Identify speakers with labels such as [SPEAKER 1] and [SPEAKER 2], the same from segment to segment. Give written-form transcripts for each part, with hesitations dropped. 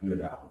[SPEAKER 1] Good album.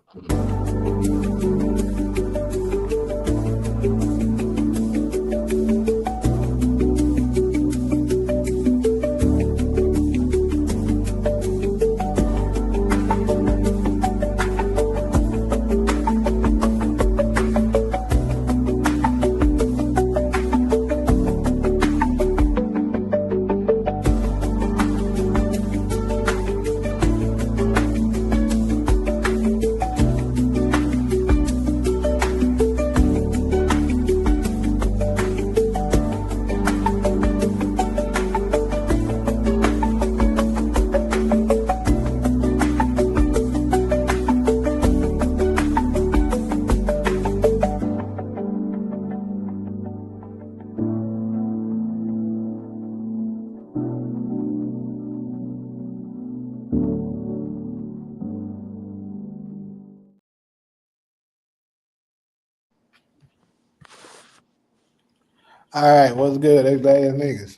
[SPEAKER 2] All right, what's good? Everybody ass niggas.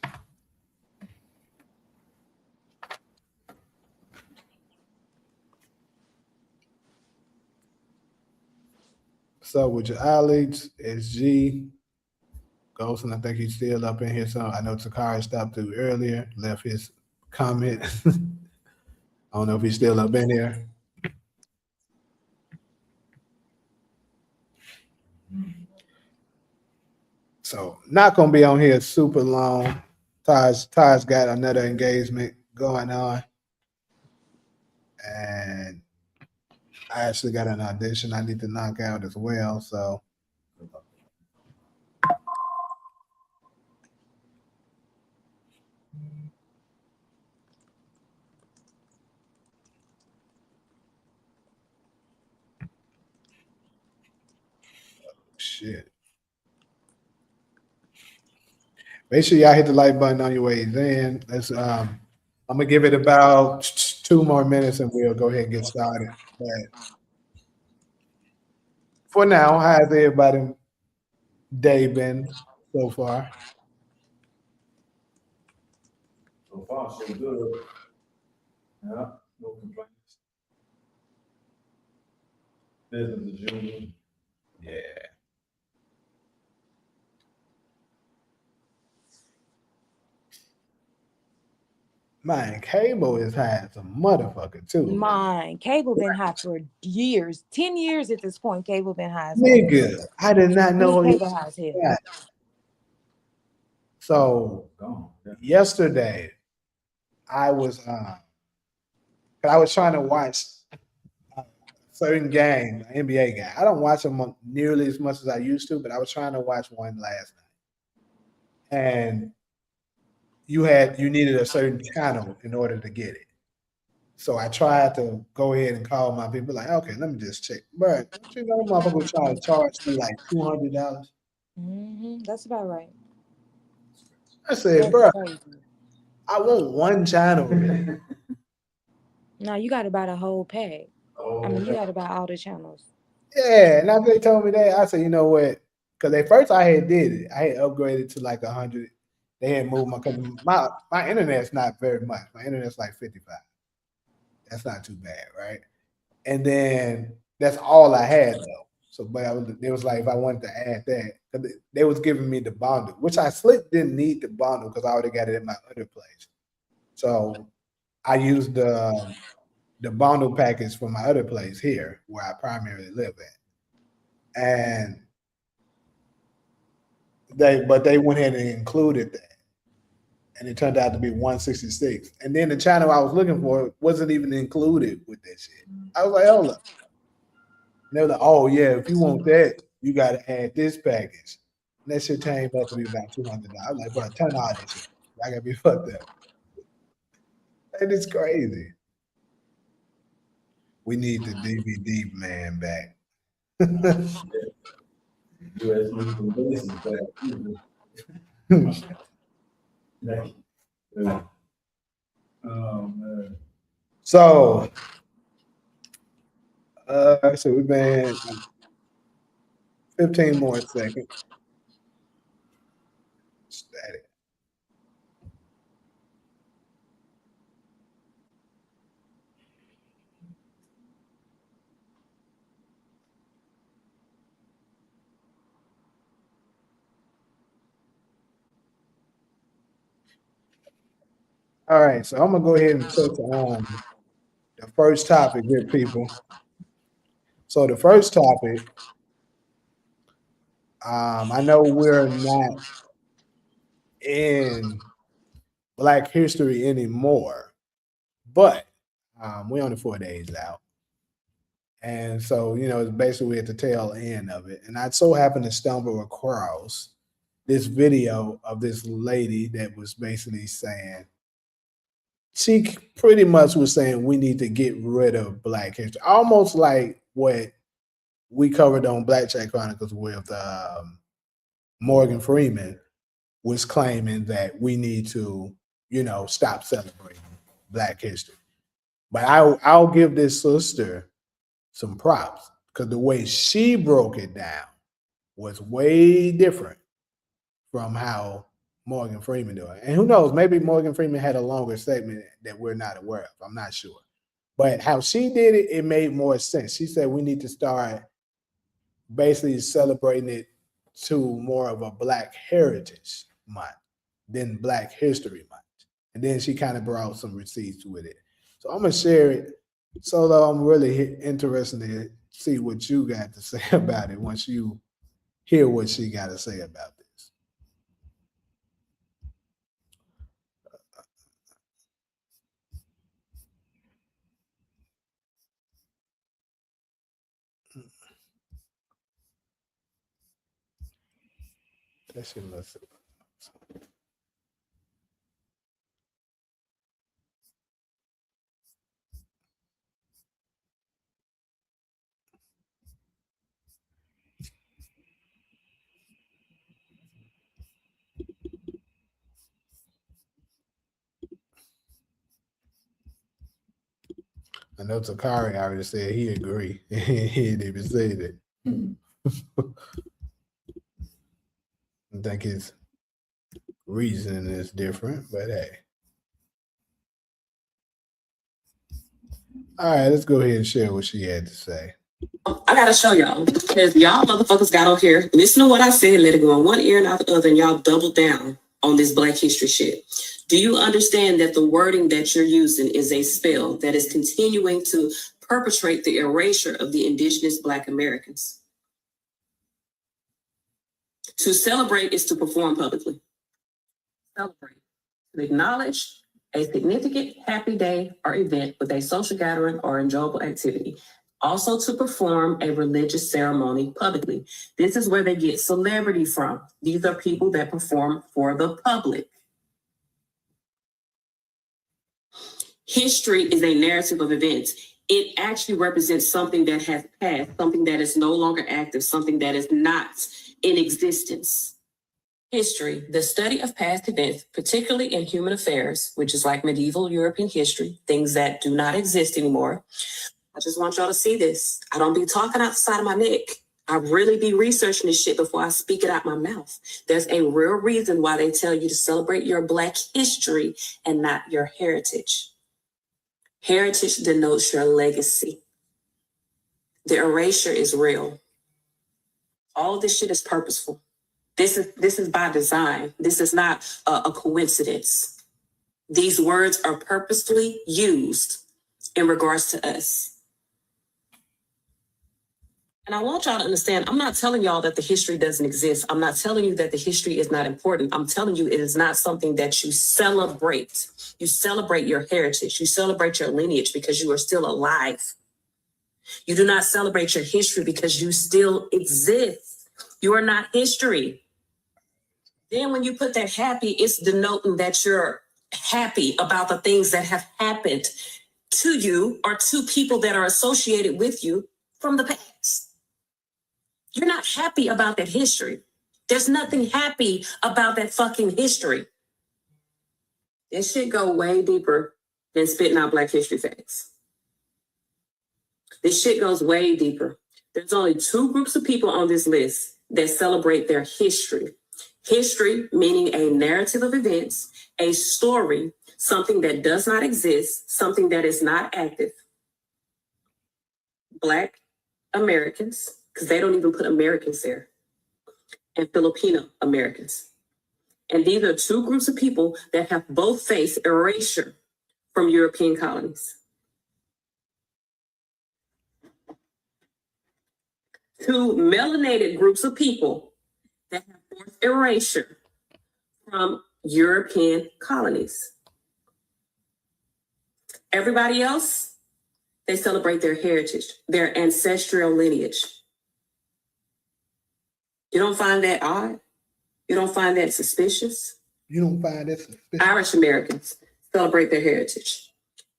[SPEAKER 2] What's up with your Alex? It's G. Ghost, and I think he's still up in here. So I know Takari stopped through earlier, left his comment. I don't know if he's still up in here. So not gonna be on here super long. Taj got another engagement going on. And I actually got an audition I need to knock out as well. So shit. Make sure y'all hit the like button on your ways in. Let's I'm gonna give it about 2 more minutes and we'll go ahead and get started. But for now, how's everybody day been so far?
[SPEAKER 1] So far, so good. Yeah, no complaints. Business as usual.
[SPEAKER 2] Yeah. Man, cable is high as a motherfucker too.
[SPEAKER 3] Mine. Cable been high for years. 10 years at this point, cable been high as
[SPEAKER 2] Nigga, I did not know.
[SPEAKER 3] cable high as hell.
[SPEAKER 2] Yeah. So yesterday, I was trying to watch a certain game, an NBA game. I don't watch them nearly as much as I used to, but I was trying to watch one last night, and you needed a certain channel in order to get it. So I tried to go ahead and call my people, like, okay, let me just check. But don't you know, motherfucker trying to charge me like $200.
[SPEAKER 3] That's about right.
[SPEAKER 2] I said, bro, I want one channel.
[SPEAKER 3] No, you got to buy the whole pack. I mean, you got to buy all the channels.
[SPEAKER 2] Yeah, and after they told me that, I said, you know what? Because at first I had did it. I had upgraded to like 100. They had moved my internet's not very much. My internet's like 55. That's not too bad, right? And then that's all I had though. So, but it was like if I wanted to add that, 'cause they was giving me the bundle, which I slick didn't need the bundle because I already got it in my other place. So I used the bundle package from my other place here, where I primarily live at, and they went ahead and included that, and it turned out to be 166. And then the channel I was looking for wasn't even included with that shit. I was like, hold up. And they were like, oh yeah, if you want that, you got to add this package. And that shit came up to be about $200. I was like, bro, turn all this shit. I gotta be fucked up. And it's crazy. We need the DVD man back.
[SPEAKER 1] Oh man.
[SPEAKER 2] So we've been 15 more seconds. Static. All right, so I'm gonna go ahead and touch on the first topic, good people. So the first topic, I know we're not in Black History anymore, but we're only 4 days out. And so, it's basically at the tail end of it. And I so happened to stumble across this video of this lady that was basically saying, she pretty much was saying we need to get rid of Black history, almost like what we covered on Black Chat Chronicles with Morgan Freeman was claiming that we need to, stop celebrating Black history. But I'll give this sister some props because the way she broke it down was way different from how Morgan Freeman doing. And who knows, maybe Morgan Freeman had a longer segment that we're not aware of. I'm not sure. But how she did it, it made more sense. She said we need to start basically celebrating it to more of a Black Heritage Month than Black History Month. And then she kind of brought some receipts with it. So I'm going to share it. So I'm really interested to see what you got to say about it once you hear what she got to say about this. That shit looks. I know Takari already said he agree. He didn't even say that. I think his reasoning is different, but hey. All right, let's go ahead and share what she had to say.
[SPEAKER 4] I gotta show y'all because y'all motherfuckers got on here, listen to what I said, let it go on one ear and out the other, and y'all doubled down on this Black history shit. Do you understand that the wording that you're using is a spell that is continuing to perpetrate the erasure of the indigenous Black Americans? To celebrate is to perform publicly. Celebrate. To acknowledge a significant happy day or event with a social gathering or enjoyable activity. Also to perform a religious ceremony publicly. This is where they get celebrity from. These are people that perform for the public. History is a narrative of events. It actually represents something that has passed, something that is no longer active, something that is not in existence. History, the study of past events, particularly in human affairs, which is like medieval European history, things that do not exist anymore. I just want y'all to see this. I don't be talking out the side of my neck. I really be researching this shit before I speak it out my mouth. There's a real reason why they tell you to celebrate your Black history and not your heritage. Heritage denotes your legacy. The erasure is real. All of this shit is purposeful. This is by design. This is not a coincidence. These words are purposefully used in regards to us. And I want y'all to understand, I'm not telling y'all that the history doesn't exist. I'm not telling you that the history is not important. I'm telling you it is not something that you celebrate. You celebrate your heritage. You celebrate your lineage because you are still alive. You do not celebrate your history because you still exist. You are not history. Then when you put that happy, it's denoting that you're happy about the things that have happened to you or to people that are associated with you from the past. You're not happy about that history. There's nothing happy about that fucking history. This shit go way deeper than spitting out Black history facts. This shit goes way deeper. There's only 2 groups of people on this list that celebrate their history. History, meaning a narrative of events, a story, something that does not exist, something that is not active. Black Americans, because they don't even put Americans there, and Filipino Americans. And these are two groups of people that have both faced erasure from European colonies. Two melanated groups of people that have forced erasure from European colonies. Everybody else, they celebrate their heritage, their ancestral lineage. You don't find that odd? You don't find that suspicious?
[SPEAKER 2] You don't find that suspicious?
[SPEAKER 4] Irish Americans celebrate their heritage.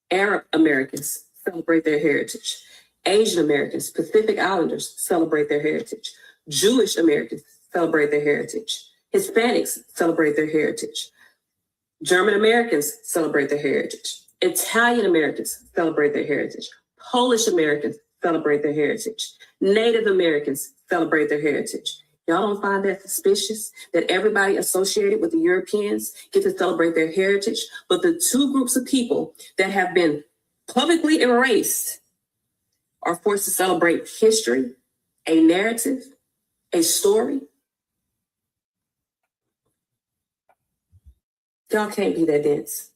[SPEAKER 4] Arab Americans celebrate their heritage. Asian Americans, Pacific Islanders celebrate their heritage. Jewish Americans celebrate their heritage. Hispanics celebrate their heritage. German Americans celebrate their heritage. Italian Americans celebrate their heritage. Polish Americans celebrate their heritage. Native Americans celebrate their heritage. Y'all don't find that suspicious that everybody associated with the Europeans get to celebrate their heritage, but the two groups of people that have been publicly erased are forced to celebrate history, a narrative, a story? Y'all can't be that dense.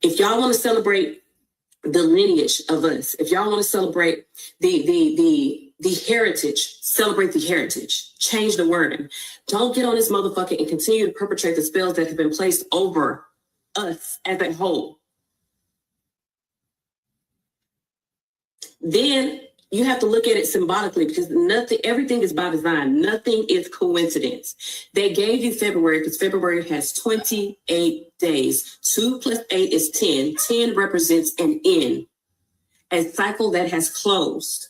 [SPEAKER 4] If y'all want to celebrate the lineage of us, if y'all want to celebrate the heritage, celebrate the heritage. Change the wording. Don't get on this motherfucker and continue to perpetrate the spells that have been placed over us as a whole. Then you have to look at it symbolically, because everything is by design. Nothing is coincidence. They gave you February because February has 28 days. 2 + 8 is 10. 10 represents an end, a cycle that has closed.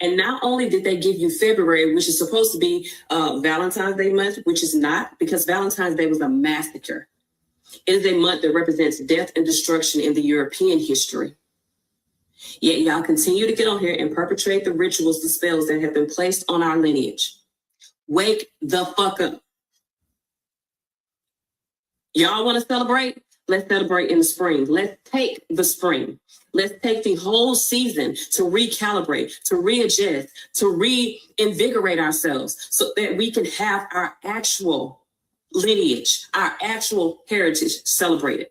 [SPEAKER 4] And not only did they give you February, which is supposed to be Valentine's Day month, which is not, because Valentine's Day was a massacre. It is a month that represents death and destruction in the European history. Yet y'all continue to get on here and perpetrate the rituals, the spells that have been placed on our lineage. Wake the fuck up. Y'all want to celebrate? Let's celebrate in the spring. Let's take the spring. Let's take the whole season to recalibrate, to readjust, to reinvigorate ourselves so that we can have our actual lineage, our actual heritage celebrated.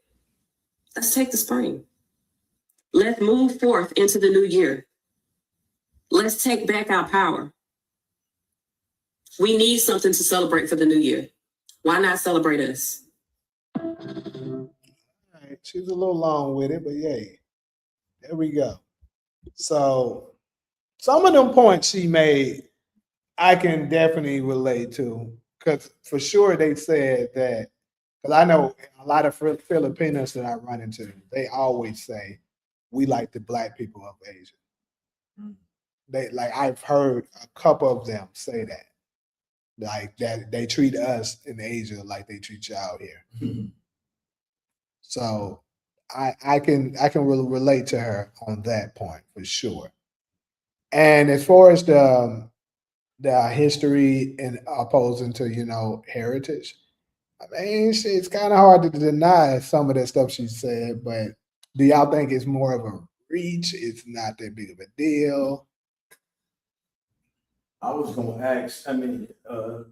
[SPEAKER 4] Let's take the spring. Let's move forth into the new year. Let's take back our power. We need something to celebrate for the new year. Why not celebrate us?
[SPEAKER 2] All right, she's a little long with it, but yay. There we go. So some of them points she made, I can definitely relate to, because for sure they said that, because I know a lot of Filipinos that I run into, they always say, we like the Black people of Asia. They I've heard a couple of them say that. Like that they treat us in Asia like they treat y'all here. So I can really relate to her on that point for sure. And as far as the history and opposing to heritage, I mean it's kind of hard to deny some of that stuff she said, but do y'all think it's more of a reach? It's not that big of a deal?
[SPEAKER 1] I was gonna ask,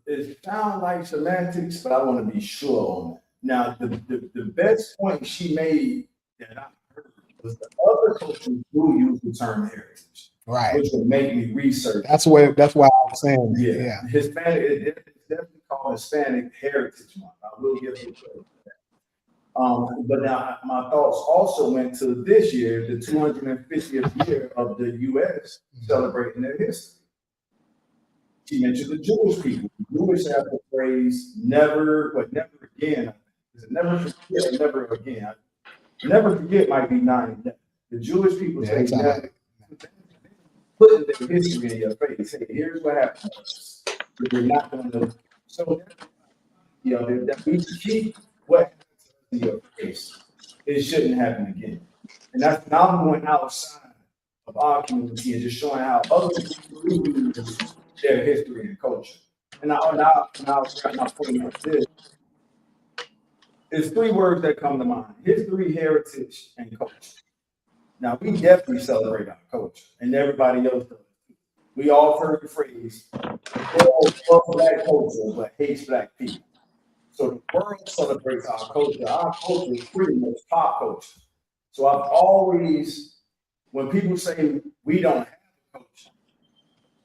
[SPEAKER 1] it sounds like semantics, but I want to be sure on that. Now, the best point she made that I heard was the other cultures do use the term heritage,
[SPEAKER 2] Right.
[SPEAKER 1] which would make me research.
[SPEAKER 2] That's why I'm saying that.
[SPEAKER 1] Yeah. Hispanic, it's definitely called Hispanic Heritage Month. I will give you credit for that. But now my thoughts also went to this year, the 250th year of the U.S. celebrating their history. She mentioned the Jewish people. The Jewish have the phrase never again. Is it never forget or never again? Never forget might be 9/11. The Jewish people say never. Putting their history in your face. Hey, here's what happened. But you're not going to. So, that we keep what happened in your face. It shouldn't happen again. And that's now I'm going outside of our community and just showing how other people use their history and culture. And now my point of this. There's 3 words that come to mind: history, heritage, and culture. Now, we definitely celebrate our culture, and everybody else does. We all heard the phrase, love Black culture, but hates Black people. So the world celebrates our culture. Our culture is pretty much pop culture. So I've always, when people say we don't have a culture,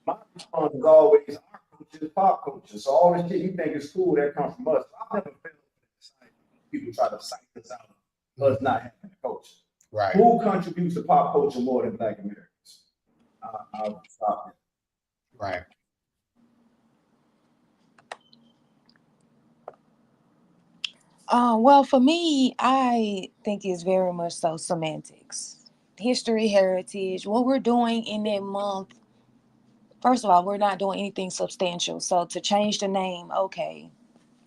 [SPEAKER 1] my response is always our culture is pop culture. So all this shit you think is cool that comes from us. I've never felt like people try to cite us out of us not having a culture.
[SPEAKER 2] Right.
[SPEAKER 1] Who contributes to pop culture more than Black Americans? I'll stop it.
[SPEAKER 2] Right.
[SPEAKER 3] Well, for me, I think it's very much so semantics, history, heritage. What we're doing in that month. First of all, we're not doing anything substantial. So to change the name, okay,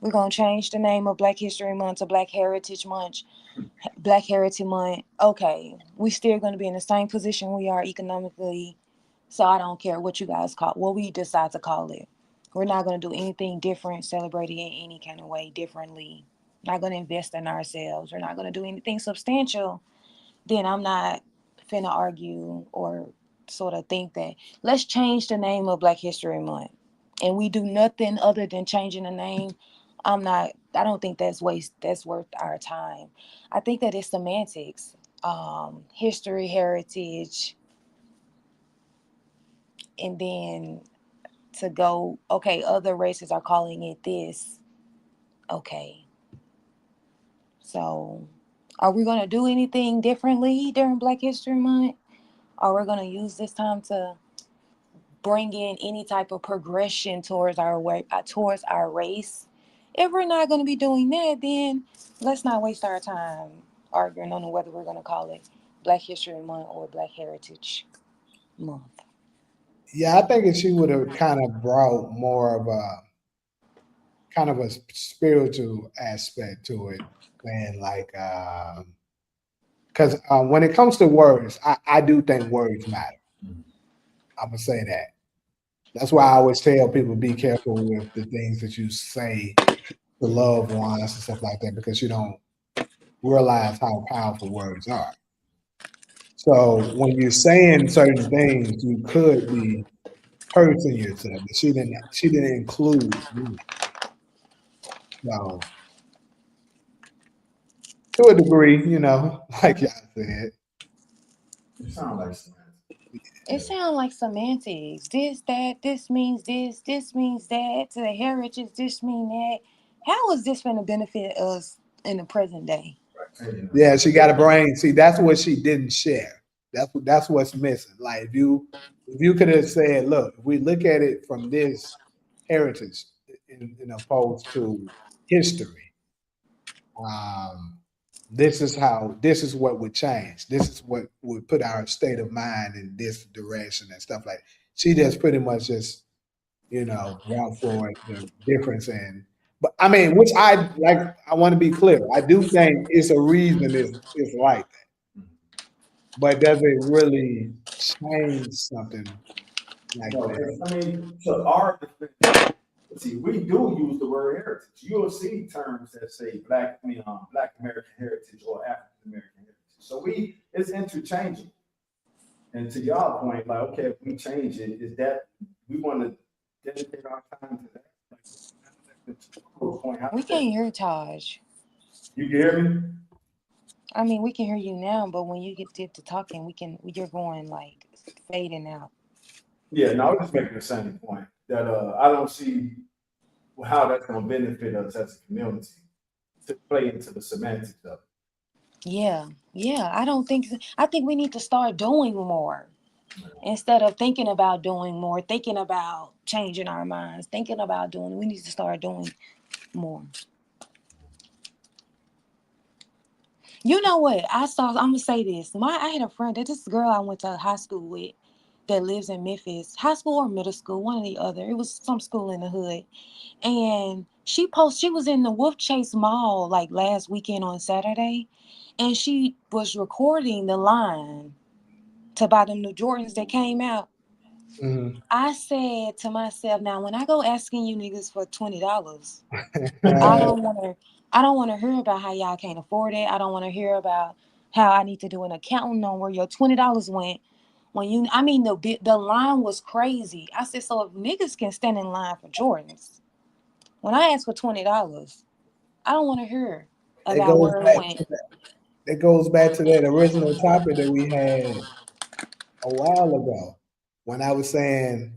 [SPEAKER 3] we're gonna change the name of Black History Month to Black Heritage Month. Black Heritage Month. Okay, we still gonna be in the same position we are economically. So I don't care what you guys call what we decide to call it. We're not gonna do anything different, celebrate it in any kind of way differently. Not gonna invest in ourselves. We're not gonna do anything substantial. Then I'm not finna argue or sort of think that let's change the name of Black History Month and we do nothing other than changing the name. I don't think that's worth our time. I think that it's semantics, history, heritage, and then to go, okay, other races are calling it this. Okay. So are we gonna do anything differently during Black History Month? Are we gonna use this time to bring in any type of progression towards towards our race? If we're not going to be doing that, then let's not waste our time arguing on whether we're going to call it Black History Month or Black Heritage Month.
[SPEAKER 2] Yeah, I think if she would have kind of brought more of a kind of a spiritual aspect to it, than like, because when it comes to words, I do think words matter. I'm gonna say that. That's why I always tell people be careful with the things that you say to loved ones and stuff like that, because you don't realize how powerful words are. So when you're saying certain things, you could be hurting yourself. But she didn't include you. So to a degree, like y'all said.
[SPEAKER 1] It sounds like semantics.
[SPEAKER 3] It sounds like semantics. This, that, this means this means that. To the heritage, this mean that. How is this going to benefit us in the present day?
[SPEAKER 2] Yeah, she got a brain. See, that's what she didn't share. That's what's missing. Like if you could have said, look, if we look at it from this heritage in opposed to history, um, this is what would change. This is what would put our state of mind in this direction and stuff like that. She just pretty much just, brought forward the difference in. But I mean, which I want to be clear. I do think it's a reason it's like that. But does it really change something like
[SPEAKER 1] No,
[SPEAKER 2] that?
[SPEAKER 1] I mean, so our defense, see, we do use the word heritage. You'll see terms that say Black American heritage or African American heritage. So it's interchangeable. And to y'all point, like, okay, if we change it, is that we want to dedicate our time to that?
[SPEAKER 3] We can't hear Taj.
[SPEAKER 1] You can hear me?
[SPEAKER 3] I mean, we can hear you now, but when you get to talking, you're going like fading out.
[SPEAKER 1] Yeah, no, I was just making the same point that I don't see how that's going to benefit us as a community to play into the semantics of it.
[SPEAKER 3] Yeah. I think we need to start doing more instead of thinking about doing more, thinking about changing our minds, thinking about doing. We need to start doing more. You know what? I'm gonna say this. I had a friend, this girl I went to high school with that lives in Memphis, high school or middle school, one or the other. It was some school in the hood. And she was in the Wolf Chase Mall like last weekend on Saturday, and she was recording the line to buy the new Jordans that came out.
[SPEAKER 2] Mm-hmm.
[SPEAKER 3] I said to myself, now when I go asking you niggas for $20, I don't want to hear about how y'all can't afford it. I don't want to hear about how I need to do an accounting on where your $20 went. The line was crazy. I said, so if niggas can stand in line for Jordans, when I asked for $20, I don't want to hear
[SPEAKER 2] It
[SPEAKER 3] about
[SPEAKER 2] goes
[SPEAKER 3] where it
[SPEAKER 2] back
[SPEAKER 3] went.
[SPEAKER 2] to that. It goes back to that original topic that we had a while ago when I was saying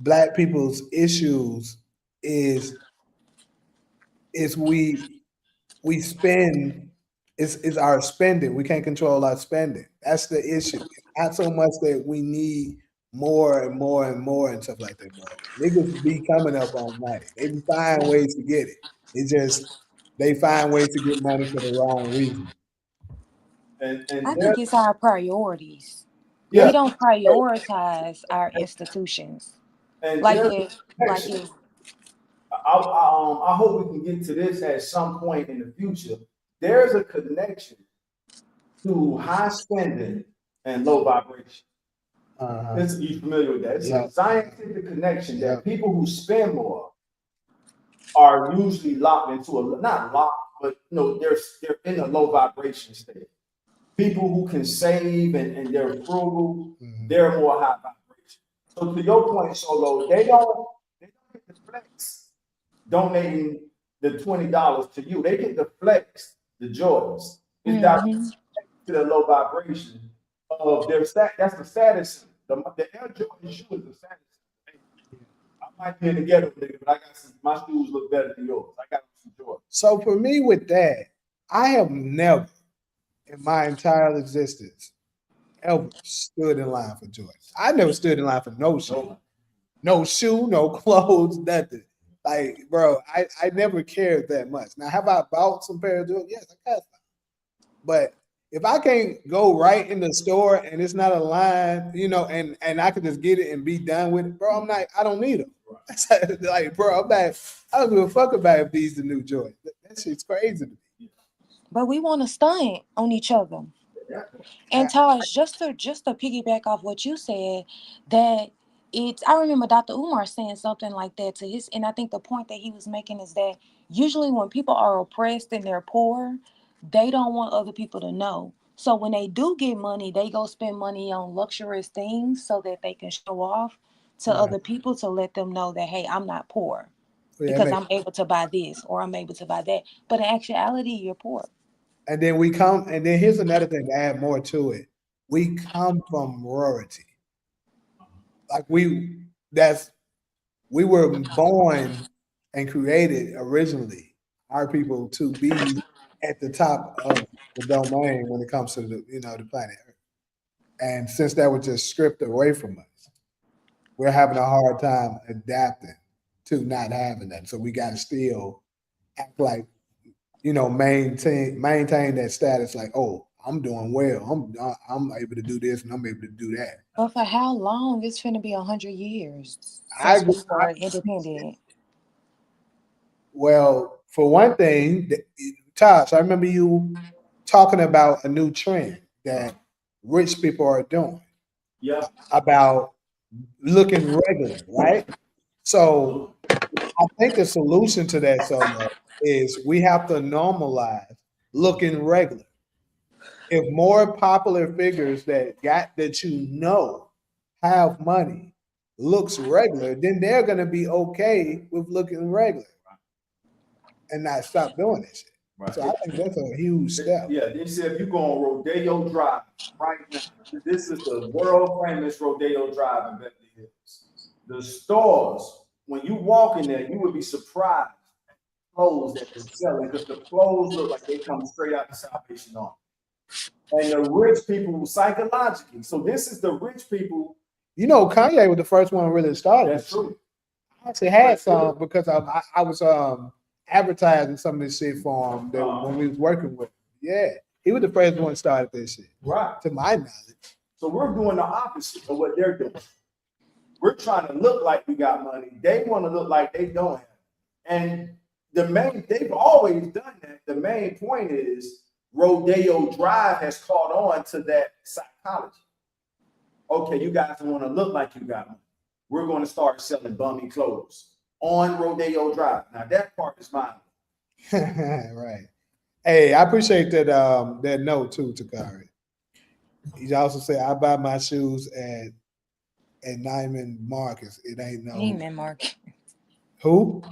[SPEAKER 2] Black people's issues is is we spend is our spending. We can't control our spending. That's the issue. It's not so much that we need more and more and more and stuff like that, bro. Niggas be coming up on money. They be find ways to get it. It just they find ways to get money for the wrong reason.
[SPEAKER 3] I
[SPEAKER 1] And
[SPEAKER 3] think
[SPEAKER 1] there,
[SPEAKER 3] it's our priorities.
[SPEAKER 1] yeah,
[SPEAKER 3] We don't prioritize our institutions.
[SPEAKER 1] and
[SPEAKER 3] Like
[SPEAKER 1] there's a
[SPEAKER 3] if, like
[SPEAKER 1] connection.
[SPEAKER 3] if,
[SPEAKER 1] I hope we can get to this at some point in the future. There's a connection to high spending and low vibration. You familiar with that? It's a scientific connection that people who spend more are usually locked into not locked, but they're in a low vibration state. People who can save and they're frugal, they're more high vibration. So to your point, Solo, they don't get the flex donating the $20 to you. They get the flex, the joys. It's directly to the low vibration of their that's the status. The Air Jordan shoe is the status. Hey, I might be in the ghetto, nigga, but I got my shoes look better than yours. I got some joy.
[SPEAKER 2] So for me with that, I have never in my entire existence ever stood in line for Jordans. I never stood in line for no shoe. No shoe, no clothes, nothing. Like, bro, I never cared that much. Now, have I bought some pair of Jordans? Yes, I have. But if I can't go right in the store and it's not a line, and I can just get it and be done with it, bro, I don't need them. Like, bro, I don't give a fuck about if these the new Jordans. That shit's crazy to me.
[SPEAKER 3] but we want to stunt on each other. And Taj, just to piggyback off what you said, that I remember Dr. Umar saying something like that to his, and I think the point that he was making is that usually when people are oppressed and they're poor, they don't want other people to know. So when they do get money, they go spend money on luxurious things so that they can show off to other people to let them know that, hey, I'm not poor because I'm able to buy this or I'm able to buy that. But in actuality, you're poor.
[SPEAKER 2] And then here's another thing to add more to it. We come from royalty. Like we were born and created originally, our people, to be at the top of the domain when it comes to the planet Earth. And since that was just stripped away from us, we're having a hard time adapting to not having that. So we got to still act like, maintain that status. Like, oh, I'm doing well. I'm able to do this and I'm able to do that.
[SPEAKER 3] But for how long? It's going to be 100 years
[SPEAKER 2] I
[SPEAKER 3] since we were independent.
[SPEAKER 2] Well, for one thing, Tosh, I remember you talking about a new trend that rich people are doing.
[SPEAKER 1] Yeah.
[SPEAKER 2] About looking regular, right? So I think the solution to that, Solo, is we have to normalize looking regular. If more popular figures that have money looks regular, then they're gonna be okay with looking regular and not stop doing this shit. Right. So I think that's a huge step.
[SPEAKER 1] Yeah, they said if you go on Rodeo Drive right now, this is the world famous Rodeo Drive in Beverly Hills. The stores, when you walk in there, you would be surprised at the clothes that they're selling because the clothes look like they come straight out of Salvation Army. And the rich people psychologically. So this is the rich people.
[SPEAKER 2] Kanye was the first one really started.
[SPEAKER 1] That's true.
[SPEAKER 2] I actually had some because I was advertising some of this shit for him when we was working with him. Yeah, he was the first one that started this shit.
[SPEAKER 1] Right.
[SPEAKER 2] To my knowledge.
[SPEAKER 1] So we're doing the opposite of what they're doing. We're trying to look like we got money. They want to look like they don't have. And they've always done that. The main point is Rodeo Drive has caught on to that psychology. Okay, you guys want to look like you got money. We're going to start selling bummy clothes on Rodeo Drive. Now that part is mine.
[SPEAKER 2] Right. Hey, I appreciate that note too, Takari. He also said, "I buy my shoes at Neiman Marcus. It ain't no
[SPEAKER 3] Neiman Marcus.
[SPEAKER 2] Who?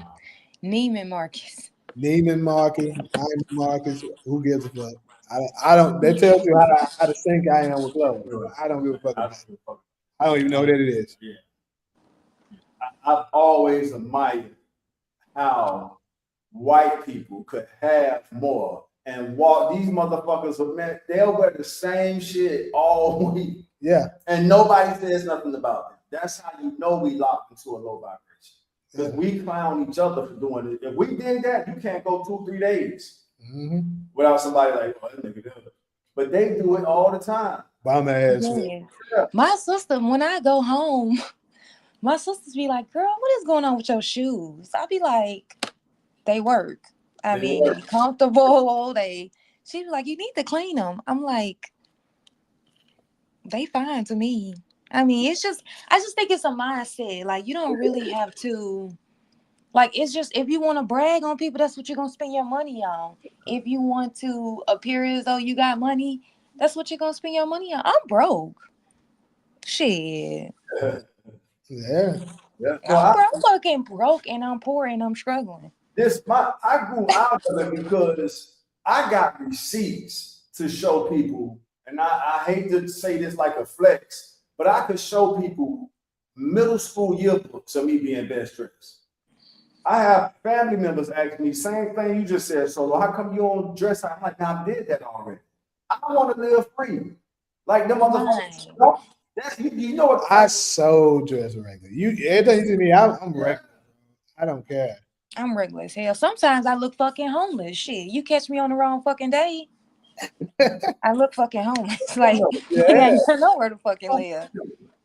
[SPEAKER 3] Neiman Marcus.
[SPEAKER 2] Neiman Marcus, Neiman Marcus, who gives a fuck? I don't. That tells you how to sync I am with clothes. I don't give a fuck about it. I don't even know what it is.
[SPEAKER 1] Yeah. I've always admired how white people could have more and walk. These motherfuckers, man, they'll wear the same shit all week.
[SPEAKER 2] Yeah.
[SPEAKER 1] And nobody says nothing about it. That's how you know we locked into a low vibration. Because we clown each other for doing it. If we did that, you can't go 2-3 days without somebody like, oh, that nigga does it. But they do it all the time.
[SPEAKER 2] Bum ass.
[SPEAKER 3] Yeah. My sister, when I go home, my sisters be like, girl, what is going on with your shoes? I'll be like, they work. I mean, they be comfortable. She be like, you need to clean them. I'm like, they fine to me. I mean, I just think it's a mindset. Like, you don't really have to, like, it's just, if you want to brag on people, that's what you're going to spend your money on. If you want to appear as though you got money, that's what you're going to spend your money on. I'm broke. Shit.
[SPEAKER 2] Yeah.
[SPEAKER 3] I'm fucking broke and I'm poor and I'm struggling.
[SPEAKER 1] I grew out of it because I got receipts to show people, and I hate to say this like a flex, but I could show people middle school yearbooks of me being best dressed. I have family members ask me, same thing you just said, Solo, how come you don't dress? I'm like, now I did that already. I want to live free. Like them motherfuckers. You know what?
[SPEAKER 2] I so dress regular. Everything you see me, I'm regular. I don't care.
[SPEAKER 3] I'm regular as hell. Sometimes I look fucking homeless. Shit, you catch me on the wrong fucking day, I look fucking homeless. Like, I know where to fucking live.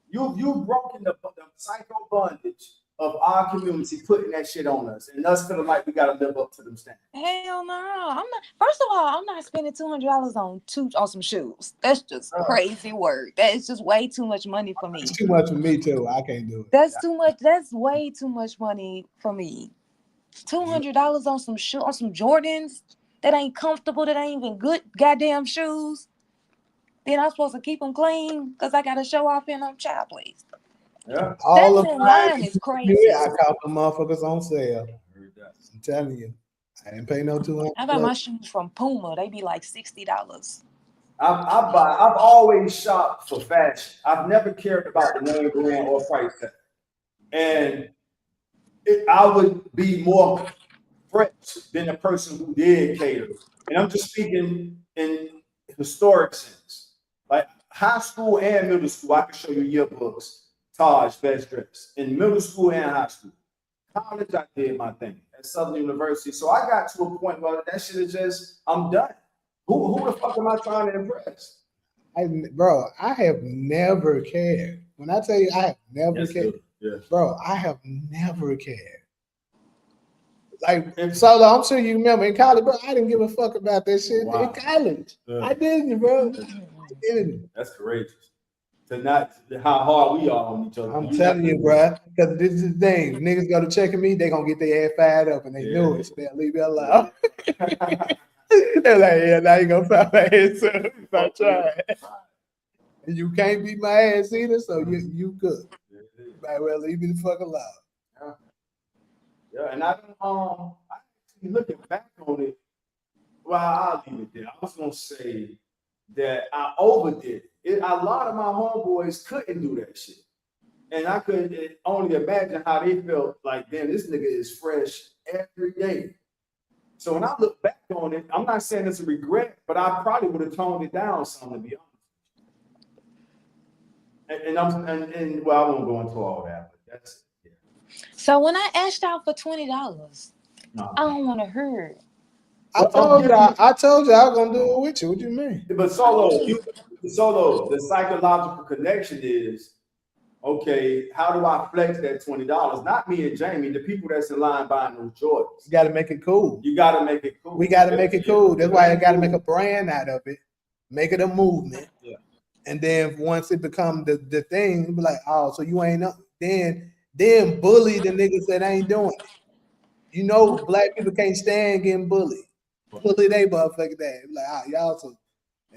[SPEAKER 1] You've broken the psycho bondage of our community, putting that shit on us, and us feeling like we gotta live up to them standards.
[SPEAKER 3] Hell no, I'm not. First of all, I'm not spending $200 on some shoes. That's just crazy work. That is just way too much money for me.
[SPEAKER 2] It's too much for me too. I can't do it.
[SPEAKER 3] That's too much. That's way too much money for me. $200 on some shoes, on some Jordans that ain't comfortable, that ain't even good goddamn shoes. Then I'm supposed to keep them clean because I gotta show off in them. Child, please.
[SPEAKER 1] Yeah.
[SPEAKER 2] All of
[SPEAKER 3] mine is crazy.
[SPEAKER 2] Yeah, I caught the motherfuckers on sale. I'm telling you, I didn't pay no $200.
[SPEAKER 3] I buy my shoes from Puma. They be like $60.
[SPEAKER 1] I've always shopped for fashion. I've never cared about the name brand or price tag, and I would be more fresh than the person who did cater. And I'm just speaking in historic sense. Like high school and middle school, I can show you yearbooks. Taj, best dress. In middle school and high school. College, I did my thing at Southern University. So I got to a point where that shit is just, I'm done. Who the fuck am I trying to impress?
[SPEAKER 2] I have never cared. When I tell you I have never cared, bro, I have never cared. Like, Solo, I'm sure you remember in college, bro, I didn't give a fuck about that shit in college. I didn't, bro. I didn't.
[SPEAKER 1] That's courageous. To not how hard we are on each other.
[SPEAKER 2] I'm telling you, bro, because this is the thing. Niggas go to checking me, they gonna get their ass fired up, and they knew it, so they'll leave me alone. They're like, yeah, now you gonna fire my ass up. Stop trying. And you can't beat my ass either, so you good. You might well leave me the fuck alone.
[SPEAKER 1] Yeah, and I actually looking back on it, well, I'll leave it there. I was gonna say that I overdid it. A lot of my homeboys couldn't do that shit. And I could only imagine how they felt like, damn, this nigga is fresh every day. So when I look back on it, I'm not saying it's a regret, but I probably would have toned it down some, to be honest. And I won't go into all that, but that's it. Yeah.
[SPEAKER 3] So when I asked out for $20, I don't want to hurt.
[SPEAKER 2] I told you I was gonna do it with you. What you mean?
[SPEAKER 1] But Solo, the psychological connection is, okay, how do I flex that $20? Not me and Jamie, the people that's in line buying those Jordans.
[SPEAKER 2] You gotta make it cool.
[SPEAKER 1] You gotta make it cool.
[SPEAKER 2] We gotta make it cool. That's why I gotta make a brand out of it, make it a movement.
[SPEAKER 1] Yeah.
[SPEAKER 2] And then once it become the thing, be like, oh, so you ain't up. Then bully the niggas that ain't doing it. You know, black people can't stand getting bullied. Bully they motherfucker that. Like, y'all so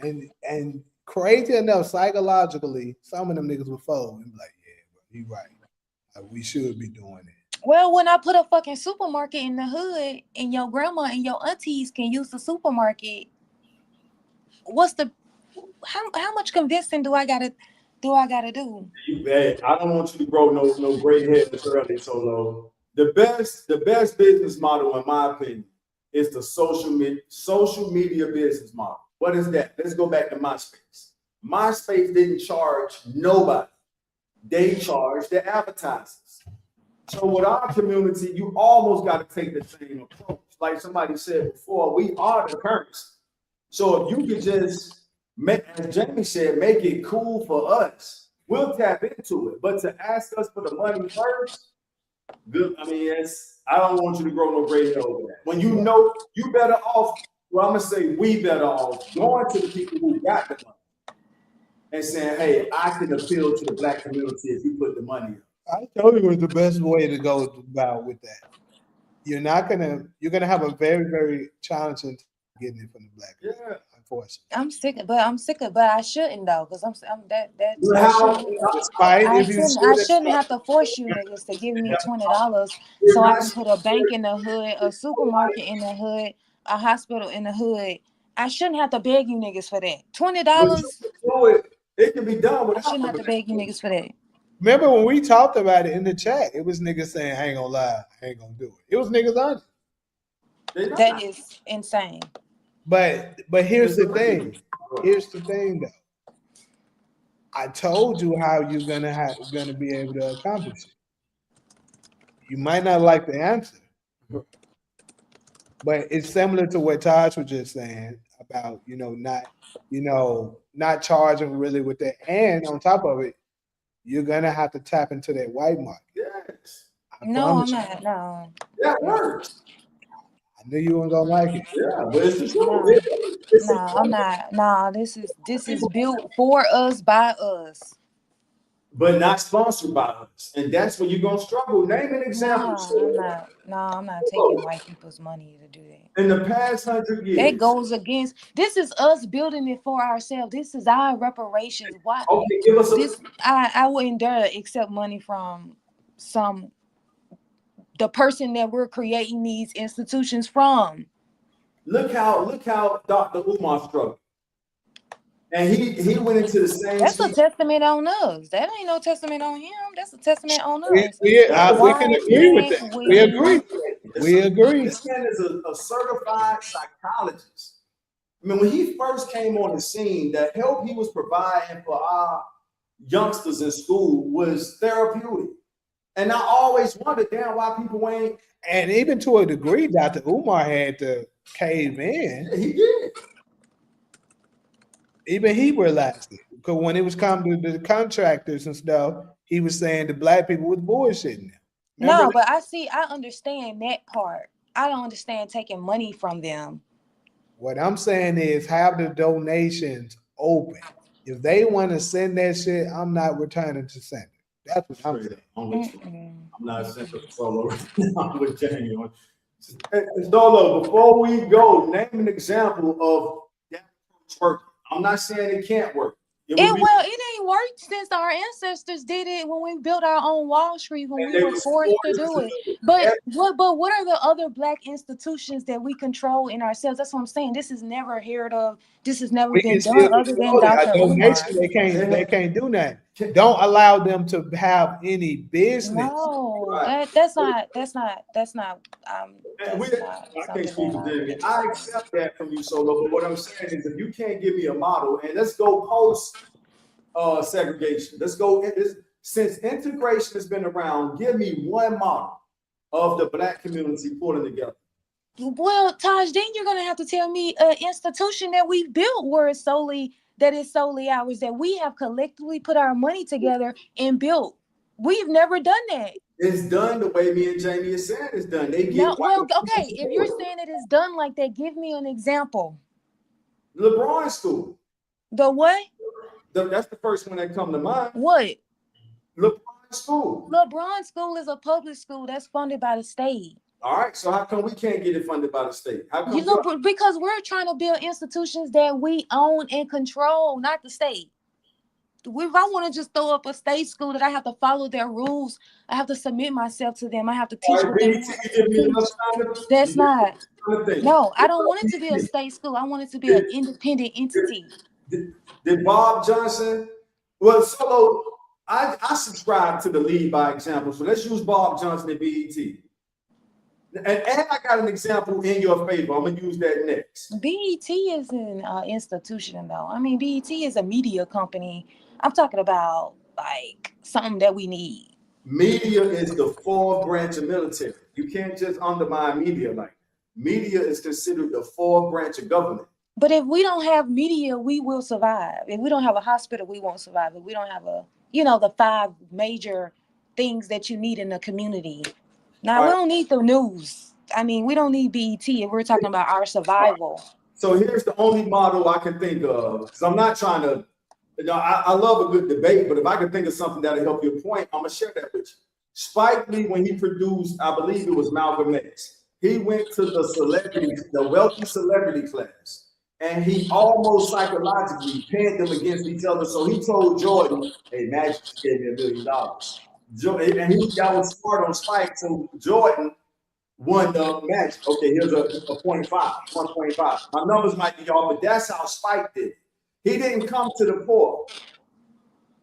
[SPEAKER 2] and crazy enough, psychologically, some of them niggas will fold and be like, yeah, bro, you right. Like, we should be doing it.
[SPEAKER 3] Well, when I put a fucking supermarket in the hood and your grandma and your aunties can use the supermarket, what's the how much convincing do I gotta do?
[SPEAKER 1] Hey, I don't want you to grow no gray hairs early, Solo. The best business model, in my opinion, is the social media business model. What is that? Let's go back to MySpace. MySpace didn't charge nobody. They charged the advertisers. So with our community, you almost got to take the same approach. Like somebody said before, we are the currency. So if you could just make, as Jamie said, make it cool for us, we'll tap into it. But to ask us for the money first, good. I mean, I don't want you to grow no gray hair over that. When you know you better off, well, I'm gonna say we better off going to the people who got the money and saying, hey, I can appeal to the Black community if you put the money up.
[SPEAKER 2] I told you it was the best way to go about with that. You're gonna have a very, very challenging time getting it from the Black community, unfortunately.
[SPEAKER 3] I'm sick of, but I shouldn't though, because I'm that I shouldn't have to force you niggas to give me $20 so I can put a bank in the hood, a supermarket in the hood, a hospital in the hood. I shouldn't have to beg you niggas for that. $20.
[SPEAKER 1] It can be done without.
[SPEAKER 3] I shouldn't have to beg you niggas for that.
[SPEAKER 2] Remember when we talked about it in the chat, it was niggas saying, I ain't gonna lie, I ain't gonna do it. It was niggas honest.
[SPEAKER 3] That is insane.
[SPEAKER 2] But here's the thing. Here's the thing though. I told you how you're gonna be able to accomplish it. You might not like the answer, but it's similar to what Taj was just saying about, not charging really with that. And on top of it, you're gonna have to tap into that white market.
[SPEAKER 1] Yes.
[SPEAKER 3] No, I'm not. No.
[SPEAKER 1] That works.
[SPEAKER 2] I knew you weren't gonna like it.
[SPEAKER 1] Yeah, but it's the truth.
[SPEAKER 3] No, I'm not. No, this is built for us by us.
[SPEAKER 1] But not sponsored by us. And that's when you're gonna struggle. Name an example.
[SPEAKER 3] I'm not taking white people's money to do that.
[SPEAKER 1] In the past 100 years.
[SPEAKER 3] That goes against, this is us building it for ourselves. This is our reparations. Why?
[SPEAKER 1] Okay, give us
[SPEAKER 3] I wouldn't dare accept money from the person that we're creating these institutions from.
[SPEAKER 1] Look how Dr. Umar struggled. And he went into the same.
[SPEAKER 3] That's a testament on us. That ain't no testament on him. That's a testament on us.
[SPEAKER 2] We can agree with that. We agree. We agree.
[SPEAKER 1] This man is a certified psychologist. I mean, when he first came on the scene, the help he was providing for our youngsters in school was therapeutic. And I always wondered, damn, why people ain't.
[SPEAKER 2] And even to a degree, Dr. Umar had to cave in.
[SPEAKER 1] He did.
[SPEAKER 2] Even he realized it. Because when it was coming to the contractors and stuff, he was saying the Black people was bullshitting them.
[SPEAKER 3] No, but I understand that part. I don't understand taking money from them.
[SPEAKER 2] What I'm saying is have the donations open. If they want to send that shit, I'm not returning to sender. That's what I'm saying.
[SPEAKER 1] I'm not sending Solo. I'm with Jamie. Solo, before we go, name an example of that work. I'm not saying it can't work. It
[SPEAKER 3] ain't worked since our ancestors did it when we built our own Wall Street, when we were forced to do it. But what are the other Black institutions that we control in ourselves? That's what I'm saying. This is never heard of. This has never been done other than Dr. Umar.
[SPEAKER 2] They can't do that. Don't allow them to have any business.
[SPEAKER 3] No, that's not. I
[SPEAKER 1] can't speak for Jamie. I accept that from you, Solo. But what I'm saying is, if you can't give me a model, and let's go post segregation. Let's go. Since integration has been around, give me one model of the Black community pulling together.
[SPEAKER 3] Well, Taj, then you're gonna have to tell me an institution that we built where it's solely ours, that we have collectively put our money together and built. We've never done that.
[SPEAKER 1] It's done the way me and Jamie are saying it's done. If
[SPEAKER 3] you're saying it is done like that, give me an example.
[SPEAKER 1] LeBron School.
[SPEAKER 3] The what?
[SPEAKER 1] That's the first one that come to mind.
[SPEAKER 3] What?
[SPEAKER 1] LeBron School.
[SPEAKER 3] LeBron School is a public school that's funded by the state.
[SPEAKER 1] All right, so how come we can't get it funded by the state? How come?
[SPEAKER 3] Because we're trying to build institutions that we own and control, not the state. If I want to just throw up a state school that I have to follow their rules, I have to submit myself to them. I have to teach what they want us to teach. That's not. No, I don't want it to be a state school. I want it to be an independent entity.
[SPEAKER 1] Did Bob Johnson? Well, Solo, I subscribe to the lead by example. So let's use Bob Johnson and BET. And I got an example in your favor. I'm gonna use that next.
[SPEAKER 3] BET is an institution, though. I mean, BET is a media company. I'm talking about like something that we need.
[SPEAKER 1] Media is the fourth branch of military. You can't just undermine media like that. Media is considered the fourth branch of government.
[SPEAKER 3] But if we don't have media, we will survive. If we don't have a hospital, we won't survive. If we don't have the 5 major things that you need in the community. Now, we don't need the news. I mean, we don't need BET if we're talking about our survival.
[SPEAKER 1] So here's the only model I can think of. Because I'm not trying to, I love a good debate, but if I can think of something that'll help your point, I'm going to share that with you. Spike Lee, when he produced, I believe it was Malcolm X, he went to the wealthy celebrity class. And he almost psychologically pinned them against each other. So he told Jordan, hey, Magic gave me $1 million. And that was smart on Spike. So Jordan won the Magic. Okay, here's a 0.5, 1.5. My numbers might be off, but that's how Spike did it. He didn't come to the poor.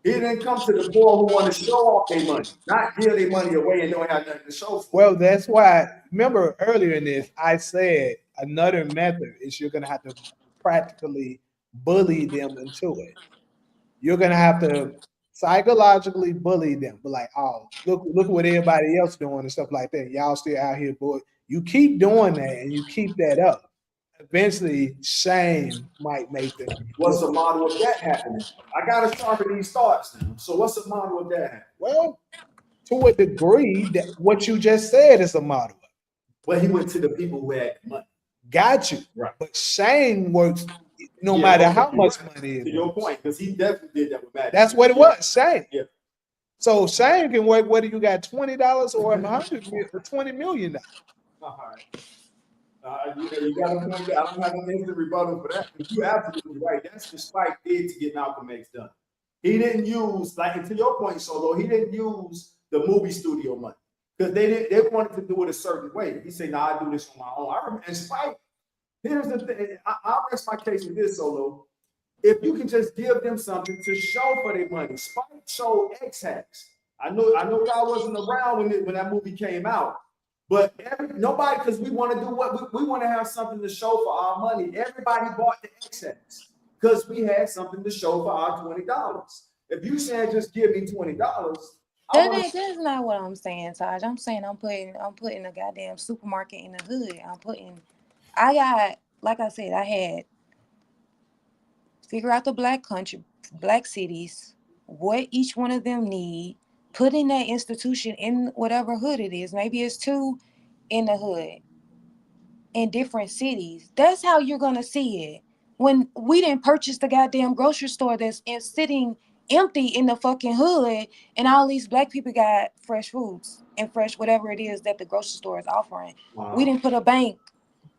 [SPEAKER 1] He didn't come to the poor who want to show off their money, not give their money away and don't have nothing to show for.
[SPEAKER 2] Well, that's why, remember earlier in this, I said another method is you're going to have to practically bully them into it. You're going to have to psychologically bully them. But like, oh, look what everybody else doing and stuff like that. Y'all still out here, boy. You keep doing that and you keep that up. Eventually, shame might make them.
[SPEAKER 1] What's the model of that happening? I got to sharpen these thoughts now. So what's the model of that happening?
[SPEAKER 2] Well, to a degree, that what you just said is a model.
[SPEAKER 1] Well, he went to the people who had money.
[SPEAKER 2] Got you.
[SPEAKER 1] Right.
[SPEAKER 2] But shame works no matter how much money it is.
[SPEAKER 1] To your point, because he definitely did that with Magic.
[SPEAKER 2] That's what it was, shame.
[SPEAKER 1] Yeah.
[SPEAKER 2] So shame can work whether you got $20 or $20 million.
[SPEAKER 1] All right. You got to point that. I don't have an instant rebuttal for that. But you're absolutely right. That's what Spike did to get Malcolm X done. He didn't use, like, to your point, Solo, he didn't use the movie studio money. Because they wanted to do it a certain way. He said, I do this on my own. I remember, and Spike, here's the thing. I'll rest my case with this, Solo. If you can just give them something to show for their money. Spike showed X-Hacks. I know y'all wasn't around when that movie came out. But nobody, because we want to do what we want to have something to show for our money. Everybody bought the X-Hacks because we had something to show for our $20. If you saying just give me $20,
[SPEAKER 3] that's not what I'm saying, Taj. I'm saying I'm putting a goddamn supermarket in the hood. Like I said, I had figure out the black cities, what each one of them need, put in that institution in whatever hood it is. Maybe it's 2 in the hood in different cities. That's how you're gonna see it. When we didn't purchase the goddamn grocery store that's sitting empty in the fucking hood, and all these black people got fresh foods and fresh whatever it is that the grocery store is offering. Wow. We didn't put a bank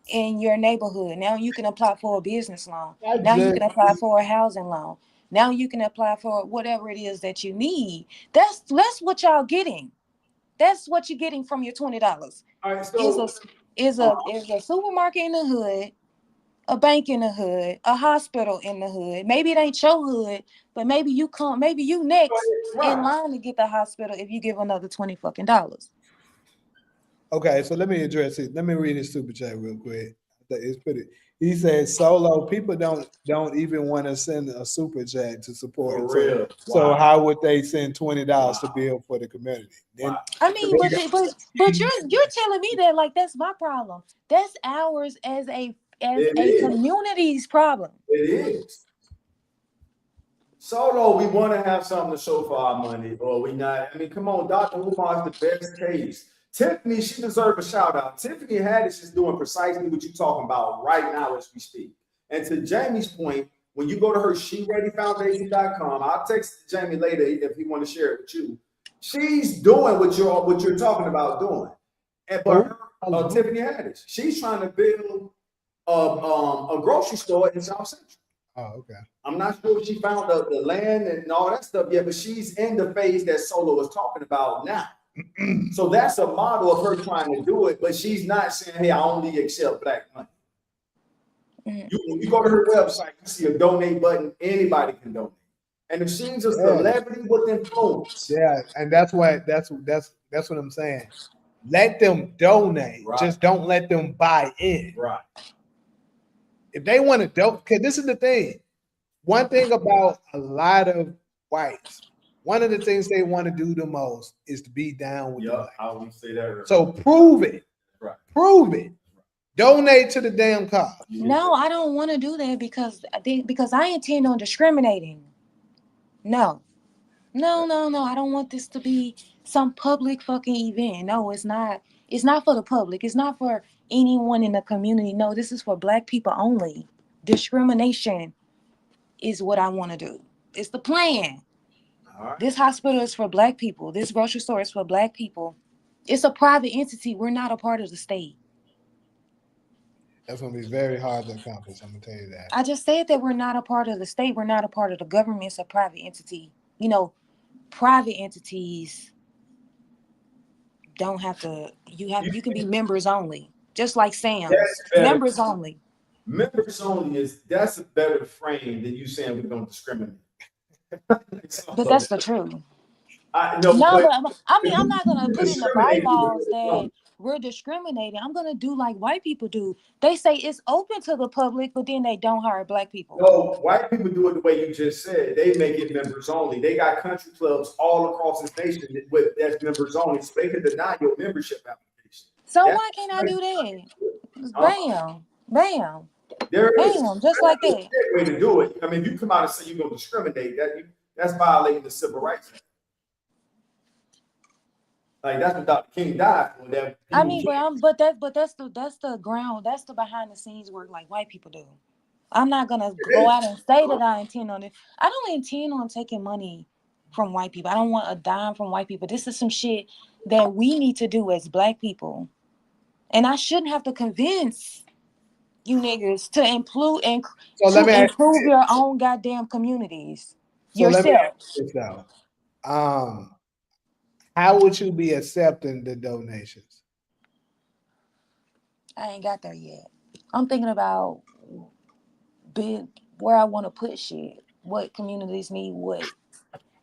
[SPEAKER 3] in your neighborhood. Now you can apply for a business loan. Now you can apply for a housing loan. Now you can apply for whatever it is that you need. That's what y'all getting. That's what you're getting from your $20.
[SPEAKER 1] All right, so
[SPEAKER 3] is a supermarket in the hood, a bank in the hood, a hospital in the hood. Maybe it ain't your hood, but maybe you next in line to get the hospital if you give another $20 fucking.
[SPEAKER 2] Okay, so let me address it. Let me read his super chat real quick. It's pretty. He said, "Solo, people don't even want to send a super chat to support it.
[SPEAKER 1] For real.
[SPEAKER 2] So how would they send $20 to build for the community?" Then,
[SPEAKER 3] I mean, but you're telling me that like that's my problem. That's ours as a community's problem.
[SPEAKER 1] It is. Solo, we want to have something to show for our money, or we not. I mean, come on, Dr. Umar is the best case. Tiffany, she deserves a shout out. Tiffany Haddish is doing precisely what you're talking about right now as we speak. And to Jamie's point, when you go to her SheReadyFoundation.com, I'll text Jamie later if he want to share it with you. She's doing what you're talking about doing. And but Tiffany Haddish, she's trying to build a grocery store in South Central.
[SPEAKER 2] Oh, okay.
[SPEAKER 1] I'm not sure if she found the land and all that stuff yet, but she's in the phase that Solo is talking about now. So that's a model of her trying to do it, but she's not saying, hey, I only accept black money. You go to her website, you see a donate button, anybody can donate. And if she's a celebrity with influence.
[SPEAKER 2] Yeah, and that's what I'm saying. Let them donate.
[SPEAKER 1] Right.
[SPEAKER 2] Just don't let them buy in.
[SPEAKER 1] Right.
[SPEAKER 2] If they want to donate, because this is the thing. One thing about a lot of whites, one of the things they want to do the most is to be down with the black.
[SPEAKER 1] I always say that earlier.
[SPEAKER 2] So prove it.
[SPEAKER 1] Right.
[SPEAKER 2] Prove it. Donate to the damn cause.
[SPEAKER 3] No, I don't want to do that because I intend on discriminating. No. I don't want this to be some public fucking event. No, it's not. It's not for the public. It's not for anyone in the community. No, this is for black people only. Discrimination is what I want to do. It's the plan. Right. This hospital is for black people. This grocery store is for black people. It's a private entity. We're not a part of the state.
[SPEAKER 2] That's going to be very hard to accomplish. I'm going to tell you that.
[SPEAKER 3] I just said that we're not a part of the state. We're not a part of the government. It's a private entity. You know, private entities don't have to. You can be members only, just like Sam's. Members only.
[SPEAKER 1] Members only that's a better frame than you saying we're going to discriminate.
[SPEAKER 3] But that's the truth. I'm not going to put in the bylaws that we're discriminating. I'm going to do like white people do. They say it's open to the public, but then they don't hire black people.
[SPEAKER 1] No, white people do it the way you just said. They make it members only. They got country clubs all across this nation that's members only, so they can deny your membership application.
[SPEAKER 3] So why can't I do that? Bam. Just like that.
[SPEAKER 1] Way to do it. I mean, if you come out and say you're going to discriminate, that's violating the Civil Rights Act. Like that's what Dr. King died for. That
[SPEAKER 3] I mean, but that's the ground. That's the behind the scenes work like white people do. I'm not gonna go out and say that I intend on it. I don't intend on taking money from white people. I don't want a dime from white people. This is some shit that we need to do as black people, and I shouldn't have to convince you niggas to improve your own goddamn communities yourself.
[SPEAKER 2] Let me ask you this, how would you be accepting the donations?
[SPEAKER 3] I ain't got there yet. I'm thinking about where I want to put shit. What communities need what.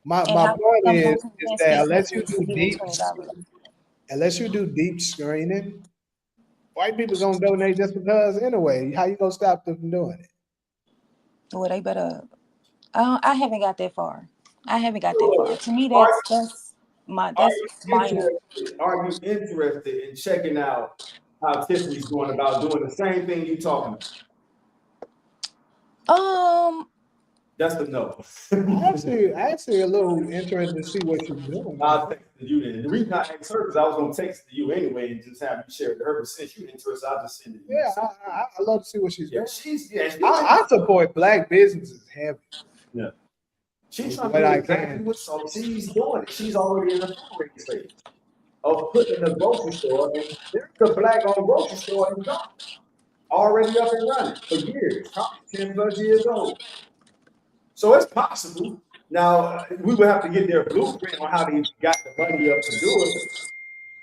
[SPEAKER 2] My point is that unless you do deep screening, white people gonna donate just because anyway. How you gonna stop them from doing it?
[SPEAKER 3] Well, they better. I haven't got that far. To me, that's minor.
[SPEAKER 1] Are you interested in checking out how Tiffany's going about doing the same thing you talking about? That's the no.
[SPEAKER 2] Actually a little interested to see what she's doing.
[SPEAKER 1] I'll text you then. The reason I asked her is I was gonna text to you anyway and just have you share it to her. But since you're interested, I'll just send it to you.
[SPEAKER 2] Yeah, I love to see what she's doing.
[SPEAKER 1] I
[SPEAKER 2] support black businesses heavy.
[SPEAKER 1] Yeah. She's trying to do exactly what she's doing. She's already in the fundraising stage of putting in a grocery store, and there's a black-owned grocery store in Ghana, already up and running for years, probably 10 plus years old. So it's possible. Now we would have to get their blueprint on how they got the money up to do it.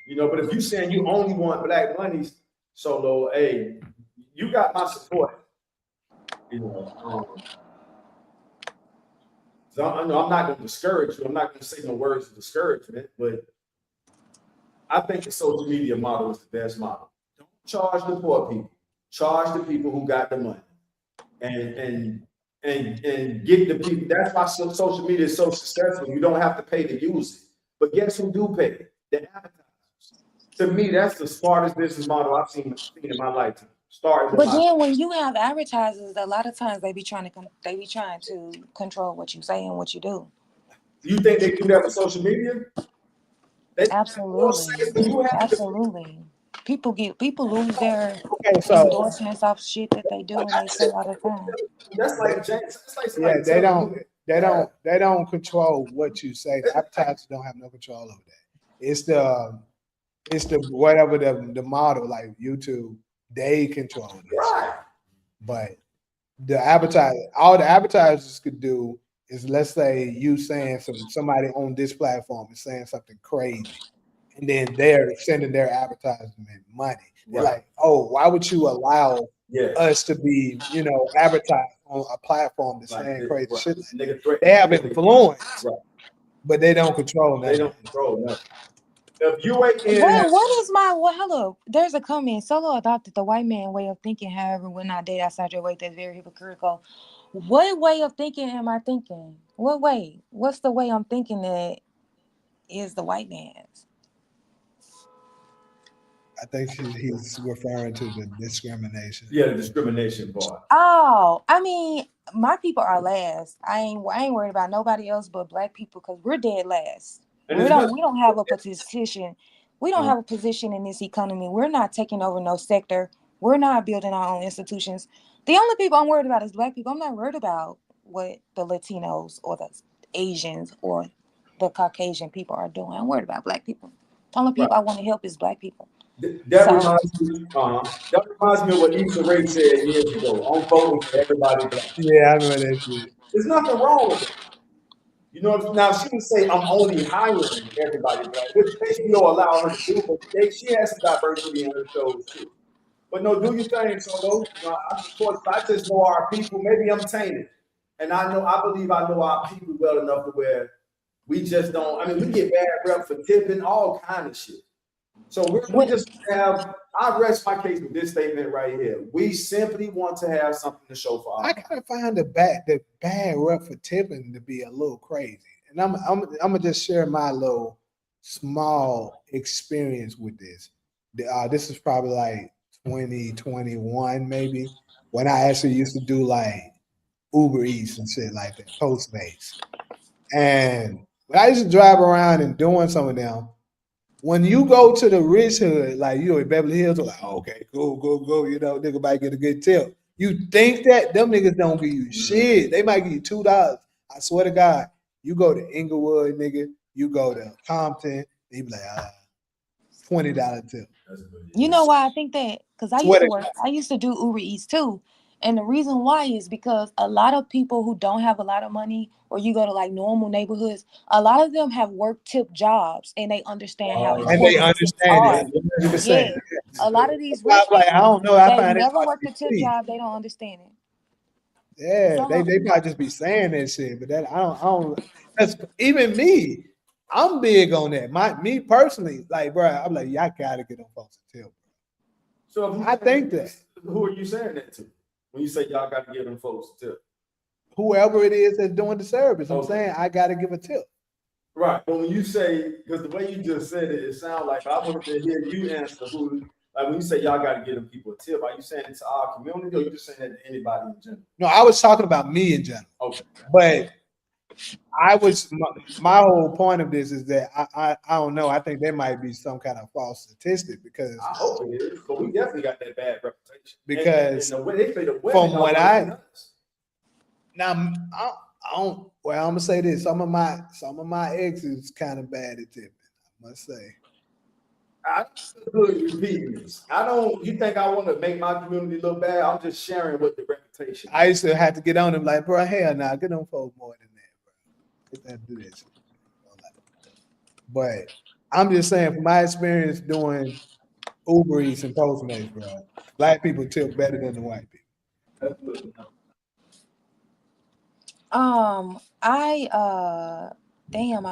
[SPEAKER 1] You know, but if you're saying you only want black monies, Solo, hey, you got my support. You know. So I'm not going to discourage you. I'm not going to say no words of discouragement, but I think the social media model is the best model. Don't charge the poor people. Charge the people who got the money, and get the people. That's why social media is so successful. You don't have to pay to use it. But guess who do pay? The advertisers. To me, that's the smartest business model I've seen in my lifetime.
[SPEAKER 3] Then when you have advertisers, a lot of times they be trying to control what you say and what you do.
[SPEAKER 1] You think they do that with social media?
[SPEAKER 3] Absolutely. People lose their endorsements off shit that they do and they say all the time.
[SPEAKER 1] That's like James.
[SPEAKER 2] They don't control what you say. The advertisers don't have no control over that. It's the whatever the model like YouTube. They control this,
[SPEAKER 1] right?
[SPEAKER 2] But all the advertisers could do is, let's say you saying somebody on this platform is saying something crazy, and then they're sending their advertisement money. They're
[SPEAKER 1] Right.
[SPEAKER 2] like, oh, why would you allow
[SPEAKER 1] Yeah.
[SPEAKER 2] us to be, advertised on a platform that's
[SPEAKER 1] Like
[SPEAKER 2] saying
[SPEAKER 1] this,
[SPEAKER 2] crazy
[SPEAKER 1] right.
[SPEAKER 2] shit?
[SPEAKER 1] Nigga threaten.
[SPEAKER 2] They have influence,
[SPEAKER 1] Right.
[SPEAKER 2] but they don't control
[SPEAKER 1] They
[SPEAKER 2] nothing.
[SPEAKER 1] don't control nothing. If UAN
[SPEAKER 3] What is my hello? There's a comment. Solo adopted the white man way of thinking, however, will not date outside your way. That's very hypocritical. What way of thinking am I thinking? What way? What's the way I'm thinking that is the white man's?
[SPEAKER 2] I think he's referring to the discrimination.
[SPEAKER 1] Yeah, the discrimination part.
[SPEAKER 3] Oh, I mean, my people are last. I ain't worried about nobody else but black people because we're dead last.
[SPEAKER 1] And
[SPEAKER 3] We
[SPEAKER 1] it's
[SPEAKER 3] don't
[SPEAKER 1] not-
[SPEAKER 3] have a position. We don't have a position in this economy. We're not taking over no sector. We're not building our own institutions. The only people I'm worried about is black people. I'm not worried about what the Latinos or the Asians or the Caucasian people are doing. I'm worried about black people. The only people I want to help is black people.
[SPEAKER 1] That
[SPEAKER 3] So-
[SPEAKER 1] reminds me. That reminds me of what Issa Rae said years ago. I'm voting for everybody black.
[SPEAKER 2] Yeah, I remember that shit.
[SPEAKER 1] There's nothing wrong with it. You know, now she would say I'm only hiring everybody black, which HBO allow her to do, but she has some diversity in her shows too. But no, do your thing, Solo. You know, of course, I just know our people. Maybe I'm tainted, and I believe I know our people well enough to where we just don't. I mean, we get bad rep for tipping, all kind of shit. So we just have. I rest my case with this statement right here. We simply want to have something to show for our.
[SPEAKER 2] I kind of find the bad rep for tipping to be a little crazy, and I'm gonna just share my little small experience with this. This is probably like 2021, maybe, when I actually used to do like Uber Eats and shit like that, Postmates, and when I used to drive around and doing some of them. When you go to the rich hood, like you in Beverly Hills, like, okay, go, nigga might get a good tip. You think that them niggas don't give you shit. They might give you $2. I swear to God, you go to Inglewood, nigga, you go to Compton, they be like, $20 tip.
[SPEAKER 3] You know why I think that? Because I used to do Uber Eats too. And the reason why is because a lot of people who don't have a lot of money, or you go to like normal neighborhoods, a lot of them have work tip jobs and they understand how
[SPEAKER 2] And they understand it. 100%.
[SPEAKER 3] Yeah. A lot of these rich
[SPEAKER 2] like, I don't know. I find
[SPEAKER 3] they
[SPEAKER 2] it
[SPEAKER 3] never
[SPEAKER 2] hard
[SPEAKER 3] worked
[SPEAKER 2] to
[SPEAKER 3] a tip
[SPEAKER 2] believe.
[SPEAKER 3] job, they don't understand it.
[SPEAKER 2] Yeah, they probably just be saying that shit, but that I don't. That's even me. I'm big on that. Me personally, like, bro, I'm like, y'all gotta get them folks a tip.
[SPEAKER 1] So
[SPEAKER 2] I think that.
[SPEAKER 1] Who are you saying that to? When you say y'all got to give them folks a tip?
[SPEAKER 2] Whoever it is that's doing the service, I'm
[SPEAKER 1] Okay.
[SPEAKER 2] saying I gotta give a tip.
[SPEAKER 1] Right, but when you say, because the way you just said it, it sounds like I wanted to hear you answer who. Like when you say y'all got to give them people a tip, are you saying it to our community, or you just saying that to anybody in general?
[SPEAKER 2] No, I was talking about me in general.
[SPEAKER 1] Okay.
[SPEAKER 2] But I was my whole point of this is that I don't know. I think there might be some kind of false statistic because
[SPEAKER 1] I hope it is, but we definitely got that bad reputation.
[SPEAKER 2] Because
[SPEAKER 1] and the way they say the women
[SPEAKER 2] from what I don't. Well, I'm gonna say this: some of my exes kind of bad at tipping. I must say.
[SPEAKER 1] I don't. You think I want to make my community look bad? I'm just sharing what the reputation.
[SPEAKER 2] I used to have to get on them like, bro, hell nah, get them folks more than that, bro. Get that do that shit. But I'm just saying, from my experience doing Uber Eats and Postmates, bro, black people tip better than the white people.
[SPEAKER 1] That's good.
[SPEAKER 3] I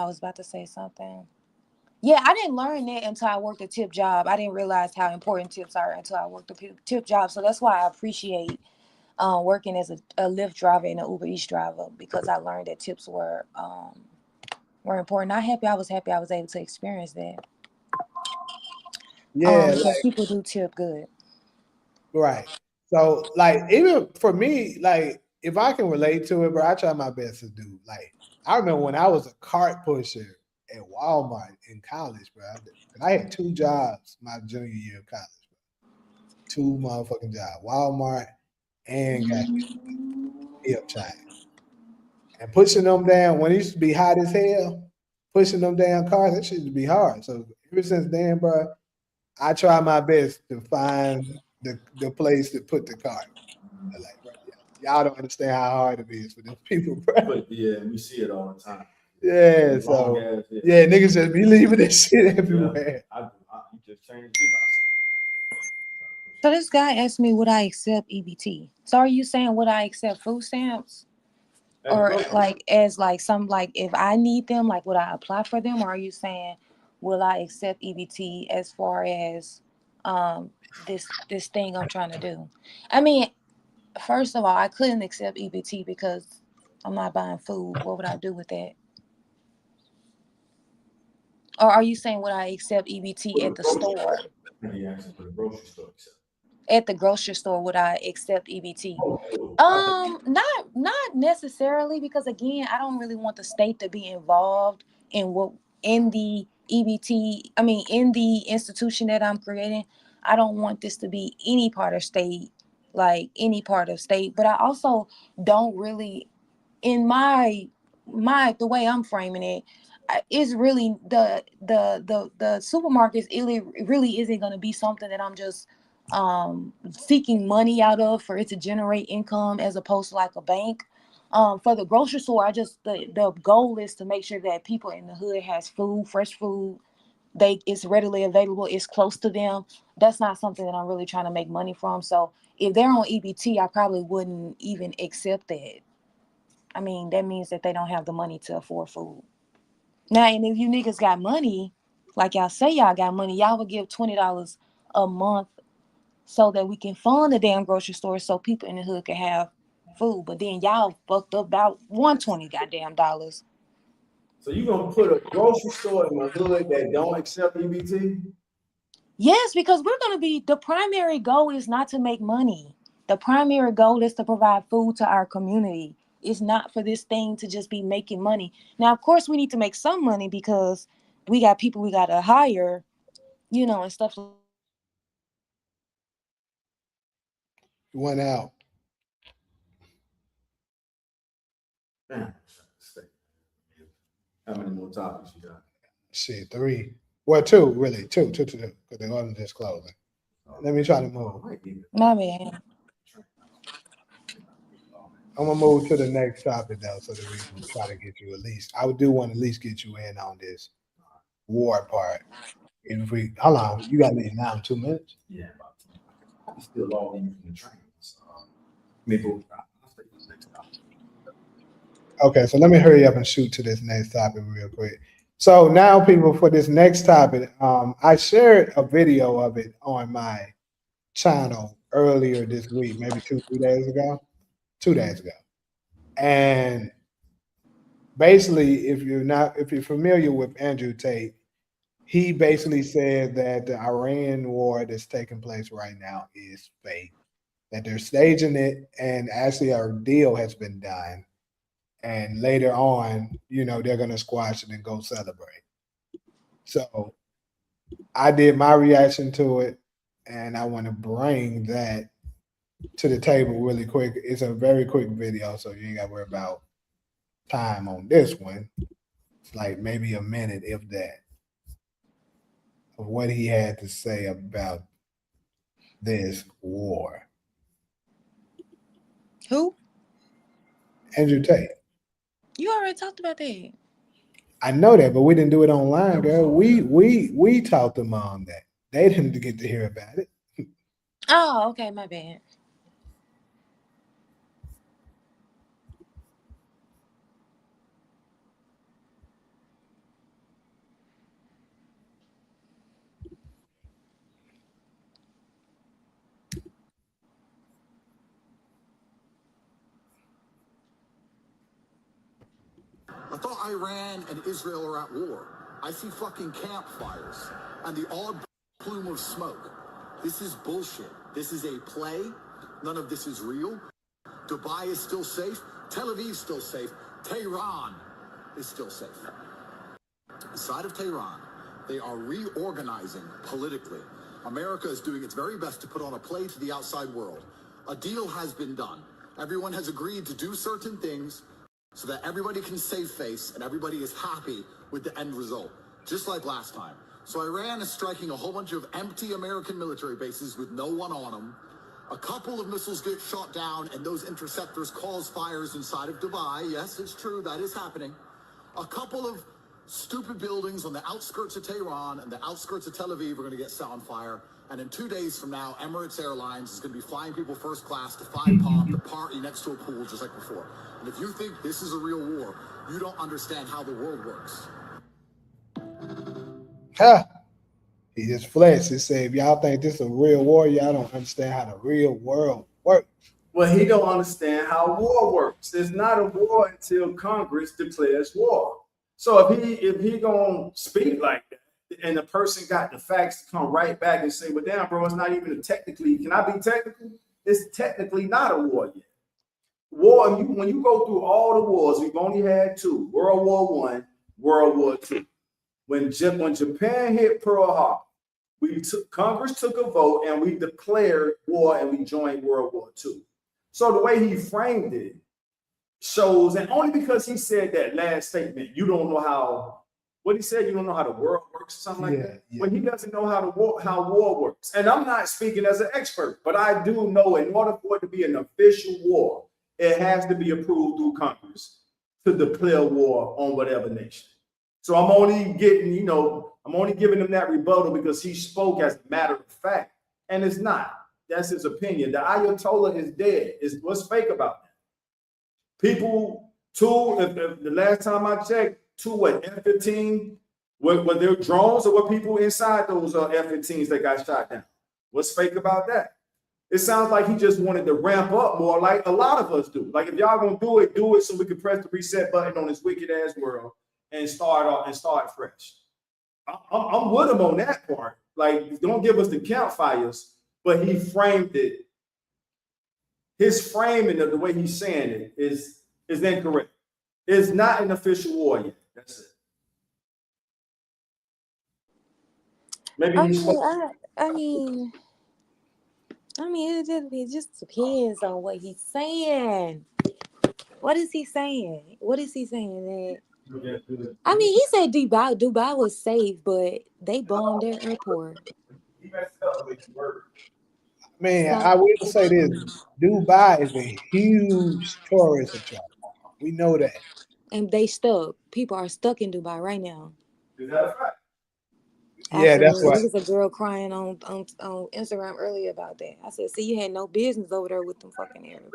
[SPEAKER 3] was about to say something. Yeah, I didn't learn that until I worked a tip job. I didn't realize how important tips are until I worked a tip job. So that's why I appreciate working as a Lyft driver and an Uber Eats driver, because I learned that tips were important. I was happy I was able to experience that.
[SPEAKER 2] Yeah,
[SPEAKER 3] because people do tip good.
[SPEAKER 2] Right. So, like, even for me, like, if I can relate to it, bro, I try my best to do. Like, I remember when I was a cart pusher at Walmart in college, bro. I had 2 jobs my junior year of college, bro. 2 motherfucking jobs, Walmart and Hip Chain. And pushing them down when it used to be hot as hell, pushing them down cars, that shit used to be hard. So ever since then, bro, I try my best to find the place to put the cart. Like, bro, yeah. Y'all don't understand how hard it is for them people, bro.
[SPEAKER 1] But yeah, we see it all the time.
[SPEAKER 2] Yeah,
[SPEAKER 1] Long
[SPEAKER 2] so
[SPEAKER 1] ass,
[SPEAKER 2] yeah, niggas just be leaving this shit everywhere.
[SPEAKER 1] You just changed it.
[SPEAKER 3] So this guy asked me, would I accept EBT? So are you saying, would I accept food stamps? Or like as like some like if I need them, like would I apply for them? Or are you saying will I accept EBT as far as this thing I'm trying to do? I mean, first of all, I couldn't accept EBT because I'm not buying food. What would I do with that? Or are you saying would I accept EBT at the store?
[SPEAKER 1] Yeah, for the grocery store.
[SPEAKER 3] At the grocery store, would I accept EBT? Not necessarily, because again, I don't really want the state to be involved in what in the EBT. I mean, in the institution that I'm creating, I don't want this to be any part of state, like any part of state. But I also don't really, in my the way I'm framing it, it's really the supermarkets. It really isn't going to be something that I'm just seeking money out of for it to generate income, as opposed to like a bank. For the grocery store, I just the goal is to make sure that people in the hood has food, fresh food. It's readily available, it's close to them. That's not something that I'm really trying to make money from. So if they're on EBT, I probably wouldn't even accept that. I mean, that means that they don't have the money to afford food. Now, and if you niggas got money, like y'all say y'all got money, y'all would give $20 a month so that we can fund the damn grocery store so people in the hood can have food. But then y'all fucked up about $120 goddamn dollars.
[SPEAKER 1] So you gonna put a grocery store in the hood that don't accept EBT?
[SPEAKER 3] Yes, because we're gonna be the primary goal is not to make money. The primary goal is to provide food to our community. It's not for this thing to just be making money. Now, of course, we need to make some money because we got people we gotta hire, and stuff.
[SPEAKER 2] Went out.
[SPEAKER 1] Man, how many more topics you got?
[SPEAKER 2] Shit, 3. Well, 2, really. 2, because the garden just closing. Let me try to move.
[SPEAKER 3] My bad.
[SPEAKER 2] I'm gonna move to the next topic though, so that we can try to get you at least. I do want to at least get you in on this war part. If we, how long? You got to leave now in 2 minutes.
[SPEAKER 1] Yeah, about I'm still all in from the train. So maybe I'll stay for the next topic.
[SPEAKER 2] Okay, so let me hurry up and shoot to this next topic real quick. So now, people, for this next topic, I shared a video of it on my channel earlier this week, maybe 2 days ago. And basically, if you're familiar with Andrew Tate, he basically said that the Iran war that's taking place right now is fake, that they're staging it, and actually a deal has been done. And later on, they're going to squash it and go celebrate. So I did my reaction to it, and I want to bring that to the table really quick. It's a very quick video, so you ain't got to worry about time on this one. It's like maybe a minute, if that, of what he had to say about this war.
[SPEAKER 3] Who?
[SPEAKER 2] Andrew Tate.
[SPEAKER 3] You already talked about that.
[SPEAKER 2] I know that, but we didn't do it online, girl. We talked them on that. They didn't get to hear about it.
[SPEAKER 3] Oh, okay, my bad.
[SPEAKER 5] I thought Iran and Israel are at war. I see fucking campfires and the odd plume of smoke. This is bullshit. This is a play. None of this is real. Dubai is still safe. Tel Aviv is still safe. Tehran is still safe. Inside of Tehran, they are reorganizing politically. America is doing its very best to put on a play to the outside world. A deal has been done. Everyone has agreed to do certain things so that everybody can save face and everybody is happy with the end result, just like last time. So Iran is striking a whole bunch of empty American military bases with no one on them. A couple of missiles get shot down, and those interceptors cause fires inside of Dubai. Yes, it's true, that is happening. A couple of stupid buildings on the outskirts of Tehran and the outskirts of Tel Aviv are going to get set on fire. And in 2 days from now, Emirates Airlines is going to be flying people first class to Five Palm to party next to a pool just like before. And if you think this is a real war, you don't understand how the world works.
[SPEAKER 2] Huh. He just flexed. He said, if y'all think this is a real war, y'all don't understand how the real world works.
[SPEAKER 1] Well, he don't understand how war works. It's not a war until Congress declares war. So if he gonna speak like that, and the person got the facts to come right back and say, well, damn, bro, it's not even technically, can I be technical? It's technically not a war yet. War, when you go through all the wars, we've only had two: World War I, World War II. When Japan hit Pearl Harbor, Congress took a vote and we declared war and we joined World War II. So the way he framed it shows, and only because he said that last statement, you don't know how, what he said, you don't know how the world works or something like that.
[SPEAKER 2] Yeah.
[SPEAKER 1] When he doesn't know how war works. And I'm not speaking as an expert, but I do know in order for it to be an official war, it has to be approved through Congress to declare war on whatever nation. So I'm only giving him that rebuttal because he spoke as a matter of fact, and it's not. That's his opinion. The Ayatollah is dead. What's fake about that? People, if the last time I checked, F-15, were there drones or were people inside those F-15s that got shot down? What's fake about that? It sounds like he just wanted to ramp up more like a lot of us do. Like if y'all gonna do it so we can press the reset button on this wicked ass world and start fresh. I'm with him on that part. Like, don't give us the campfires, but he framed it. His framing of the way he's saying it is incorrect. It's not an official war yet. That's it. Maybe
[SPEAKER 3] it just depends on what he's saying. What is he saying? What is he saying? He said Dubai was safe, but they bombed their airport.
[SPEAKER 1] He messed up with the word.
[SPEAKER 2] Man, I will say this: Dubai is a huge tourist attraction. We know that.
[SPEAKER 3] And they stuck. People are stuck in Dubai right now.
[SPEAKER 1] Is that a fact?
[SPEAKER 2] Yeah, that's
[SPEAKER 3] Absolutely.
[SPEAKER 2] right.
[SPEAKER 3] There was a girl crying on Instagram earlier about that. I said, see, you had no business over there with them fucking Arabs.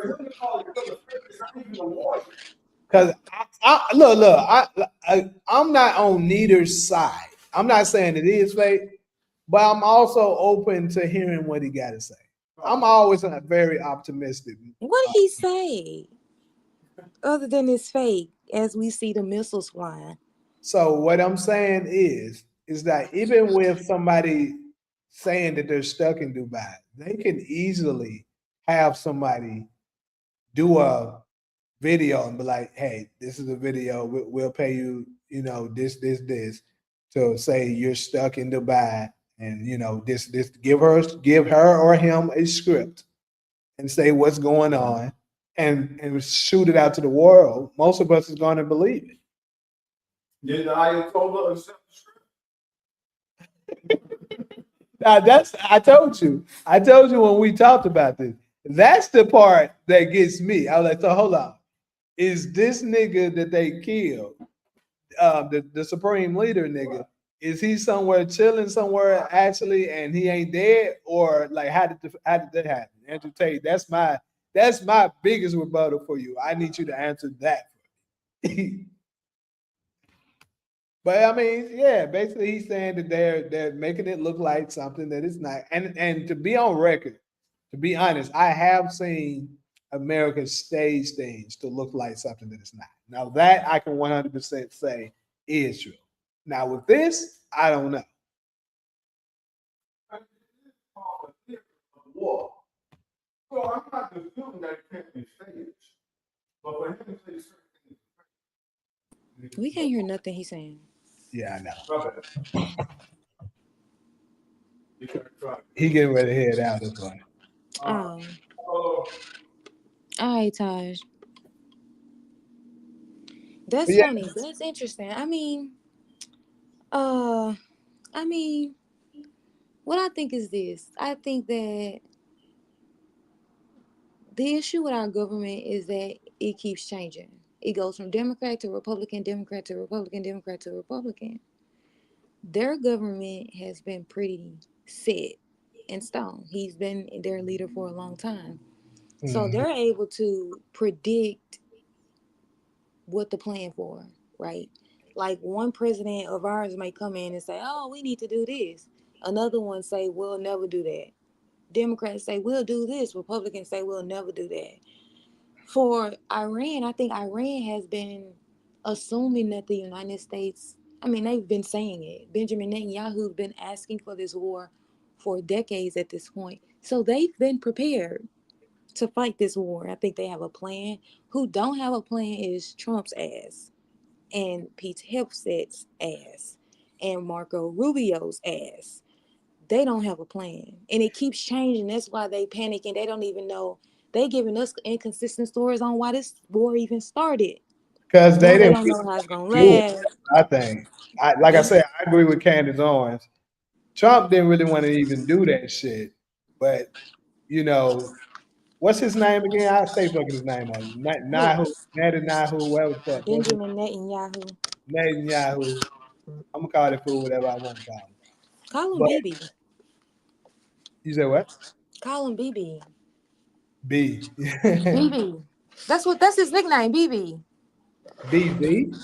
[SPEAKER 2] Because I'm not on neither side. I'm not saying it is fake, but I'm also open to hearing what he got to say. I'm always very optimistic.
[SPEAKER 3] What did he say? Other than it's fake, as we see the missiles flying.
[SPEAKER 2] So what I'm saying is that even with somebody saying that they're stuck in Dubai, they can easily have somebody do a video and be like, hey, this is a video, we'll pay you, this to say you're stuck in Dubai, and this give her or him a script and say what's going on and shoot it out to the world. Most of us is going to believe it.
[SPEAKER 1] Did the Ayatollah accept the script?
[SPEAKER 2] Now I told you when we talked about this. That's the part that gets me. I was like, so hold on. Is this nigga that they killed, the supreme leader nigga, is he somewhere chilling somewhere actually and he ain't dead? Or like how did that happen? Andrew Tate, that's my biggest rebuttal for you. I need you to answer that. But yeah, basically he's saying that they're making it look like something that it's not. And to be on record, to be honest, I have seen America stage things to look like something that it's not. Now that I can 100% say is true. Now with this, I don't know.
[SPEAKER 1] War. So I'm not disputing that it can't be staged, but for him to say certain things,
[SPEAKER 3] we can't hear nothing he's saying.
[SPEAKER 2] Yeah, I know. He getting ready to head out this way.
[SPEAKER 3] All right, Taj. That's funny. That's interesting. What I think is this. I think that The issue with our government is that it keeps changing. It goes from Democrat to Republican, Democrat to Republican, Democrat to Republican. Their government has been pretty set in stone. He's been their leader for a long time. So they're able to predict what to plan for, right? Like one president of ours may come in and say, oh, we need to do this. Another one say, we'll never do that. Democrats say, we'll do this. Republicans say, we'll never do that. For Iran, I think Iran has been assuming that the United States, I mean, they've been saying it. Benjamin Netanyahu's been asking for this war for decades at this point. So they've been prepared to fight this war. I think they have a plan. Who don't have a plan is Trump's ass and Pete Hegseth's ass and Marco Rubio's ass. They don't have a plan, and it keeps changing. That's why they panic and they don't even know. They giving us inconsistent stories on why this war even started.
[SPEAKER 2] Because they
[SPEAKER 3] Now they
[SPEAKER 2] didn't
[SPEAKER 3] don't know how it's gonna
[SPEAKER 2] do it.
[SPEAKER 3] last.
[SPEAKER 2] I think. Like I said, I agree with Candace Owens. Trump didn't really want to even do that shit. But, you know, what's his name again? I stay fucking his name on.
[SPEAKER 3] Who?
[SPEAKER 2] Netanyahu, whatever the fuck.
[SPEAKER 3] Benjamin Netanyahu.
[SPEAKER 2] Netanyahu. I'm going to call it fool, whatever I want to call him.
[SPEAKER 3] Call him
[SPEAKER 2] But,
[SPEAKER 3] BB.
[SPEAKER 2] you said what?
[SPEAKER 3] Call him BB.
[SPEAKER 2] B.
[SPEAKER 3] BB. That's his nickname, BB.
[SPEAKER 2] BB?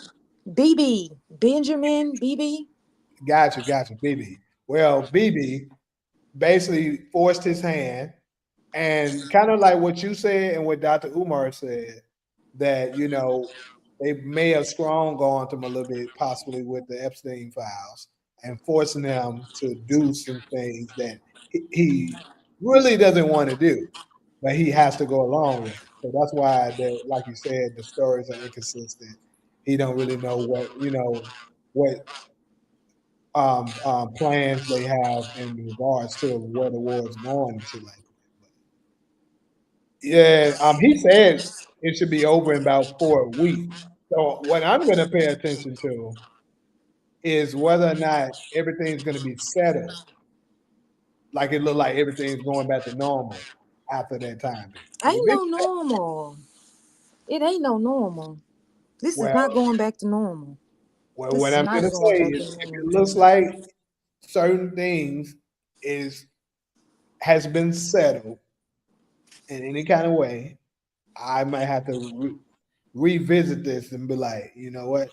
[SPEAKER 3] BB. Benjamin BB.
[SPEAKER 2] Gotcha, BB. Well, BB basically forced his hand, and kind of like what you said and what Dr. Umar said, that, you know, they may have strong armed him a little bit, possibly with the Epstein files, and forcing him to do some things that he really doesn't want to do, but he has to go along with. So that's why, like you said, the stories are inconsistent. He don't really know what plans they have in regards to where the war is going and shit like that. Yeah, he said it should be over in about 4 weeks. So what I'm going to pay attention to is whether or not everything's going to be settled, like it looked like everything's going back to normal after that time
[SPEAKER 3] Ain't
[SPEAKER 2] period.
[SPEAKER 3] no normal. It ain't no normal. This is
[SPEAKER 2] Well,
[SPEAKER 3] not going back to normal. This
[SPEAKER 2] what
[SPEAKER 3] is
[SPEAKER 2] I'm going
[SPEAKER 3] not
[SPEAKER 2] to
[SPEAKER 3] going
[SPEAKER 2] say
[SPEAKER 3] back
[SPEAKER 2] is,
[SPEAKER 3] to
[SPEAKER 2] if
[SPEAKER 3] normal.
[SPEAKER 2] it looks like certain things has been settled in any kind of way, I might have to revisit this and be like, you know what,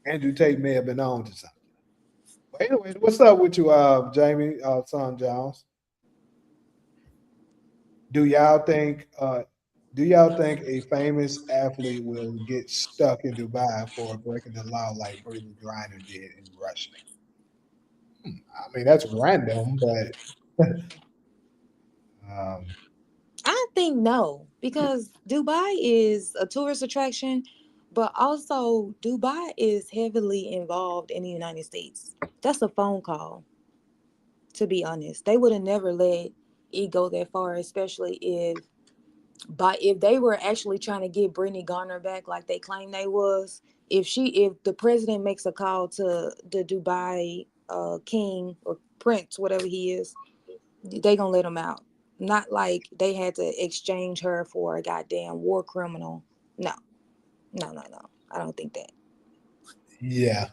[SPEAKER 2] Andrew Tate may have been on to something. But anyway, what's up with you, Jamie, Son Jones? Do y'all think a famous athlete will get stuck in Dubai for breaking the law like Brittany Griner did in Russia? I mean, that's random, but
[SPEAKER 3] I think no, because Dubai is a tourist attraction, but also Dubai is heavily involved in the United States. That's a phone call, to be honest. They would have never let it go that far, especially if they were actually trying to get Brittany Garner back like they claim they was. If the president makes a call to the Dubai king or prince, whatever he is, they gonna let him out. Not like they had to exchange her for a goddamn war criminal. No. I don't think that.
[SPEAKER 2] yeah.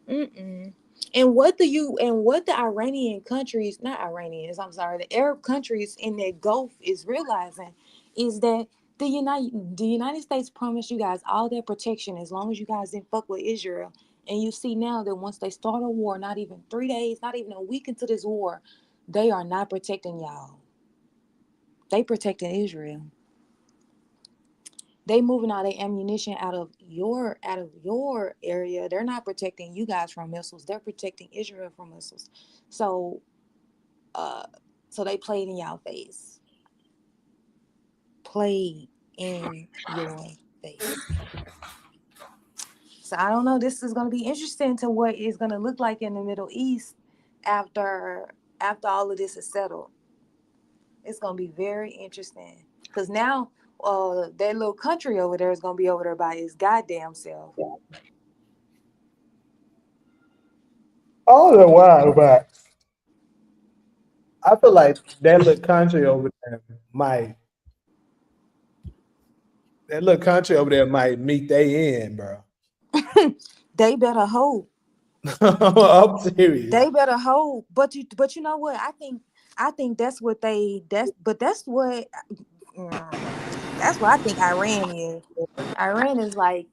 [SPEAKER 3] Mm-mm. And what the Iranian countries, not Iranians, I'm sorry, the Arab countries in that Gulf is realizing is that the United States promised you guys all that protection as long as you guys didn't fuck with Israel. And you see now that once they start a war, not even 3 days, not even a week into this war, they are not protecting y'all. They protecting Israel. They moving all their ammunition out of your area. They're not protecting you guys from missiles. They're protecting Israel from missiles. So so they played in y'all face. Played in your face. So I don't know. This is gonna be interesting to what it's gonna look like in the Middle East after all of this is settled. It's gonna be very interesting. Because now that little country over there is gonna be over there by his goddamn self.
[SPEAKER 2] All the while back. I feel like that little country over there might meet their end, bro.
[SPEAKER 3] They better hope.
[SPEAKER 2] I'm serious.
[SPEAKER 3] They better hope. But you know what? I think that's what that's what I think Iran is. Iran is like,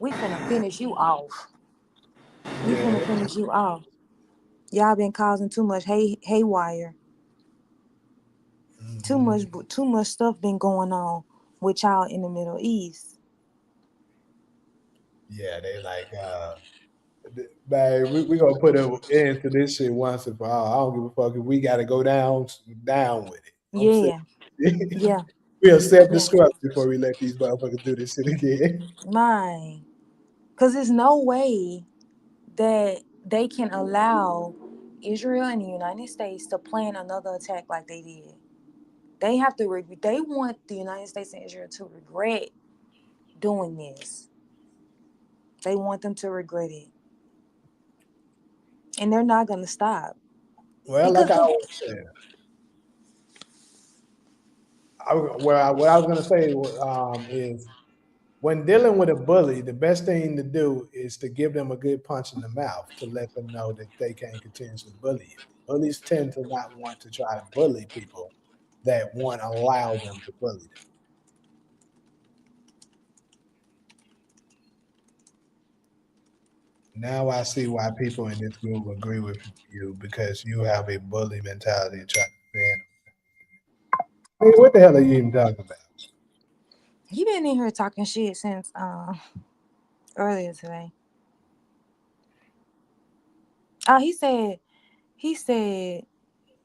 [SPEAKER 3] we finna finish you off. We
[SPEAKER 2] Yeah.
[SPEAKER 3] finna finish you off. Y'all been causing too much haywire. Too much stuff been going on with y'all in the Middle East.
[SPEAKER 2] Yeah, they like, man, we gonna put an end to this shit once and for all. I don't give a fuck if we gotta go down with it. I'm saying
[SPEAKER 3] Yeah, yeah,
[SPEAKER 2] we'll
[SPEAKER 3] yeah.
[SPEAKER 2] self-destruct before we let these motherfuckers do this shit again.
[SPEAKER 3] Mine. Cause there's no way that they can allow Israel and the United States to plan another attack like they did. They have to. They want the United States and Israel to regret doing this. They want them to regret it, and they're not gonna stop
[SPEAKER 2] Well, like
[SPEAKER 3] because
[SPEAKER 2] I
[SPEAKER 3] the
[SPEAKER 2] always said, what I was gonna say is when dealing with a bully, the best thing to do is to give them a good punch in the mouth to let them know that they can't continuously bully you. Bullies tend to not want to try to bully people that won't allow them to bully them. Now I see why people in this group agree with you because you have a bully mentality and try to defend them. Hey, what the hell are you even talking about?
[SPEAKER 3] he been in here talking shit since earlier today. He said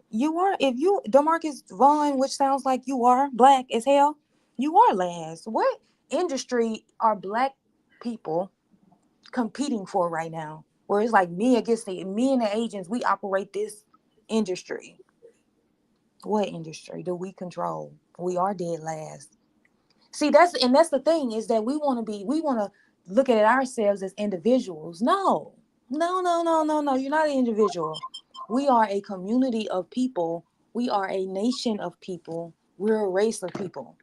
[SPEAKER 3] you are, if you Demarcus Vaughn, which sounds like you are black as hell, you are last. What industry are black people competing for right now? Where it's like me and the agents, we operate this industry. What industry do we control? We are dead last. See, that's the thing, is that we want to look at ourselves as individuals. No, no, no, no, no, no. You're not an individual. We are a community of people. We are a nation of people. We're a race of people.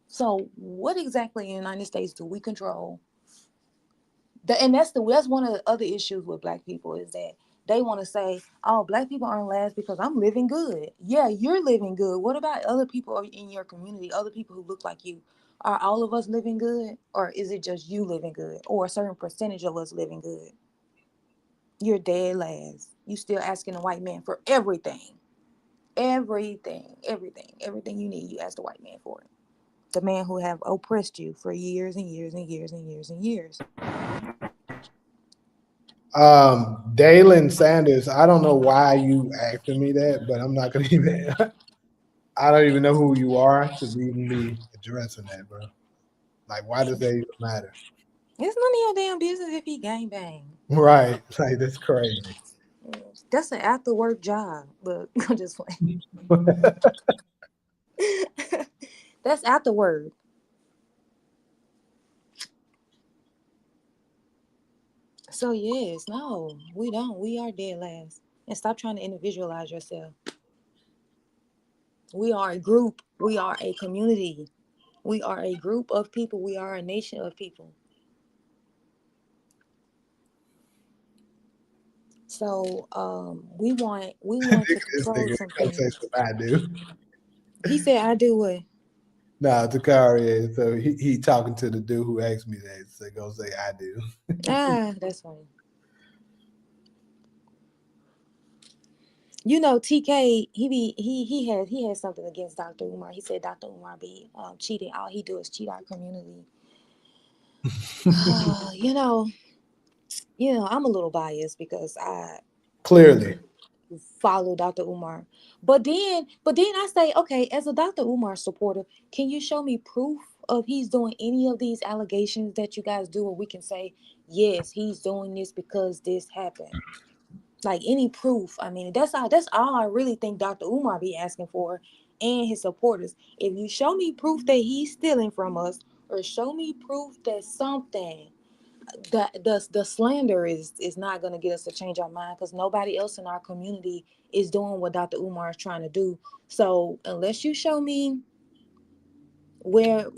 [SPEAKER 3] So, what exactly in the United States do we control? And that's one of the other issues with black people, is that they want to say, "Oh, black people aren't last because I'm living good." Yeah, you're living good. What about other people in your community? Other people who look like you? Are all of us living good, or is it just you living good, or a certain percentage of us living good? You're dead last. You still asking a white man for everything, everything you need. You ask the white man for it. The man who have oppressed you for years and years and years and years and years.
[SPEAKER 2] Dalen Sanders, I don't know why you asking me that, but I'm not gonna even. I don't even know who you are to even be addressing that, bro. Like, why does that even matter?
[SPEAKER 3] It's none of your damn business if he gang bang.
[SPEAKER 2] Right? Like, that's crazy.
[SPEAKER 3] That's an after work job. Look, I'm just playing. That's after work. So yes, no, we don't. We are dead last. And stop trying to individualize yourself. We are a group. We are a community. We are a group of people. We are a nation of people. So we want to
[SPEAKER 2] This
[SPEAKER 3] control
[SPEAKER 2] nigga
[SPEAKER 3] some
[SPEAKER 2] gonna say
[SPEAKER 3] things.
[SPEAKER 2] some I do.
[SPEAKER 3] He said I do what?
[SPEAKER 2] Nah, Takari is. So he talking to the dude who asked me that. So gonna say I do.
[SPEAKER 3] Ah, that's funny. You know, TK, he has something against Dr. Umar. He said Dr. Umar be cheating. All he do is cheat our community. you know, I'm a little biased because I
[SPEAKER 2] Clearly.
[SPEAKER 3] follow Dr. Umar. But then I say, okay, as a Dr. Umar supporter, can you show me proof of he's doing any of these allegations that you guys do, where we can say, yes, he's doing this because this happened? Like, any proof. I mean, that's all I really think Dr. Umar be asking for, and his supporters. If you show me proof that he's stealing from us, or show me proof that something, the slander is not going to get us to change our mind, because nobody else in our community is doing what Dr. Umar is trying to do. So unless you show me what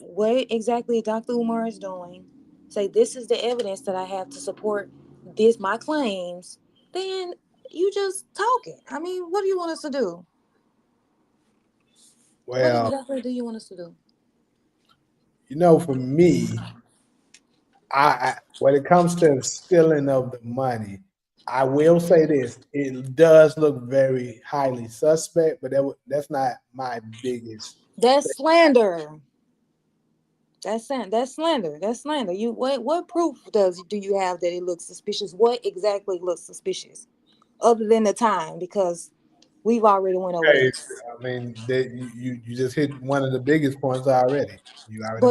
[SPEAKER 3] exactly Dr. Umar is doing, say this is the evidence that I have to support my claims, then you just talking. I mean, what do you want us to do? What
[SPEAKER 2] Well,
[SPEAKER 3] exactly do you want us to do?
[SPEAKER 2] for me, I when it comes to stealing of the money, I will say this: it does look very highly suspect, but that's not my biggest.
[SPEAKER 3] That's slander. That's slander. That's slander. You what proof do you have that it looks suspicious? What exactly looks suspicious, other than the time? Because we've already went over
[SPEAKER 2] Okay,
[SPEAKER 3] this.
[SPEAKER 2] I mean, you just hit one of the biggest points already. You already.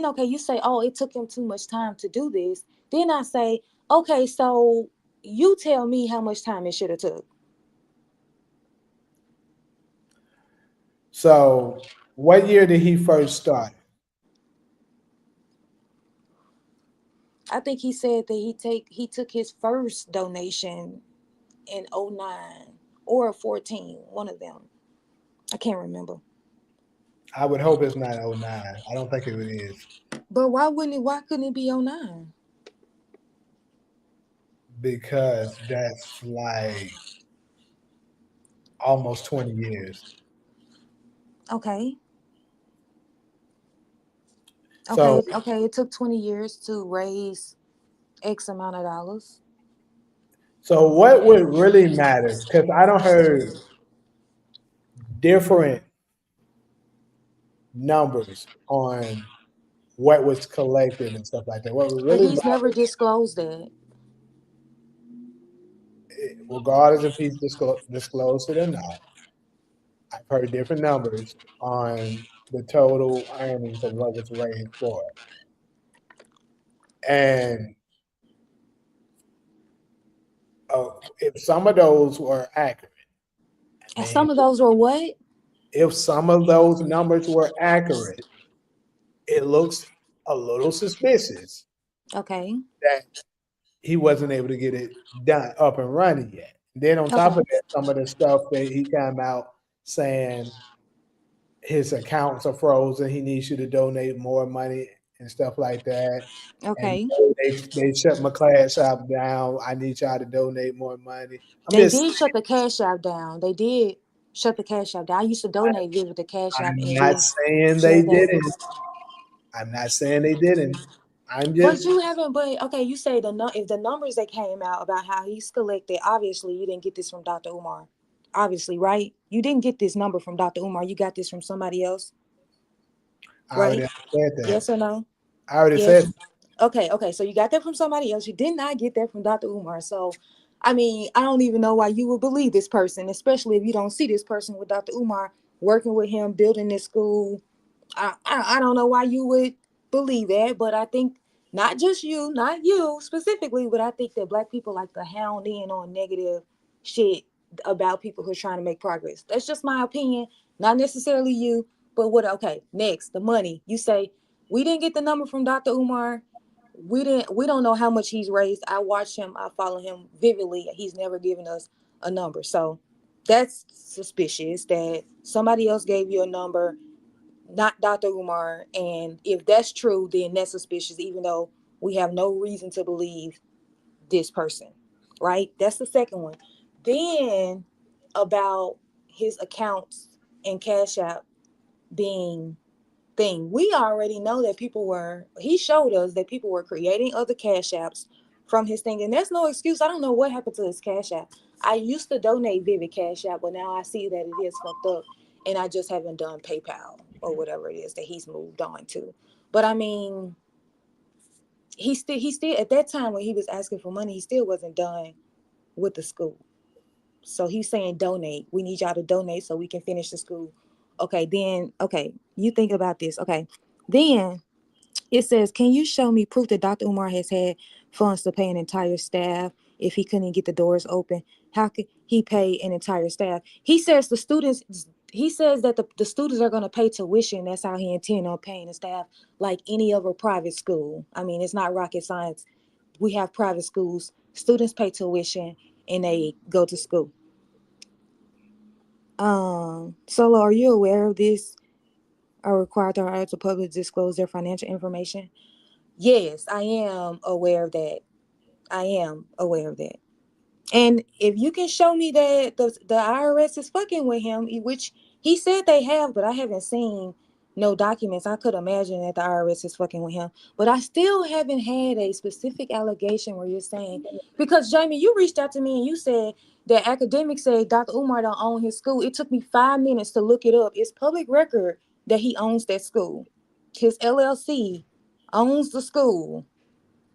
[SPEAKER 3] Okay, you say, oh, it took him too much time to do this. Then I say, okay, so you tell me how much time it should have took.
[SPEAKER 2] So, what year did he first start?
[SPEAKER 3] I think he said that he took his first donation in 09 or 14, one of them. I can't remember.
[SPEAKER 2] I would hope it's not 09. I don't think it is,
[SPEAKER 3] But why couldn't it be 09?
[SPEAKER 2] because that's like almost 20 years.
[SPEAKER 3] Okay.
[SPEAKER 2] So,
[SPEAKER 3] Okay, it took 20 years to raise X amount of dollars.
[SPEAKER 2] what would really matter? Because I don't heard different numbers on what was collected and stuff like that. What would
[SPEAKER 3] But
[SPEAKER 2] really
[SPEAKER 3] he's never
[SPEAKER 2] matter,
[SPEAKER 3] disclosed that.
[SPEAKER 2] regardless if he's disclosed it or not, I've heard different numbers on the total earnings of what was raised for it. And if some of those were accurate, I
[SPEAKER 3] And
[SPEAKER 2] mean,
[SPEAKER 3] some of those were what?
[SPEAKER 2] if some of those numbers were accurate, it looks a little suspicious
[SPEAKER 3] Okay.
[SPEAKER 2] that he wasn't able to get it done up and running yet. Then on top
[SPEAKER 3] Okay.
[SPEAKER 2] of that, some of the stuff that he came out saying his accounts are frozen, he needs you to donate more money and stuff like that. And
[SPEAKER 3] Okay.
[SPEAKER 2] they shut my class shop down. I need y'all to donate more money. I'm
[SPEAKER 3] They
[SPEAKER 2] just
[SPEAKER 3] did shut the Cash App down. They did shut the Cash App down. I used to donate via the Cash App
[SPEAKER 2] I'm
[SPEAKER 3] and
[SPEAKER 2] not
[SPEAKER 3] then
[SPEAKER 2] saying they
[SPEAKER 3] share
[SPEAKER 2] didn't.
[SPEAKER 3] Davis.
[SPEAKER 2] I'm not saying they didn't. I'm
[SPEAKER 3] But
[SPEAKER 2] just
[SPEAKER 3] you haven't. But okay, you say if the numbers that came out about how he's collected, obviously you didn't get this from Dr. Umar. Obviously, right? You didn't get this number from Dr. Umar. You got this from somebody else,
[SPEAKER 2] I already
[SPEAKER 3] right?
[SPEAKER 2] said that.
[SPEAKER 3] Yes or no?
[SPEAKER 2] I already said
[SPEAKER 3] Yes. Okay. So you got that from somebody else. You did not get that from Dr. Umar. So, I mean, I don't even know why you would believe this person, especially if you don't see this person with Dr. Umar working with him, building this school. I don't know why you would believe that, but I think not you specifically, but I think that Black people like to hound in on negative shit about people who are trying to make progress. That's just my opinion, not necessarily you, but what? Okay, next, the money. You say we didn't get the number from Dr. Umar. We don't know how much he's raised. I watch him. I follow him vividly. He's never given us a number, so that's suspicious that somebody else gave you a number, not Dr. Umar. And if that's true, then that's suspicious, even though we have no reason to believe this person, right? That's the second one. Then about his accounts and Cash App being thing. We already know that he showed us that people were creating other Cash Apps from his thing. And that's no excuse. I don't know what happened to his Cash App. I used to donate Vivid Cash App, but now I see that it is fucked up. And I just haven't done PayPal or whatever it is that he's moved on to. But I mean, he still at that time when he was asking for money, he still wasn't done with the school. So he's saying donate. We need y'all to donate so we can finish the school. Okay, you think about this. Okay. Then it says, can you show me proof that Dr. Umar has had funds to pay an entire staff if he couldn't get the doors open? How could he pay an entire staff? He says the students he says that the students are going to pay tuition. That's how he intends on paying the staff, like any other private school. I mean, it's not rocket science. We have private schools. Students pay tuition and they go to school. Solo, are you aware of this? Are required to publicly disclose their financial information? Yes, I am aware of that. I am aware of that. And if you can show me that the IRS is fucking with him, which he said they have, but I haven't seen no documents. I could imagine that the IRS is fucking with him, but I still haven't had a specific allegation where you're saying, because Jamie, you reached out to me and you said that academics say Dr. Umar don't own his school. It took me 5 minutes to look it up. It's public record that he owns that school. His LLC owns the school.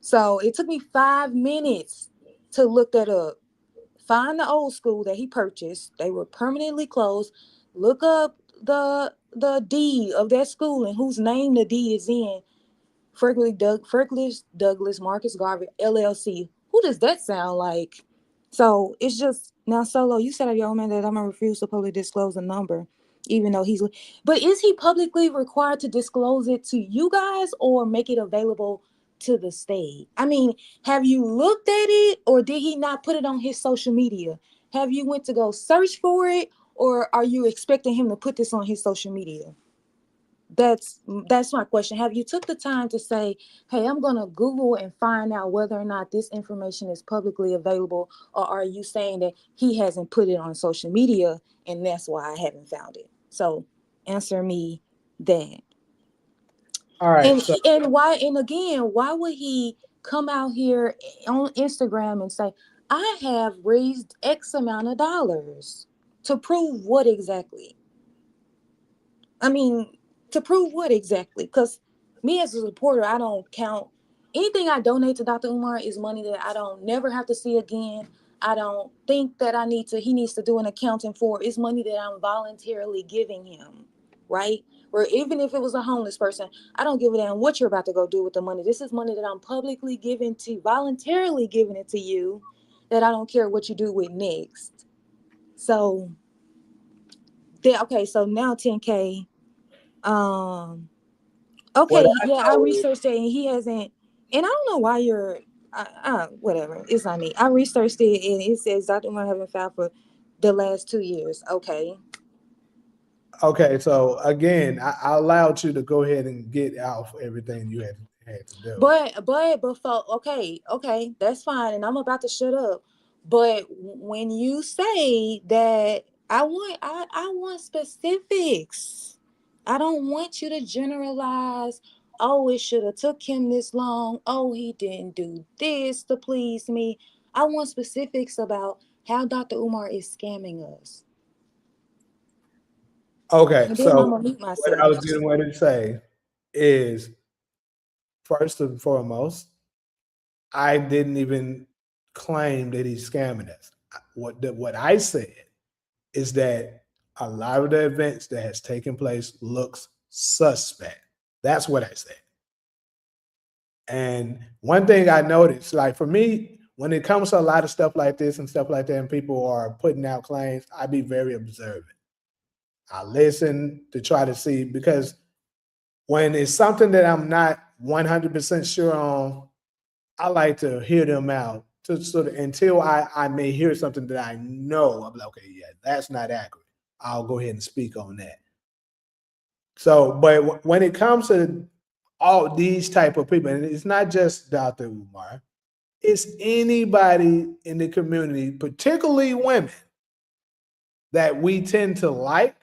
[SPEAKER 3] So it took me 5 minutes to look that up. Find the old school that he purchased. They were permanently closed. Look up the deed of that school and whose name the deed is in. Fergus Douglas Marcus Garvey LLC. Who does that sound like? So it's just now, Solo, you said of your own man that I'm gonna refuse to publicly disclose a number, even though he's. But is he publicly required to disclose it to you guys or make it available to the state? I mean, have you looked at it or did he not put it on his social media? Have you went to go search for it or are you expecting him to put this on his social media? That's my question. Have you took the time to say, hey, I'm going to Google and find out whether or not this information is publicly available, or are you saying that he hasn't put it on social media and that's why I haven't found it? So answer me that.
[SPEAKER 2] All right.
[SPEAKER 3] And
[SPEAKER 2] So
[SPEAKER 3] why would he come out here on Instagram and say, I have raised X amount of dollars to prove what exactly? I mean, to prove what exactly? Because me as a supporter, I don't count anything I donate to Dr. Umar is money that I don't never have to see again. I don't think that he needs to do an accounting for. It's money that I'm voluntarily giving him, right? Or even if it was a homeless person, I don't give a damn what you're about to go do with the money. This is money that I'm publicly voluntarily giving it to you, that I don't care what you do with next. So, okay, so now 10K. Okay, I researched it and he hasn't, and I don't know why whatever, it's not me. I researched it and it says Dr. Umar haven't filed for the last 2 years.
[SPEAKER 2] Okay, so again, I allowed you to go ahead and get out everything you had to do.
[SPEAKER 3] But okay, that's fine, and I'm about to shut up. But when you say that, I want specifics. I don't want you to generalize. Oh, it should have took him this long. Oh, he didn't do this to please me. I want specifics about how Dr. Umar is scamming us.
[SPEAKER 2] Okay,
[SPEAKER 3] And then
[SPEAKER 2] so
[SPEAKER 3] I'm gonna mute myself.
[SPEAKER 2] what I was getting ready to say is, first and foremost, I didn't even claim that he's scamming us. What I said is that a lot of the events that has taken place looks suspect. That's what I said. And one thing I noticed, like for me, when it comes to a lot of stuff like this and stuff like that, and people are putting out claims, I be very observant. I listen to try to see, because when it's something that I'm not 100% sure on, I like to hear them out until I may hear something that I know. I'm like, okay, yeah, that's not accurate. I'll go ahead and speak on that. So, but when it comes to all these type of people, and it's not just Dr. Umar, it's anybody in the community, particularly women, that we tend to like.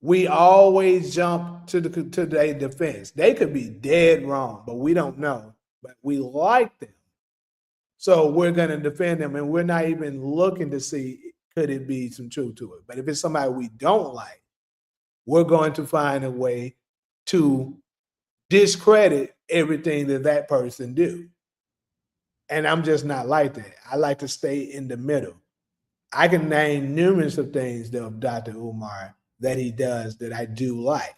[SPEAKER 2] We always jump to their defense. They could be dead wrong, but we don't know. But we like them. So we're going to defend them, and we're not even looking to see, could it be some truth to it. But if it's somebody we don't like, we're going to find a way to discredit everything that person do. And I'm just not like that. I like to stay in the middle. I can name numerous of things of Dr. Umar that he does that I do like.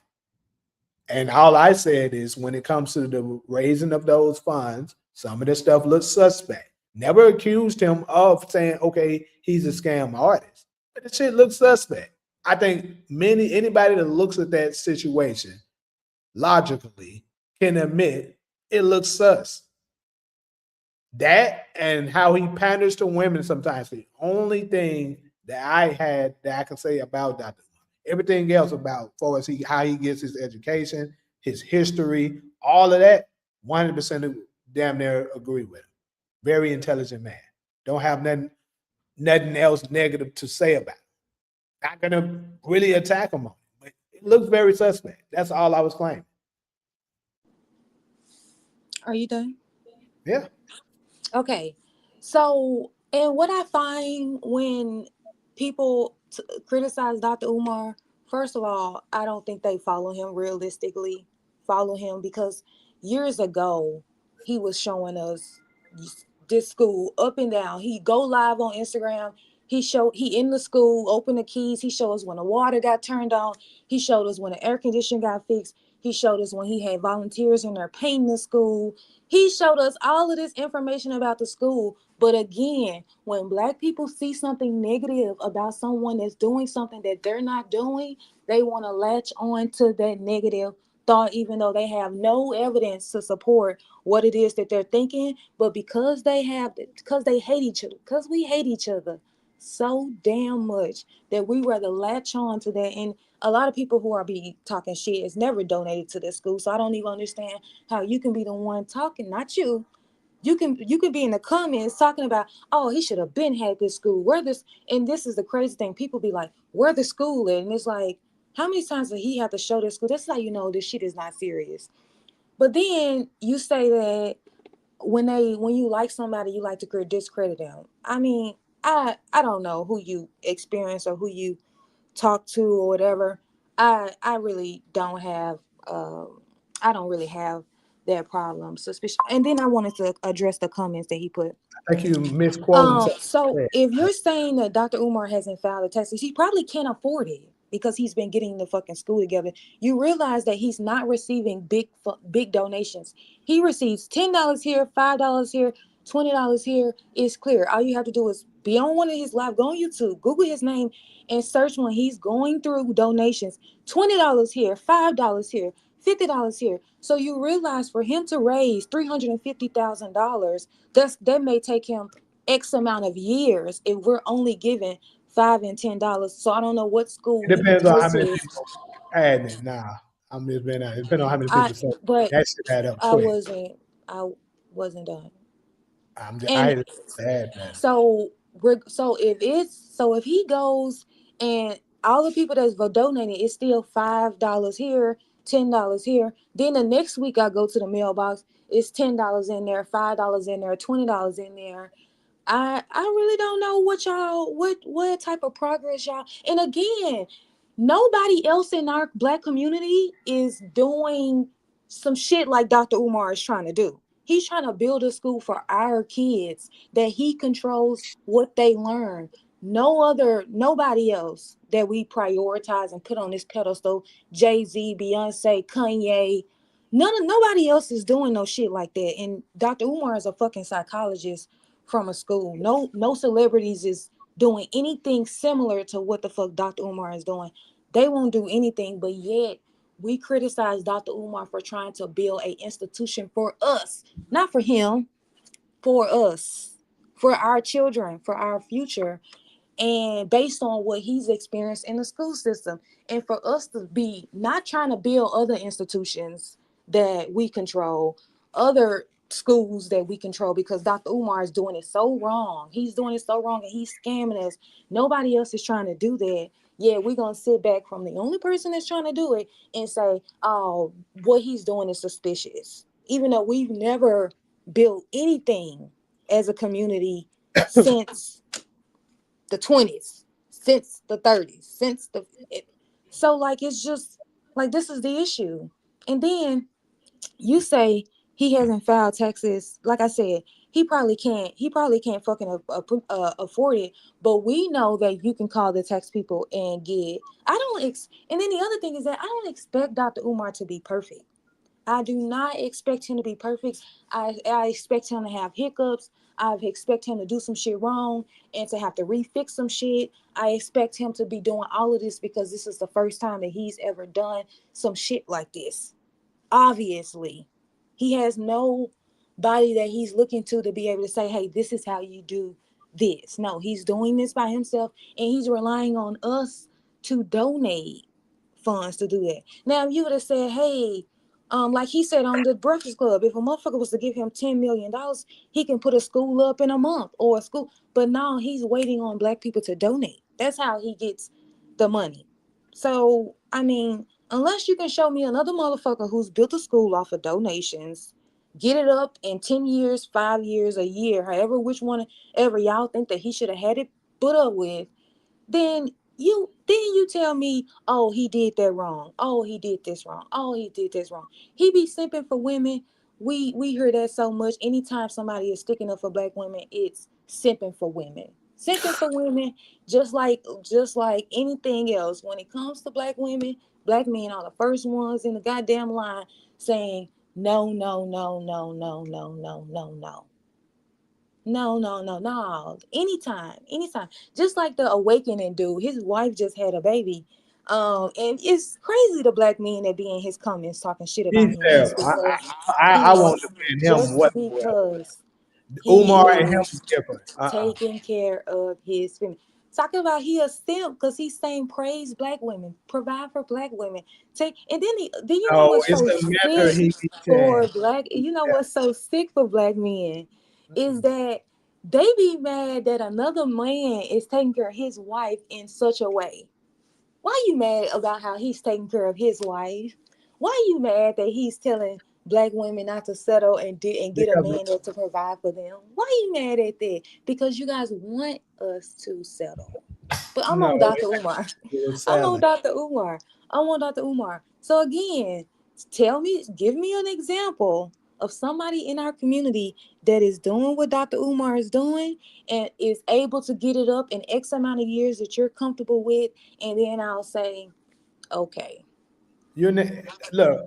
[SPEAKER 2] And all I said is, when it comes to the raising of those funds, some of the stuff looks suspect. Never accused him of saying, okay, he's a scam artist. The shit looks suspect. I think anybody that looks at that situation logically can admit it looks sus. That and how he panders to women sometimes. The only thing that I can say about Dr. Everything else about far as how he gets his education, his history, all of that, 100% damn near agree with him. Very intelligent man. Don't have nothing else negative to say about him. Not gonna really attack him on it, but it looks very suspect. That's all I was claiming.
[SPEAKER 3] Are you done?
[SPEAKER 2] Yeah.
[SPEAKER 3] Okay. So, and what I find when people criticize Dr. Umar, first of all, I don't think they follow him realistically. Follow him because years ago he was showing us this school up and down. He go live on Instagram. He in the school, open the keys. He showed us when the water got turned on. He showed us when the air conditioning got fixed. He showed us when he had volunteers in there painting the school. He showed us all of this information about the school. But again, when Black people see something negative about someone that's doing something that they're not doing, they want to latch on to that negative thought, even though they have no evidence to support what it is that they're thinking. But because they hate each other, because we hate each other so damn much that we rather latch on to that. And a lot of people who are be talking shit is never donated to this school. So I don't even understand how you can be the one talking, not you. You can be in the comments talking about, oh, he should have been had this school. Where this and this is the crazy thing. People be like, where the school at? And it's like, how many times did he have to show this school? That's how you know this shit is not serious. But then you say that when you like somebody, you like to discredit them. I mean, I don't know who you experience or who you talk to or whatever. I really don't have I don't really have that problem suspicion. And then I wanted to address the comments that he put.
[SPEAKER 2] I think you misquoting something.
[SPEAKER 3] So if you're saying that Dr. Umar hasn't filed a taxes, he probably can't afford it because he's been getting the fucking school together. You realize that he's not receiving big donations. He receives $10 here, $5 here, $20 here. It's clear. All you have to do is be on one of his live, go on YouTube, Google his name, and search when he's going through donations. $20 here, $5 here, $50 here. So you realize for him to raise $350,000, that may take him X amount of years if we're only giving $5 and $10. So I don't know what school
[SPEAKER 2] It depends on how many
[SPEAKER 3] versus
[SPEAKER 2] people adding it. Nah, I'm just being honest. It depends on how many people say
[SPEAKER 3] but
[SPEAKER 2] that shit add up
[SPEAKER 3] I
[SPEAKER 2] quick.
[SPEAKER 3] wasn't done.
[SPEAKER 2] I
[SPEAKER 3] And
[SPEAKER 2] hate to add that.
[SPEAKER 3] so if he goes and all the people that's donating, it's still $5 here, $10 here. Then the next week I go to the mailbox, it's $10 in there, $5 in there, $20 in there. I really don't know what type of progress y'all. And again, nobody else in our Black community is doing some shit like Dr. Umar is trying to do. He's trying to build a school for our kids that he controls what they learn. Nobody else that we prioritize and put on this pedestal, Jay-Z, Beyonce, Kanye, nobody else is doing no shit like that. And Dr. Umar is a fucking psychologist from a school. No celebrities is doing anything similar to what the fuck Dr. Umar is doing. They won't do anything, but yet we criticize Dr. Umar for trying to build an institution for us, not for him, for us, for our children, for our future, and based on what he's experienced in the school system. And for us to be not trying to build other institutions that we control, other schools that we control, because Dr. Umar is doing it so wrong. He's doing it so wrong and he's scamming us. Nobody else is trying to do that. Yeah, we're going to sit back from the only person that's trying to do it and say, oh, what he's doing is suspicious. Even though we've never built anything as a community since the 20s, since the 30s, so like it's just like this is the issue. And then you say he hasn't filed taxes. Like I said, he probably can't fucking afford it, but we know that you can call the tax people and get. And then the other thing is that I don't expect Dr. Umar to be perfect. I do not expect him to be perfect. I expect him to have hiccups. I expect him to do some shit wrong and to have to refix some shit. I expect him to be doing all of this because this is the first time that he's ever done some shit like this. Obviously, he has nobody that he's looking to be able to say, hey, this is how you do this. No, he's doing this by himself, and he's relying on us to donate funds to do that. Now, if you would have said, hey, like he said on the Breakfast Club, if a motherfucker was to give him $10 million, he can put a school up in a month or a school. But now he's waiting on black people to donate. That's how he gets the money. So, I mean, unless you can show me another motherfucker who's built a school off of donations, get it up in 10 years, 5 years, a year, however, which one ever y'all think that he should have had it put up with, then you tell me, oh, he did that wrong. Oh, he did this wrong. Oh, he did this wrong. He be simping for women. We hear that so much. Anytime somebody is sticking up for black women, it's simping for women. Simping for women, just like anything else. When it comes to black women, black men are the first ones in the goddamn line saying no, no, no, no, no, no, no, no, no. No, no, no, no. Anytime. Just like the awakening dude, his wife just had a baby. And it's crazy the black men that be in his comments talking shit about
[SPEAKER 2] He's
[SPEAKER 3] him just
[SPEAKER 2] terrible.
[SPEAKER 3] because
[SPEAKER 2] I won't
[SPEAKER 3] he's
[SPEAKER 2] defend him
[SPEAKER 3] just
[SPEAKER 2] whatsoever.
[SPEAKER 3] because he
[SPEAKER 2] Umar and him is
[SPEAKER 3] is
[SPEAKER 2] different.
[SPEAKER 3] taking care of his family. Talking about he a simp because he's saying praise black women, provide for black women. And then you know
[SPEAKER 2] No,
[SPEAKER 3] what's
[SPEAKER 2] it's
[SPEAKER 3] so
[SPEAKER 2] the mentor
[SPEAKER 3] sick
[SPEAKER 2] he be
[SPEAKER 3] for
[SPEAKER 2] saying.
[SPEAKER 3] black, you know
[SPEAKER 2] Yeah.
[SPEAKER 3] what's so sick for black men is that they be mad that another man is taking care of his wife in such a way. Why you mad about how he's taking care of his wife? Why you mad that he's telling black women not to settle and get a
[SPEAKER 2] Because
[SPEAKER 3] man there to provide for them? Why you mad at that? Because you guys want us to settle. But I'm
[SPEAKER 2] no,
[SPEAKER 3] on Dr. Umar.
[SPEAKER 2] it was
[SPEAKER 3] I'm on
[SPEAKER 2] selling.
[SPEAKER 3] Dr. Umar. I want Dr. Umar. So again, give me an example of somebody in our community that is doing what Dr. Umar is doing and is able to get it up in X amount of years that you're comfortable with, and then I'll say, okay.
[SPEAKER 2] Look,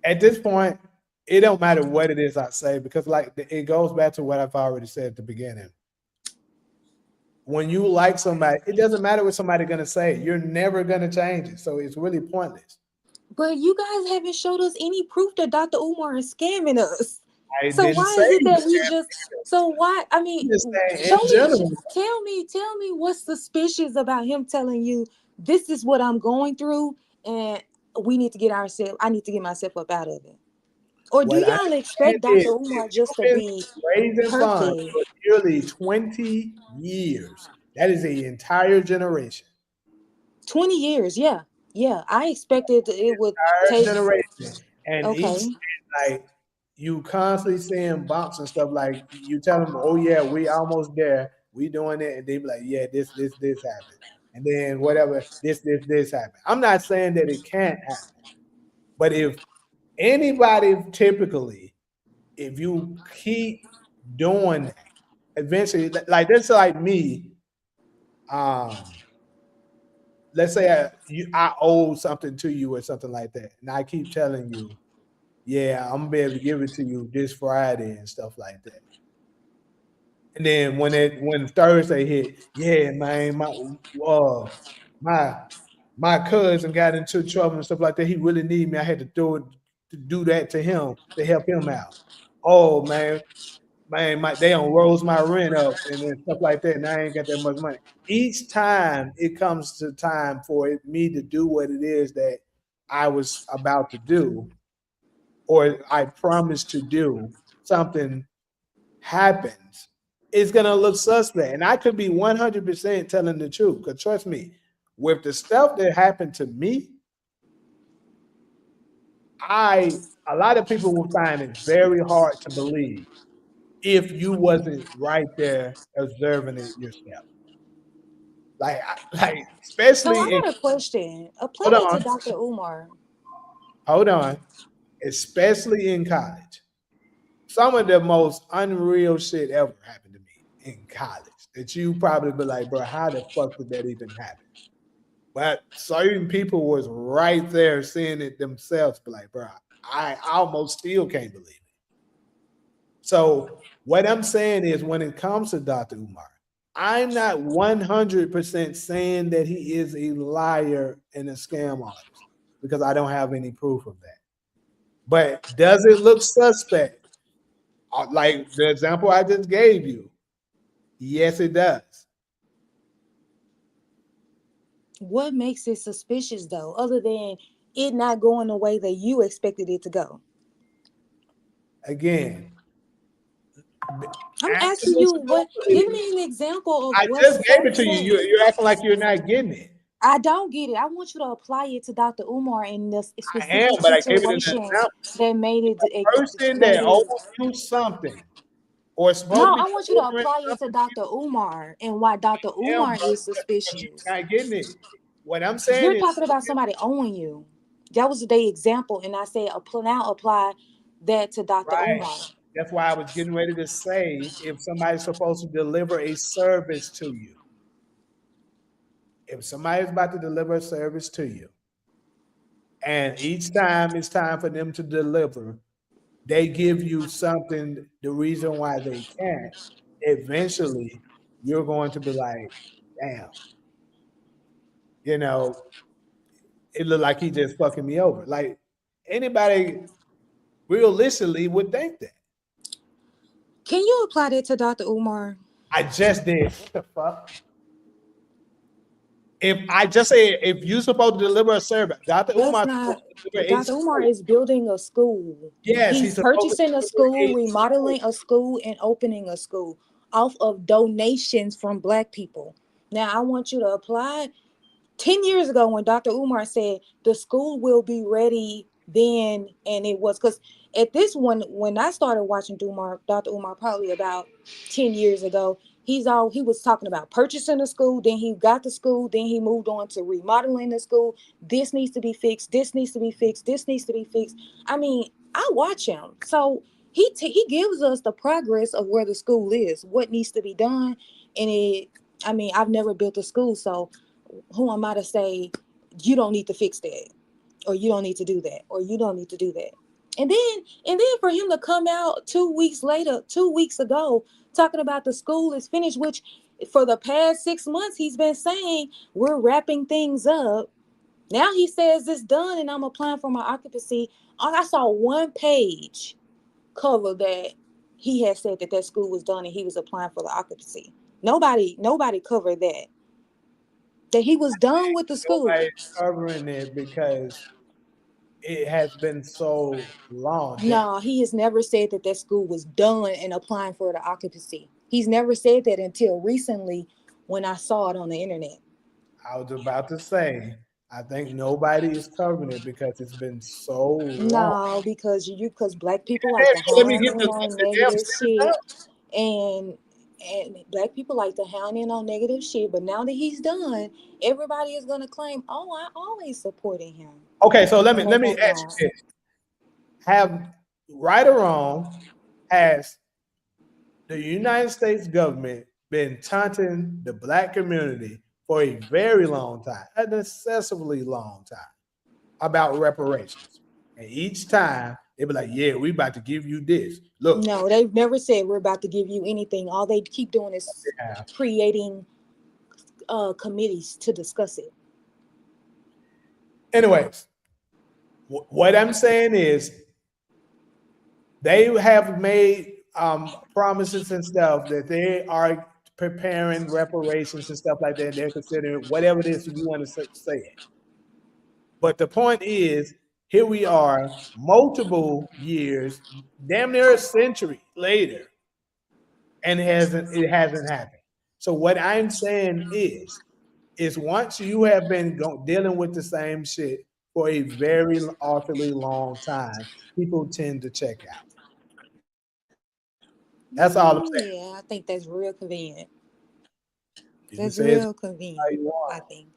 [SPEAKER 2] at this point, it don't matter what it is I say because, like, it goes back to what I've already said at the beginning. When you like somebody, it doesn't matter what somebody's gonna say. You're never gonna change it, so it's really pointless.
[SPEAKER 3] But you guys haven't showed us any proof that Dr. Umar is scamming us.
[SPEAKER 2] I
[SPEAKER 3] So
[SPEAKER 2] didn't
[SPEAKER 3] why
[SPEAKER 2] say
[SPEAKER 3] is it
[SPEAKER 2] he was
[SPEAKER 3] that we just
[SPEAKER 2] scamming.
[SPEAKER 3] so why I
[SPEAKER 2] I'm
[SPEAKER 3] mean
[SPEAKER 2] just saying
[SPEAKER 3] show
[SPEAKER 2] in
[SPEAKER 3] me
[SPEAKER 2] general.
[SPEAKER 3] tell me what's suspicious about him telling you this is what I'm going through and we need to get ourselves I need to get myself up out of it. Or do
[SPEAKER 2] What I
[SPEAKER 3] y'all
[SPEAKER 2] understand
[SPEAKER 3] expect
[SPEAKER 2] is
[SPEAKER 3] Dr.
[SPEAKER 2] if
[SPEAKER 3] Umar just
[SPEAKER 2] you've
[SPEAKER 3] to
[SPEAKER 2] been
[SPEAKER 3] be
[SPEAKER 2] raising funds
[SPEAKER 3] perfect?
[SPEAKER 2] for nearly 20 years, that is the entire generation.
[SPEAKER 3] 20 years, yeah. Yeah. I expected it would
[SPEAKER 2] Entire
[SPEAKER 3] take
[SPEAKER 2] generation. And each
[SPEAKER 3] okay.
[SPEAKER 2] like you constantly seeing bumps and stuff like you tell them, oh yeah, we almost there. We doing it, and they be like, yeah, this happened. And then whatever, this happened. I'm not saying that it can't happen, but if anybody typically, if you keep doing that, eventually, like that's like me. Um, let's say I owe something to you or something like that, and I keep telling you, yeah, I'm gonna be able to give it to you this Friday and stuff like that. And then when Thursday hit, yeah, man, uh my my cousin got into trouble and stuff like that. He really needed me. I had to do that to him to help him out. Oh man, they don't rose my rent up and then stuff like that, and I ain't got that much money. Each time it comes to time for me to do what it is that I was about to do, or I promised to do, something happens, it's gonna look suspect. And I could be 100% telling the truth. Because trust me, with the stuff that happened to me, a lot of people will find it very hard to believe if you wasn't right there observing it yourself. Like
[SPEAKER 3] So I
[SPEAKER 2] especially in
[SPEAKER 3] got a question. Apply
[SPEAKER 2] hold
[SPEAKER 3] that to
[SPEAKER 2] on,
[SPEAKER 3] Dr. Umar.
[SPEAKER 2] hold on, especially in college. Some of the most unreal shit ever happened to me in college that you probably be like, bro, how the fuck did that even happen? But certain people was right there seeing it themselves, but like, bro, I almost still can't believe it. So what I'm saying is when it comes to Dr. Umar, I'm not 100% saying that he is a liar and a scam artist because I don't have any proof of that. But does it look suspect? Like the example I just gave you. Yes, it does.
[SPEAKER 3] What makes it suspicious though, other than it not going the way that you expected it to go?
[SPEAKER 2] Again,
[SPEAKER 3] I'm
[SPEAKER 2] answer
[SPEAKER 3] asking
[SPEAKER 2] this
[SPEAKER 3] you what. Give
[SPEAKER 2] truthfully.
[SPEAKER 3] me an example of
[SPEAKER 2] I
[SPEAKER 3] what's
[SPEAKER 2] just gave it to you.
[SPEAKER 3] suspect.
[SPEAKER 2] You're acting like you're not getting it.
[SPEAKER 3] I don't get it. I want you to apply it to Dr. Umar in this
[SPEAKER 2] I am,
[SPEAKER 3] specific
[SPEAKER 2] but I gave it an
[SPEAKER 3] situation
[SPEAKER 2] example.
[SPEAKER 3] that made it.
[SPEAKER 2] Person
[SPEAKER 3] Made
[SPEAKER 2] that
[SPEAKER 3] it.
[SPEAKER 2] owes you something or is supposed to
[SPEAKER 3] No,
[SPEAKER 2] be
[SPEAKER 3] I want you to
[SPEAKER 2] delivering
[SPEAKER 3] apply it to
[SPEAKER 2] something
[SPEAKER 3] Dr. Umar and why Dr.
[SPEAKER 2] to him,
[SPEAKER 3] Umar is
[SPEAKER 2] but you're
[SPEAKER 3] suspicious.
[SPEAKER 2] not getting it. What I'm saying
[SPEAKER 3] You're
[SPEAKER 2] is,
[SPEAKER 3] talking about somebody owing you. That was the example, and I said apply that to Dr.
[SPEAKER 2] right.
[SPEAKER 3] Umar.
[SPEAKER 2] That's why I was getting ready to say if somebody's supposed to deliver a service to you, if somebody's about to deliver a service to you, and each time it's time for them to deliver, they give you something, the reason why they can't, eventually you're going to be like, damn, you know, it looked like he just fucking me over. Like anybody realistically would think that.
[SPEAKER 3] Can you apply that to Dr. Umar?
[SPEAKER 2] I just did. What the fuck? If I just say if you're supposed to deliver a service, Dr.
[SPEAKER 3] That's
[SPEAKER 2] Umar
[SPEAKER 3] not.
[SPEAKER 2] supposed to deliver a
[SPEAKER 3] Dr. Umar
[SPEAKER 2] school.
[SPEAKER 3] is building a school.
[SPEAKER 2] Yes,
[SPEAKER 3] He's
[SPEAKER 2] he's supposed to
[SPEAKER 3] purchasing a
[SPEAKER 2] deliver
[SPEAKER 3] school,
[SPEAKER 2] a school.
[SPEAKER 3] remodeling a school, and opening a school off of donations from Black people. Now, I want you to apply 10 years ago when Dr. Umar said the school will be ready then, and it was because at this one, when I started watching Dr. Umar probably about 10 years ago, he was talking about purchasing a school, then he got the school, then he moved on to remodeling the school. This needs to be fixed, this needs to be fixed, this needs to be fixed. I mean, I watch him. So he gives us the progress of where the school is, what needs to be done. I've never built a school, so who am I to say you don't need to fix that, or you don't need to do that, or you don't need to do that? And then for him to come out 2 weeks later, 2 weeks ago, talking about the school is finished, which for the past 6 months he's been saying we're wrapping things up. Now he says it's done and I'm applying for my occupancy. I saw one page cover that he had said that school was done and he was applying for the occupancy. Nobody covered that he was done with the school.
[SPEAKER 2] Nobody's covering it because it has been so long.
[SPEAKER 3] No, he has never said that school was done and applying for the occupancy. He's never said that until recently when I saw it on the internet.
[SPEAKER 2] I was about to say, I think nobody is covering it because it's been so long.
[SPEAKER 3] No, because Black people
[SPEAKER 2] Hey,
[SPEAKER 3] like to
[SPEAKER 2] so let me
[SPEAKER 3] hone
[SPEAKER 2] get
[SPEAKER 3] in on
[SPEAKER 2] the damn
[SPEAKER 3] negative
[SPEAKER 2] sentence
[SPEAKER 3] shit,
[SPEAKER 2] out.
[SPEAKER 3] and Black people like to hone in on negative shit. But now that he's done, everybody is gonna claim, "Oh, I always supported him,"
[SPEAKER 2] Okay, so let
[SPEAKER 3] and they
[SPEAKER 2] me
[SPEAKER 3] have
[SPEAKER 2] ask
[SPEAKER 3] not.
[SPEAKER 2] you this. Have right or wrong, has the United States government been taunting the Black community for a very long time, an excessively long time, about reparations? And each time they be like, yeah, we about to give you this. Look,
[SPEAKER 3] No, they've never said we're about to give you anything. All they keep doing is
[SPEAKER 2] yeah.
[SPEAKER 3] creating committees to discuss it.
[SPEAKER 2] Anyways, what I'm saying is they have made promises and stuff that they are preparing reparations and stuff like that. And they're considering whatever it is you want to say it. But the point is, here we are, multiple years, damn near a century later, and it hasn't happened. So what I'm saying is once you have been dealing with the same shit for a very awfully long time, people tend to check out. That's all I'm saying.
[SPEAKER 3] Yeah, I think that's real convenient.
[SPEAKER 2] You can
[SPEAKER 3] That's
[SPEAKER 2] say it's
[SPEAKER 3] real
[SPEAKER 2] how
[SPEAKER 3] convenient,
[SPEAKER 2] you
[SPEAKER 3] I
[SPEAKER 2] want.
[SPEAKER 3] think.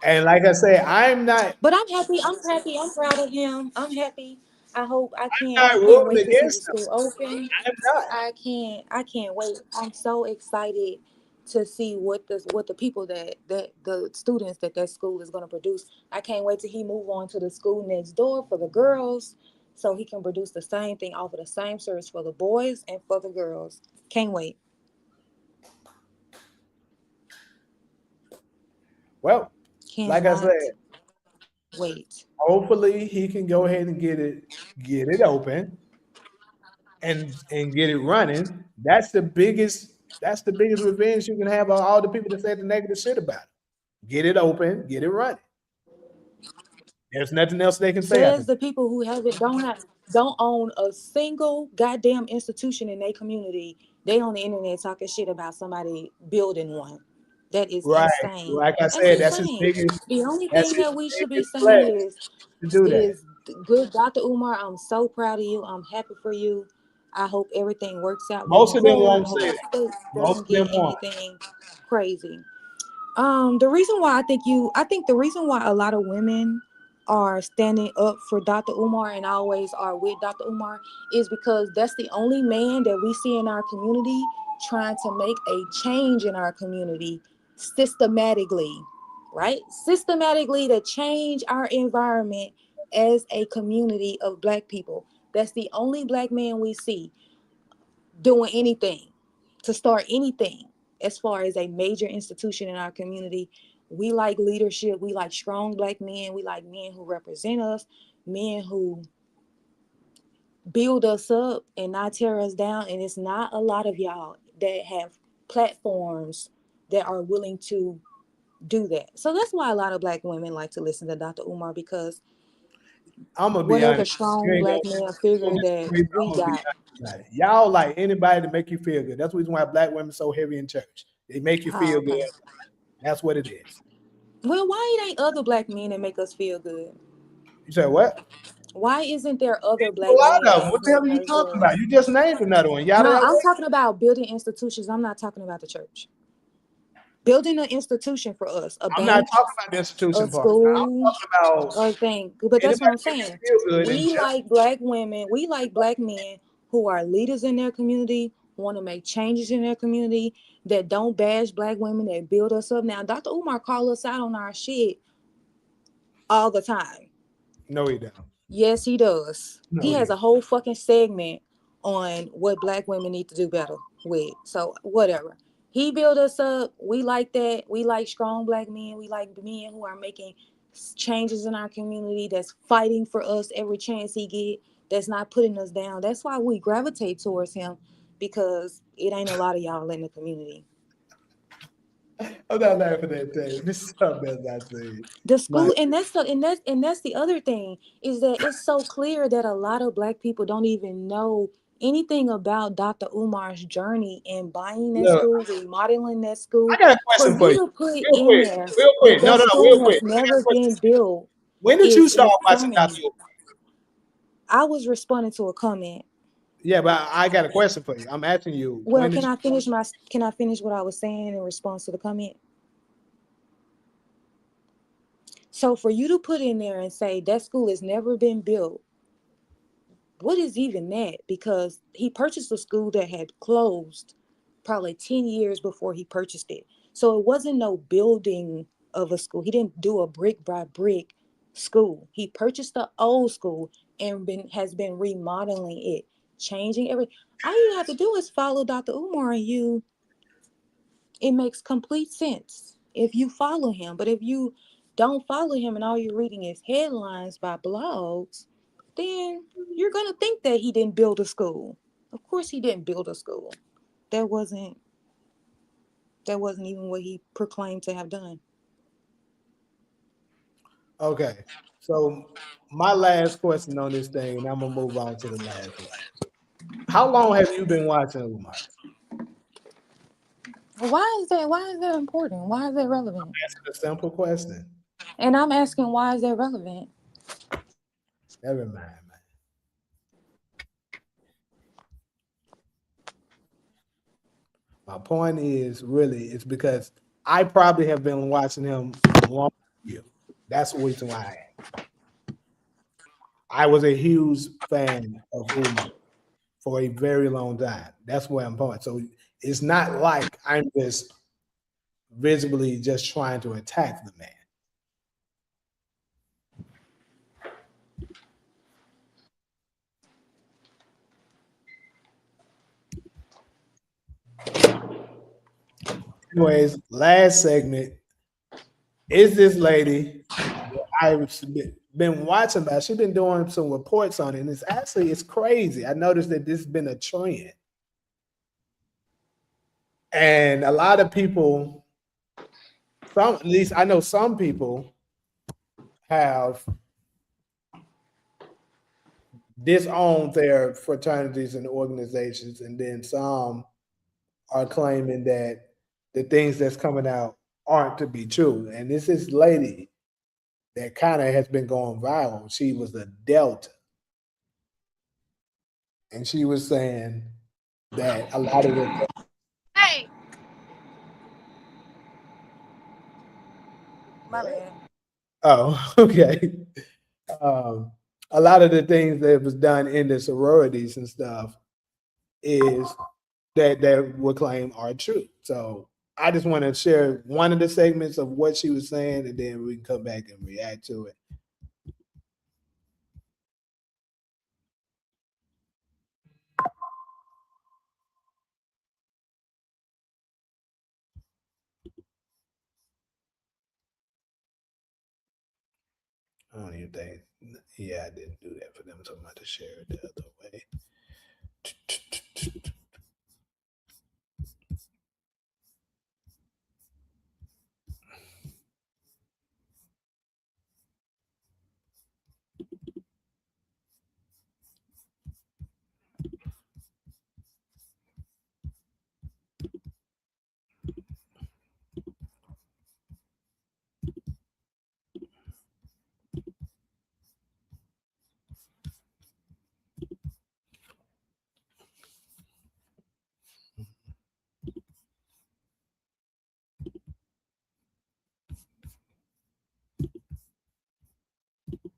[SPEAKER 2] And like I say, I'm not
[SPEAKER 3] But I'm happy. I'm happy. I'm proud of him. I'm happy. I hope I can't. I can't
[SPEAKER 2] rooting
[SPEAKER 3] wait to see the
[SPEAKER 2] against them.
[SPEAKER 3] school open.
[SPEAKER 2] I'm not.
[SPEAKER 3] I can't. I can't wait. I'm so excited to see what the people that the students that school is going to produce. I can't wait till he move on to the school next door for the girls, so he can produce the same thing, offer the same service for the boys and for the girls. Can't wait.
[SPEAKER 2] Well, like I
[SPEAKER 3] Cannot
[SPEAKER 2] said,
[SPEAKER 3] wait.
[SPEAKER 2] hopefully he can go ahead and get it open and get it running. That's the biggest revenge you can have on all the people that said the negative shit about it. Get it open, get it running. There's nothing else they can say after
[SPEAKER 3] Says
[SPEAKER 2] that.
[SPEAKER 3] the people who don't own a single goddamn institution in their community. They on the internet talking shit about somebody building one. That is
[SPEAKER 2] Right.
[SPEAKER 3] insane.
[SPEAKER 2] Like I
[SPEAKER 3] That's
[SPEAKER 2] said, that's his
[SPEAKER 3] insane.
[SPEAKER 2] biggest
[SPEAKER 3] The only
[SPEAKER 2] that's
[SPEAKER 3] thing
[SPEAKER 2] his
[SPEAKER 3] that we should be
[SPEAKER 2] biggest
[SPEAKER 3] saying
[SPEAKER 2] flex
[SPEAKER 3] is
[SPEAKER 2] to do that.
[SPEAKER 3] good Dr. Umar. I'm so proud of you. I'm happy for you. I hope everything works out
[SPEAKER 2] Most
[SPEAKER 3] going
[SPEAKER 2] of them
[SPEAKER 3] forward.
[SPEAKER 2] won't
[SPEAKER 3] I hope
[SPEAKER 2] say
[SPEAKER 3] the
[SPEAKER 2] that.
[SPEAKER 3] state
[SPEAKER 2] Most
[SPEAKER 3] doesn't
[SPEAKER 2] of them
[SPEAKER 3] get
[SPEAKER 2] won't.
[SPEAKER 3] anything crazy. The reason why I think the reason why a lot of women are standing up for Dr. Umar and always are with Dr. Umar is because that's the only man that we see in our community trying to make a change in our community systematically, right? Systematically to change our environment as a community of Black people. That's the only Black man we see doing anything to start anything as far as a major institution in our community. We like leadership. We like strong Black men. We like men who represent us, men who build us up and not tear us down. And it's not a lot of y'all that have platforms that are willing to do that. So that's why a lot of Black women like to listen to Dr. Umar, because
[SPEAKER 2] I'm gonna be
[SPEAKER 3] what other
[SPEAKER 2] honest. You
[SPEAKER 3] strong
[SPEAKER 2] ain't
[SPEAKER 3] Black
[SPEAKER 2] gonna,
[SPEAKER 3] man
[SPEAKER 2] you gonna
[SPEAKER 3] figure that
[SPEAKER 2] disagree, but
[SPEAKER 3] we
[SPEAKER 2] I'm gonna be
[SPEAKER 3] got?
[SPEAKER 2] honest about it. Y'all like anybody to make you feel good. That's the reason why Black women so heavy in church. They make you
[SPEAKER 3] Oh,
[SPEAKER 2] feel good.
[SPEAKER 3] okay.
[SPEAKER 2] That's what it is.
[SPEAKER 3] Well, why it ain't other Black men that make us feel good?
[SPEAKER 2] You say what?
[SPEAKER 3] Why isn't there other
[SPEAKER 2] A
[SPEAKER 3] Black
[SPEAKER 2] lot of them.
[SPEAKER 3] men
[SPEAKER 2] What the hell are you
[SPEAKER 3] as
[SPEAKER 2] talking
[SPEAKER 3] well?
[SPEAKER 2] about? You just named another one. Yada
[SPEAKER 3] No,
[SPEAKER 2] yada.
[SPEAKER 3] I'm talking about building institutions. I'm not talking about the church. Building an institution for us, a
[SPEAKER 2] I'm not
[SPEAKER 3] bank,
[SPEAKER 2] talking about the
[SPEAKER 3] a
[SPEAKER 2] institution part. I'm
[SPEAKER 3] school,
[SPEAKER 2] talking about
[SPEAKER 3] or thing. But that's what
[SPEAKER 2] anybody
[SPEAKER 3] I'm
[SPEAKER 2] make you
[SPEAKER 3] saying.
[SPEAKER 2] feel good and
[SPEAKER 3] We
[SPEAKER 2] just
[SPEAKER 3] like Black women. We like Black men who are leaders in their community, want to make changes in their community, that don't bash Black women, that build us up. Now, Dr. Umar call us out on our shit all the time.
[SPEAKER 2] no, he don't.
[SPEAKER 3] Yes, he does.
[SPEAKER 2] No,
[SPEAKER 3] He
[SPEAKER 2] he
[SPEAKER 3] has
[SPEAKER 2] don't.
[SPEAKER 3] a whole fucking segment on what Black women need to do better with. So whatever. He built us up. We like that. We like strong Black men. We like men who are making changes in our community, that's fighting for us every chance he get, that's not putting us down. That's why we gravitate towards him, because it ain't a lot of y'all in the community.
[SPEAKER 2] I'm not laughing at that. This is something that's not saying.
[SPEAKER 3] The
[SPEAKER 2] My
[SPEAKER 3] school, and that's the other thing, is that it's so clear that a lot of Black people don't even know anything about Dr. Umar's journey in buying that
[SPEAKER 2] look,
[SPEAKER 3] school, remodeling that
[SPEAKER 2] I
[SPEAKER 3] school.
[SPEAKER 2] got a
[SPEAKER 3] For
[SPEAKER 2] question for
[SPEAKER 3] you
[SPEAKER 2] you.
[SPEAKER 3] to put
[SPEAKER 2] Real
[SPEAKER 3] in
[SPEAKER 2] quick,
[SPEAKER 3] there
[SPEAKER 2] real
[SPEAKER 3] that
[SPEAKER 2] quick. No,
[SPEAKER 3] that
[SPEAKER 2] no, no, real
[SPEAKER 3] school
[SPEAKER 2] quick.
[SPEAKER 3] has
[SPEAKER 2] I got a
[SPEAKER 3] never
[SPEAKER 2] question.
[SPEAKER 3] been built
[SPEAKER 2] When did you
[SPEAKER 3] is
[SPEAKER 2] start watching Dr.
[SPEAKER 3] funny.
[SPEAKER 2] Umar?
[SPEAKER 3] I was responding to a comment.
[SPEAKER 2] Yeah, but I got a question for you. I'm asking you,
[SPEAKER 3] Well,
[SPEAKER 2] when did you
[SPEAKER 3] can I finish what I was saying in response to the comment? So for you to put in there and say that school has never been built, what is even that? Because he purchased a school that had closed probably 10 years before he purchased it. So it wasn't no building of a school. He didn't do a brick by brick school. He purchased the old school and has been remodeling it, changing everything. All you have to do is follow Dr. Umar, and it makes complete sense if you follow him. But if you don't follow him and all you're reading is headlines by blogs, then you're going to think that he didn't build a school. Of course he didn't build a school. That wasn't even what he proclaimed to have done.
[SPEAKER 2] Okay. So my last question on this thing, and I'm gonna move on to the last one. How long have you been watching Umar?
[SPEAKER 3] Why is that important? Why is that relevant?
[SPEAKER 2] That's a simple question.
[SPEAKER 3] And I'm asking, why is that relevant?
[SPEAKER 2] Never mind, man. My point is really it's because I probably have been watching him longer than you. That's the reason why I was a huge fan of Umar for a very long time. That's where I'm going. So it's not like I'm just visibly just trying to attack the man. Anyways, last segment is this lady I've been watching about. She's been doing some reports on it, and it's crazy. I noticed that this has been a trend. And a lot of people, at least I know some people have disowned their fraternities and organizations, and then some are claiming that the things that's coming out aren't to be true. And this lady that kind of has been going viral. She was a Delta. And she was saying that a lot of the
[SPEAKER 3] Hey. My bad.
[SPEAKER 2] Oh, okay. A lot of the things that was done in the sororities and stuff is that would claim are true. So I just want to share one of the segments of what she was saying, and then we can come back and react to it. I don't even think, yeah, I didn't do that for them. So I'm about to share it the other way.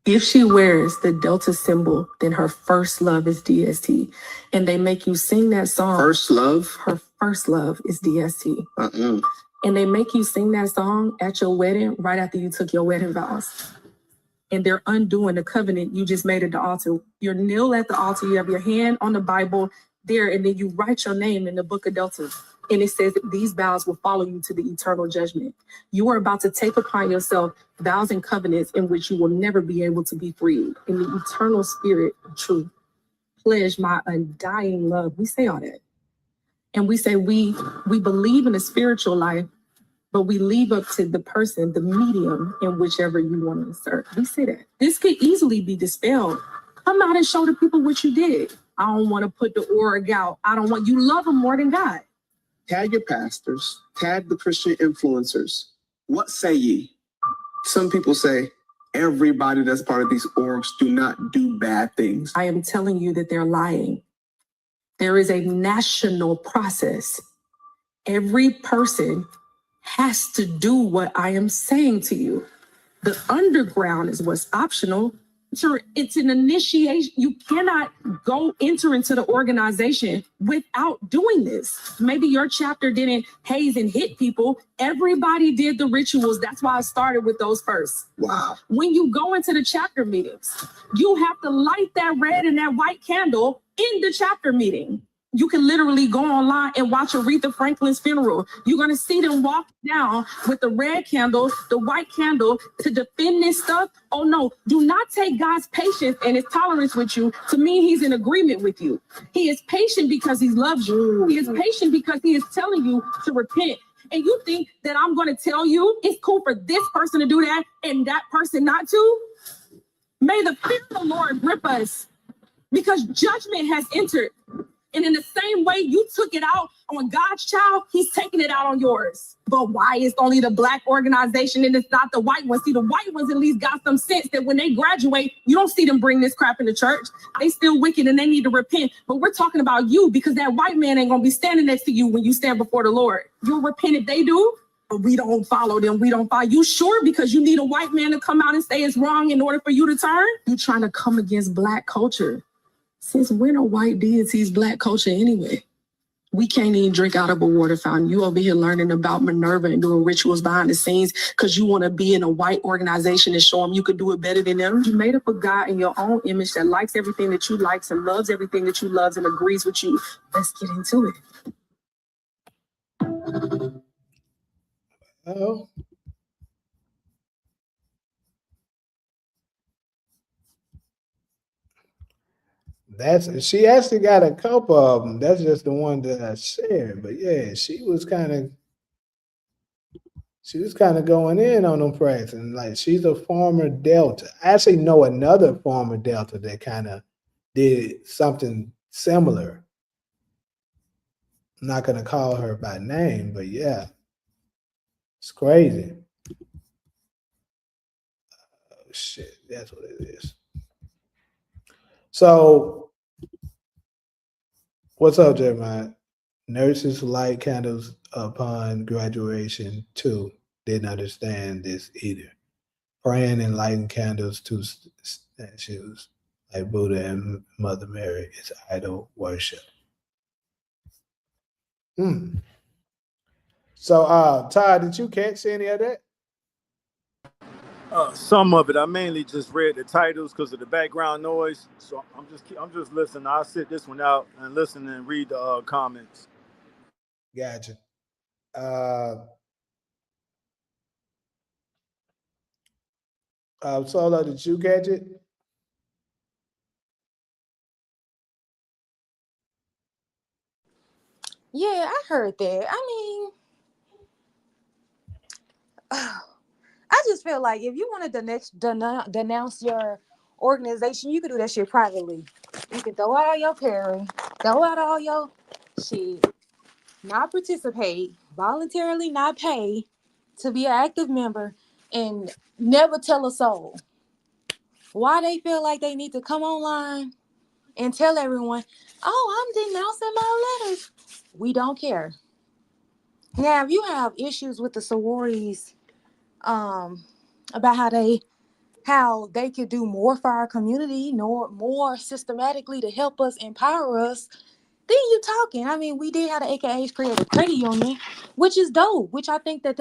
[SPEAKER 4] If she wears the Delta symbol, then her first love is DST. And they make you sing that song.
[SPEAKER 6] First love?
[SPEAKER 4] Her first love is DST. And they make you sing that song at your wedding right after you took your wedding vows. And they're undoing the covenant you just made at the altar. You're kneel at the altar, you have your hand on the Bible there, and then you write your name in the book of Delta. And it says that these vows will follow you to the eternal judgment. You are about to take upon yourself vows and covenants in which you will never be able to be freed. In the eternal spirit of truth, pledge my undying love. We say all that. And we say we believe in a spiritual life, but we leave up to the person, the medium, in whichever you want to insert. We say that. This could easily be dispelled. Come out and show the people what you did. I don't want to put the org out. You love them more than God.
[SPEAKER 6] Tag your pastors, tag the Christian influencers. What say ye? Some people say everybody that's part of these orgs do not do bad things.
[SPEAKER 4] I am telling you that they're lying. There is a national process. Every person has to do what I am saying to you. The underground is what's optional. It's an initiation. You cannot enter into the organization without doing this. Maybe your chapter didn't haze and hit people. Everybody did the rituals. That's why I started with those first.
[SPEAKER 6] Wow.
[SPEAKER 4] When you go into the chapter meetings, you have to light that red and that white candle in the chapter meeting. You can literally go online and watch Aretha Franklin's funeral. You're going to see them walk down with the red candle, the white candle to defend this stuff. Oh, no, do not take God's patience and his tolerance with you to mean he's in agreement with you. He is patient because he loves you. He is patient because he is telling you to repent. And you think that I'm going to tell you it's cool for this person to do that and that person not to? May the fear of the Lord grip us, because judgment has entered. And in the same way you took it out on God's child, he's taking it out on yours. But why it's only the black organization and it's not the white ones? See, the white ones at least got some sense that when they graduate, you don't see them bring this crap into church. They still wicked and they need to repent. But we're talking about you, because that white man ain't going to be standing next to you when you stand before the Lord. You'll repent if they do, but we don't follow them. We don't follow. You sure? Because you need a white man to come out and say it's wrong in order for you to turn? You're trying to come against black culture. Since when are white deities black culture anyway? We can't even drink out of a water fountain. You over here learning about Minerva and doing rituals behind the scenes because you want to be in a white organization and show them you could do it better than them. You made up a guy in your own image that likes everything that you likes and loves everything that you loves and agrees with you. Let's get into it.
[SPEAKER 2] Oh. She actually got a couple of them. That's just the one that I shared. But yeah, she was kind of going in on them prices. And like, she's a former Delta. I actually know another former Delta that kind of did something similar. I'm not gonna call her by name, but yeah, it's crazy. Oh shit, that's what it is. So, what's up, Jeremiah? Nurses light candles upon graduation too. Didn't understand this either. Praying and lighting candles to statues like Buddha and Mother Mary is idol worship. So, Todd, did you catch any of that?
[SPEAKER 7] Some of it. I mainly just read the titles because of the background noise. So I'm just listening. I'll sit this one out and listen and read the comments.
[SPEAKER 2] Gotcha. Solo, did you catch it?
[SPEAKER 3] Yeah, I heard that. I mean, I just feel like if you want to denounce your organization, you can do that shit privately. You can throw out all your parents, throw out all your shit, not participate, voluntarily not pay to be an active member, and never tell a soul why they feel like they need to come online and tell everyone, oh, I'm denouncing my letters. We don't care. Now, if you have issues with the sororities, about how they could do more for our community, more systematically to help us, empower us, then you talking. I mean, we did have the AKAs create a credit union, which is dope, which I think that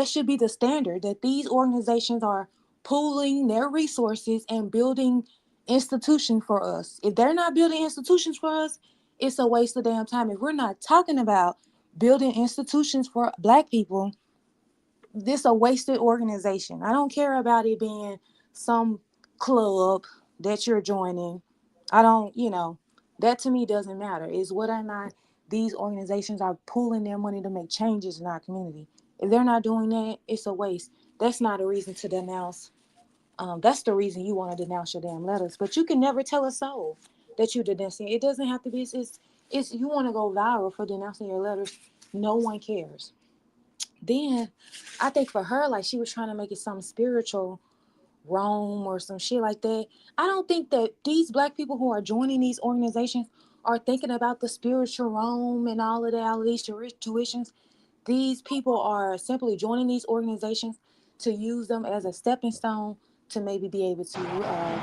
[SPEAKER 3] should be the standard, that these organizations are pooling their resources and building institutions for us. If they're not building institutions for us, it's a waste of damn time. If we're not talking about building institutions for Black people, this a wasted organization. I don't care about it being some club that you're joining. I don't, that to me doesn't matter. It's whether or not these organizations are pooling their money to make changes in our community. If they're not doing that, it's a waste. That's not a reason to denounce. That's the reason you want to denounce your damn letters. But you can never tell a soul that you're denouncing. It doesn't have to be. It's you want to go viral for denouncing your letters. No one cares. Then I think for her, like, she was trying to make it some spiritual Rome or some shit like that. I don't think that these Black people who are joining these organizations are thinking about the spiritual Rome and all of that, all of these tuitions. These people are simply joining these organizations to use them as a stepping stone to maybe be able to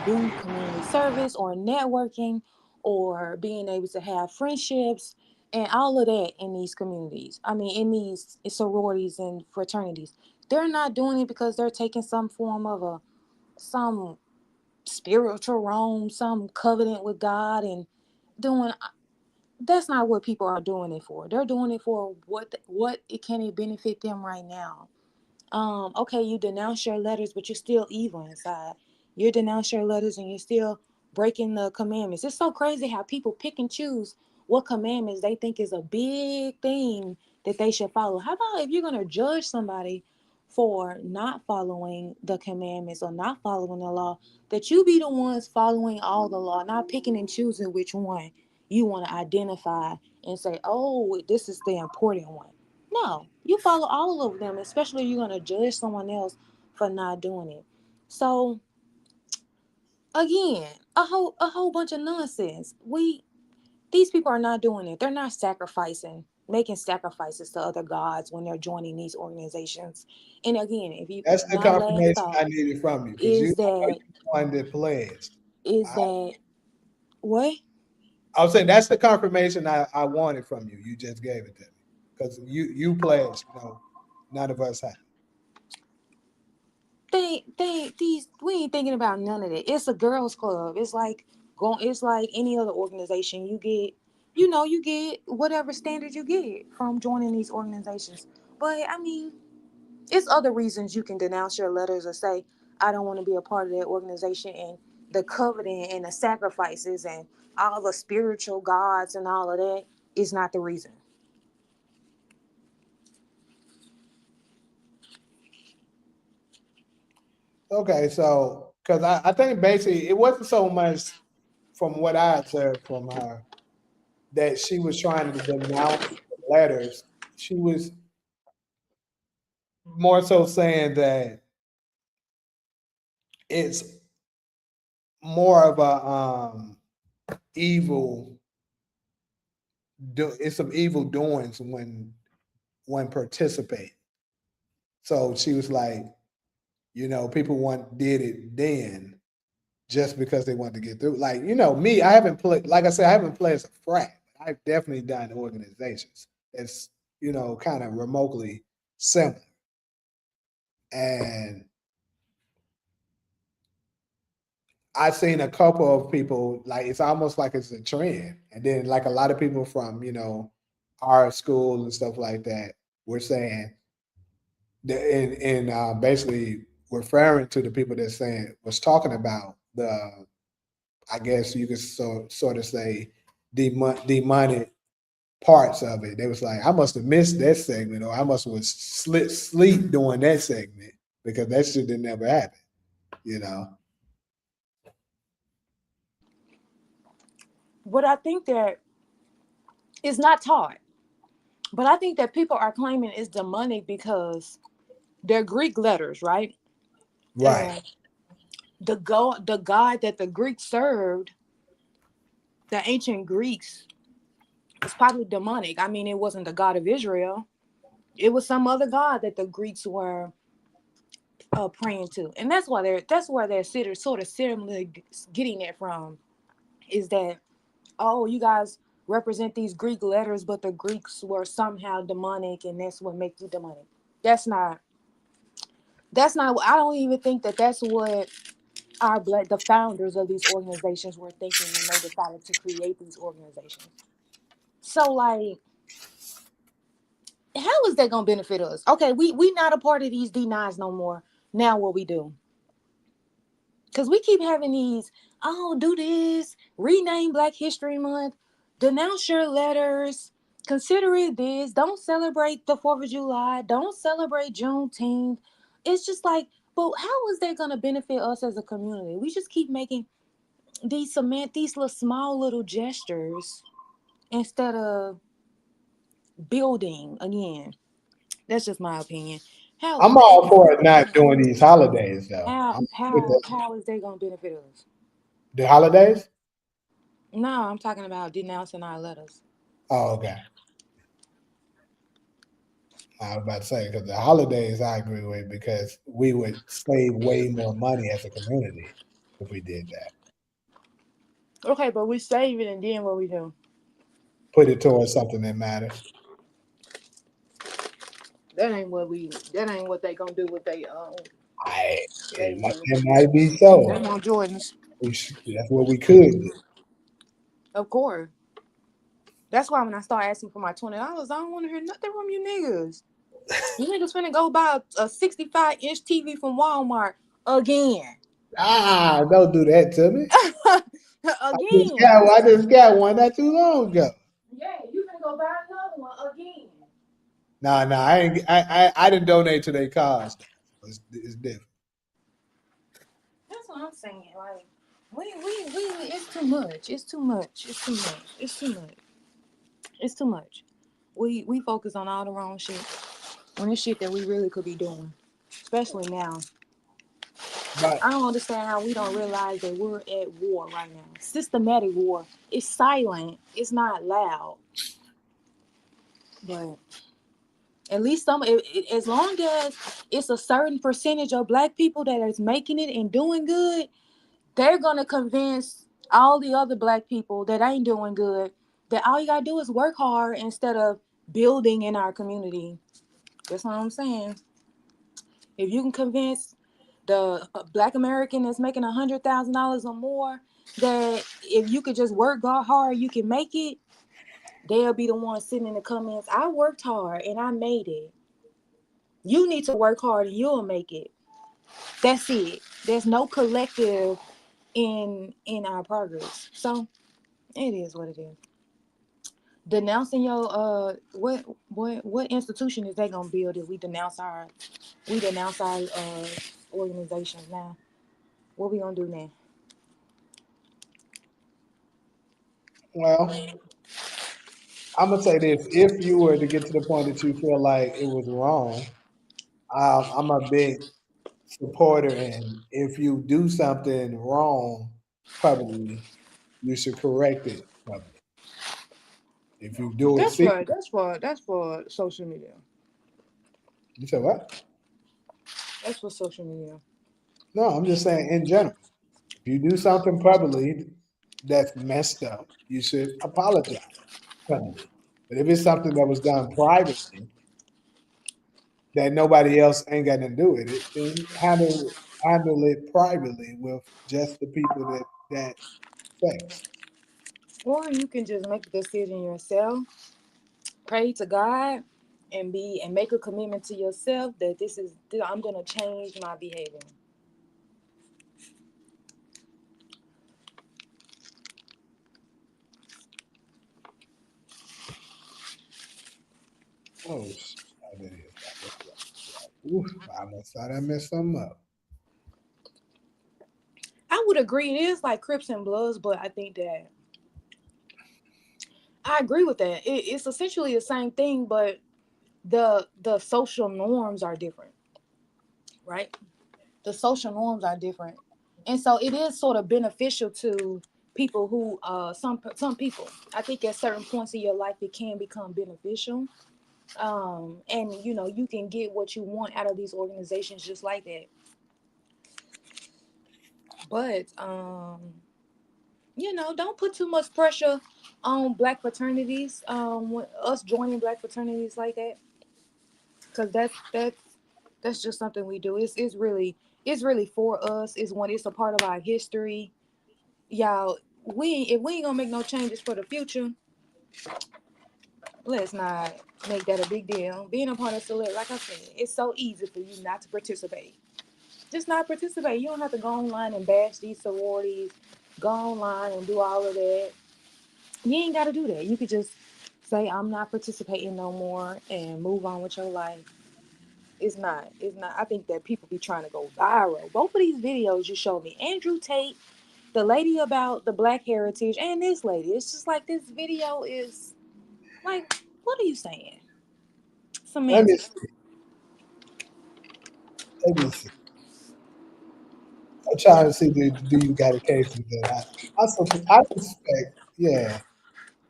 [SPEAKER 3] do community service or networking or being able to have friendships and all of that in these communities. I mean, in these sororities and fraternities. They're not doing it because they're taking some form of some spiritual Rome, some covenant with God and doing. That's not what people are doing it for. They're doing it for what it can benefit them right now. Okay, you denounce your letters, but you're still evil inside. You denounce your letters and you're still breaking the commandments. It's so crazy how people pick and choose what commandments they think is a big thing that they should follow. How about if you're going to judge somebody for not following the commandments or not following the law, that you be the ones following all the law, not picking and choosing which one you want to identify and say, oh, this is the important one. No, you follow all of them, especially if you're going to judge someone else for not doing it. So again, a whole bunch of nonsense. These people are not doing it. They're not making sacrifices to other gods when they're joining these organizations. And again, if you
[SPEAKER 2] That's the
[SPEAKER 3] my last
[SPEAKER 2] confirmation
[SPEAKER 3] thought
[SPEAKER 2] I needed from you because you
[SPEAKER 3] is that
[SPEAKER 2] one that pledged.
[SPEAKER 3] is that what?
[SPEAKER 2] I was saying that's the confirmation I wanted from you. You just gave it to me because you pledged. None of us have.
[SPEAKER 3] We ain't thinking about none of it. It's a girls' club. It's like any other organization. You get whatever standard you get from joining these organizations. But I mean, it's other reasons you can denounce your letters or say, I don't want to be a part of that organization, and the coveting and the sacrifices and all the spiritual gods and all of that is not the reason.
[SPEAKER 2] Okay, so because I think basically it wasn't so much from what I observed from her that she was trying to denounce the letters. She was more so saying that it's more of a evil. It's some evil doings when participate. So she was like, people did it then just because they wanted to get through. Like, me, I haven't played, like I said, I haven't played as a frat. I've definitely done organizations that's, kind of remotely similar. And I've seen a couple of people, like, it's almost like it's a trend. And then, like, a lot of people from, our school and stuff like that were saying, and basically referring to the people that was talking about I guess you could sort of say demonic parts of it. They was like, I must have missed that segment, or I must have sleep during that segment because that shit didn't ever happen.
[SPEAKER 3] But I think that it's not taught. But I think that people are claiming it's demonic because they're Greek letters, right?
[SPEAKER 2] Right.
[SPEAKER 3] And the god that the Greeks served, the ancient Greeks, was probably demonic. I mean, it wasn't the God of Israel. It was some other god that the Greeks were praying to, and that's where they're sort of similarly getting it from. Is that, oh, you guys represent these Greek letters, but the Greeks were somehow demonic, and that's what makes you demonic. That's not. I don't even think that that's what the founders of these organizations were thinking when they decided to create these organizations. So, like, how is that gonna benefit us? Okay, we not a part of these D9s no more. Now what we do? Because we keep having these, oh, do this, rename Black History Month, denounce your letters, consider it this, don't celebrate the 4th of July, don't celebrate Juneteenth. It's just like, but how is that going to benefit us as a community? We just keep making these little small little gestures instead of building again. That's just my opinion.
[SPEAKER 2] I'm all for it not doing these holidays though.
[SPEAKER 3] How is that going to benefit us?
[SPEAKER 2] The holidays?
[SPEAKER 3] No, I'm talking about denouncing our letters.
[SPEAKER 2] Oh, okay. I was about to say, because the holidays I agree with, because we would save way more money as a community if we did that.
[SPEAKER 3] Okay, but we save it, and then what we do?
[SPEAKER 2] Put it towards something that matters.
[SPEAKER 3] That ain't what they gonna do with they
[SPEAKER 2] It might be so.
[SPEAKER 3] They want Jordans.
[SPEAKER 2] That's what we could do.
[SPEAKER 3] Of course. That's why when I start asking for my $20, I don't want to hear nothing from you niggas. You niggas finna go buy a 65-inch TV from Walmart again.
[SPEAKER 2] Don't do that to me.
[SPEAKER 3] Again.
[SPEAKER 2] I just got one not too long ago.
[SPEAKER 3] Yeah, you finna go buy another one again.
[SPEAKER 2] I didn't donate to their cause. It's different.
[SPEAKER 3] That's what I'm saying. Like, it's too much. It's too much. It's too much. It's too much. It's too much. We focus on all the wrong shit. On this shit that we really could be doing. Especially now.
[SPEAKER 2] But
[SPEAKER 3] I don't understand how we don't realize that we're at war right now. Systematic war. It's silent. It's not loud. But at least as long as it's a certain percentage of Black people that is making it and doing good, they're gonna convince all the other black people that ain't doing good, that all you gotta do is work hard instead of building in our community. That's what I'm saying. If you can convince the black American that's making $100,000 or more that if you could just work hard, you can make it, they'll be the one sitting in the comments. I worked hard and I made it. You need to work hard and you'll make it. That's it. There's no collective in our progress. So it is what it is. Denouncing your what institution is that gonna build if we denounce our organizations now? What we gonna do now?
[SPEAKER 2] Well, I'm gonna say this: if you were to get to the point that you feel like it was wrong, I'm a big supporter, and if you do something wrong publicly, you should correct it publicly. If you do it
[SPEAKER 3] That's right.
[SPEAKER 2] secretly,
[SPEAKER 3] That's for social media.
[SPEAKER 2] you say what?
[SPEAKER 3] That's for social media.
[SPEAKER 2] No, I'm just saying in general. If you do something publicly that's messed up, you should apologize publicly. But if it's something that was done privately that nobody else ain't got nothing to do with it, then handle it privately with just the people that affects.
[SPEAKER 3] Or you can just make the decision yourself, pray to God, and make a commitment to yourself that I'm gonna change my behavior.
[SPEAKER 2] Oh, oh that is. Oof, I almost thought I messed something up.
[SPEAKER 3] I would agree it is like Crips and Bloods, but I think that I agree with that. It's essentially the same thing, but the social norms are different, right? The social norms are different, and so it is sort of beneficial to people who some people. I think at certain points in your life it can become beneficial, and you can get what you want out of these organizations just like that. But don't put too much pressure on black fraternities. Us joining black fraternities like that, because that's just something we do. It's really for us. It's a part of our history, y'all. If we ain't gonna make no changes for the future, let's not make that a big deal. Being a part of select, like I said, it's so easy for you not to participate. Just not participate. You don't have to go online and bash these sororities, go online and do all of that. You ain't got to do that. You could just say, I'm not participating no more and move on with your life. It's not. I think that people be trying to go viral. Both of these videos you showed me, Andrew Tate, the lady about the black heritage, and this lady. It's just like this video is like, what are you saying?
[SPEAKER 2] Let me
[SPEAKER 3] Semantics.
[SPEAKER 2] see. Let me see. I'm trying to see do you got a case with that? I suspect, yeah.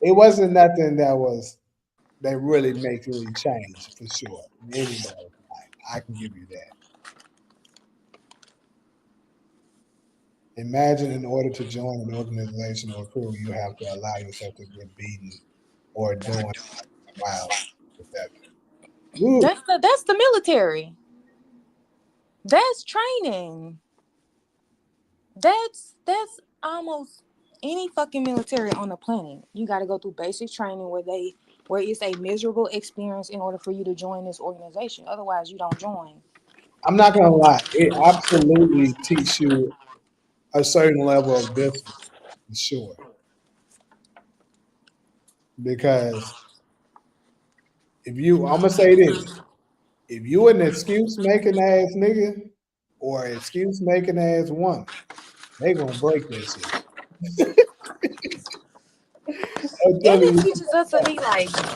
[SPEAKER 2] It wasn't nothing that really makes any change for sure in anybody's life. I can give you that. Imagine in order to join an organization or crew, you have to allow yourself to get beaten or doing wild. Ooh,
[SPEAKER 3] That's the military. That's training. That's almost any fucking military on the planet. You got to go through basic training where it's a miserable experience in order for you to join this organization. Otherwise, you don't join.
[SPEAKER 2] I'm not gonna lie, it absolutely teaches you a certain level of discipline, for sure. Because I'm gonna say this, if you an excuse making ass nigga or excuse making ass woman, they gonna break that shit. I'm
[SPEAKER 3] And
[SPEAKER 2] telling
[SPEAKER 3] it
[SPEAKER 2] you.
[SPEAKER 3] teaches us to be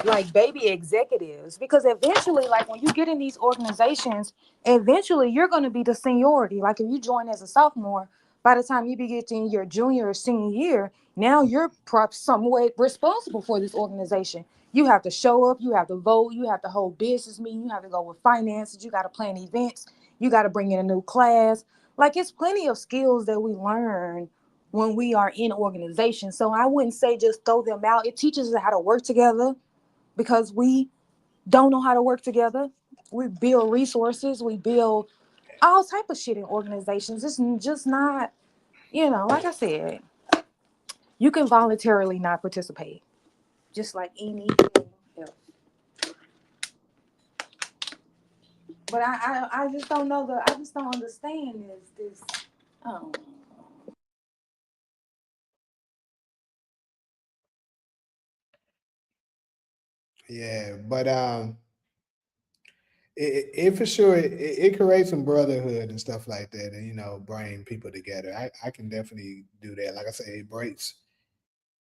[SPEAKER 3] like baby executives, because eventually, like when you get in these organizations, eventually you're going to be the seniority. Like if you join as a sophomore, by the time you be getting your junior or senior year, now you're somewhat responsible for this organization. You have to show up, you have to vote, you have to hold business meetings, you have to go with finances, you got to plan events, you got to bring in a new class. Like it's plenty of skills that we learn when we are in organization. So I wouldn't say just throw them out. It teaches us how to work together, because we don't know how to work together. We build resources, we build all type of shit in organizations. It's just not, like I said, you can voluntarily not participate, just like anything else. But I just don't know I just don't understand this. Oh.
[SPEAKER 2] Yeah, but it for sure it creates some brotherhood and stuff like that, and bring people together. I can definitely do that. Like I say,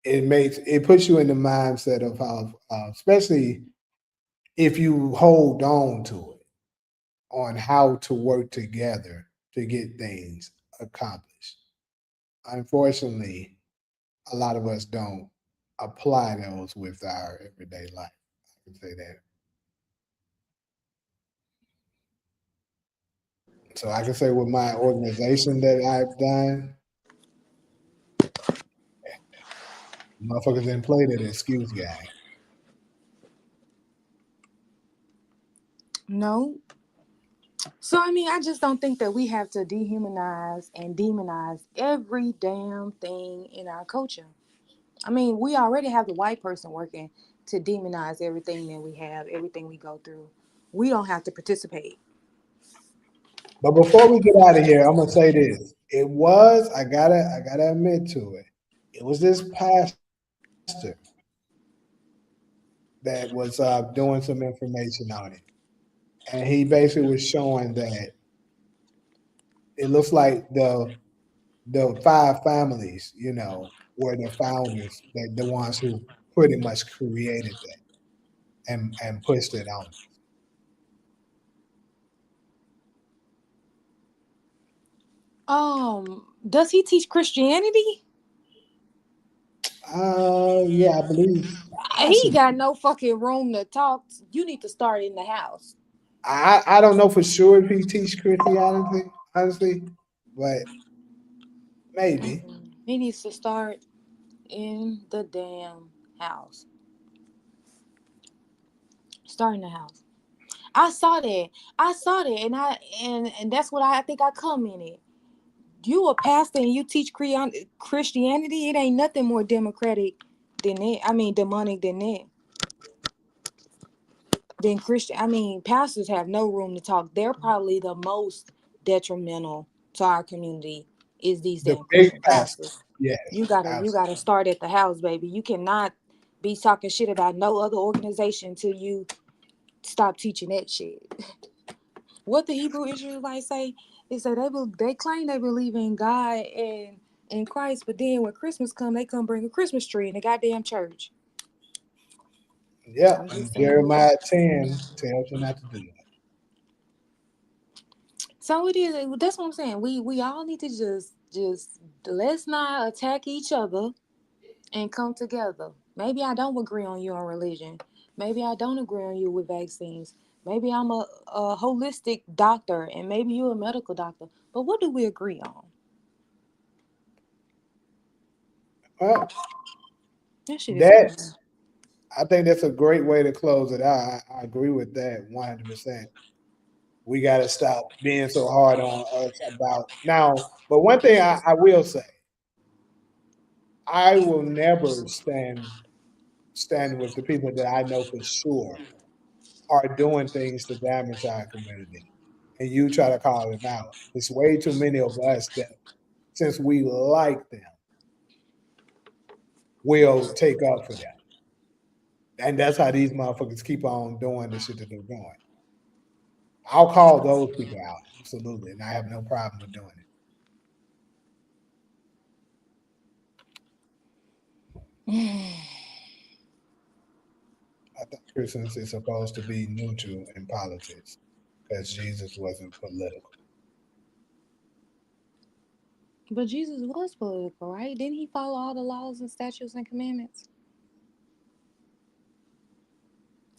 [SPEAKER 2] it puts you in the mindset of how, especially if you hold on to it, on how to work together to get things accomplished. Unfortunately, a lot of us don't apply those with our everyday life. I can say that. So I can say with my organization that I've done, motherfuckers didn't play that excuse game.
[SPEAKER 3] No. So I mean, I just don't think that we have to dehumanize and demonize every damn thing in our culture. I mean, we already have the white person working to demonize everything that we have, everything we go through. We don't have to participate.
[SPEAKER 2] But before we get out of here, I'm gonna say this. I gotta admit to it. It was this pastor that was doing some information on it. And he basically was showing that it looks like the five families, were the founders, the ones who pretty much created that and pushed it on.
[SPEAKER 3] Does he teach Christianity?
[SPEAKER 2] Yeah, I believe
[SPEAKER 3] He
[SPEAKER 2] possibly.
[SPEAKER 3] got no fucking room to talk. You need to start in the house.
[SPEAKER 2] I don't know for sure if he teach Christianity, honestly, but maybe.
[SPEAKER 3] He needs to start in the damn house. Start in the house. I saw that. And that's what I think I commented. You a pastor and you teach Christianity? It ain't nothing more democratic than that. I mean, demonic than that. Than Christian. I mean, pastors have no room to talk. They're probably the most detrimental to our community. Is these
[SPEAKER 2] The
[SPEAKER 3] damn
[SPEAKER 2] big
[SPEAKER 3] Christian
[SPEAKER 2] pastor,
[SPEAKER 3] pastors?
[SPEAKER 2] yes,
[SPEAKER 3] You gotta start at the house, baby. You cannot be talking shit about no other organization till you stop teaching that shit. What the Hebrew Israelites say is that they claim they believe in God and in Christ, but then when Christmas come, they come bring a Christmas tree in the goddamn church.
[SPEAKER 2] Yep,
[SPEAKER 3] I'm
[SPEAKER 2] and
[SPEAKER 3] just saying.
[SPEAKER 2] Jeremiah 10 tells you not to do that.
[SPEAKER 3] So it is. That's what I'm saying. We all need to just let's not attack each other and come together. Maybe I don't agree on you on religion. Maybe I don't agree on you with vaccines. Maybe I'm a holistic doctor and maybe you're a medical doctor. But what do we agree on?
[SPEAKER 2] Well,
[SPEAKER 3] That shit is simple.
[SPEAKER 2] that's I think that's a great way to close it out. I agree with that 100%. We got to stop being so hard on us about now. But one thing I will say, I will never stand with the people that I know for sure are doing things to damage our community, and you try to call them out. It's way too many of us that, since we like them, will take up for them, and that's how these motherfuckers keep on doing the shit that they're doing. I'll call those people out, absolutely, and I have no problem with doing it. I think Christians is supposed to be neutral in politics because Jesus wasn't political.
[SPEAKER 3] But Jesus was political, right? Didn't he follow all the laws and statutes and commandments?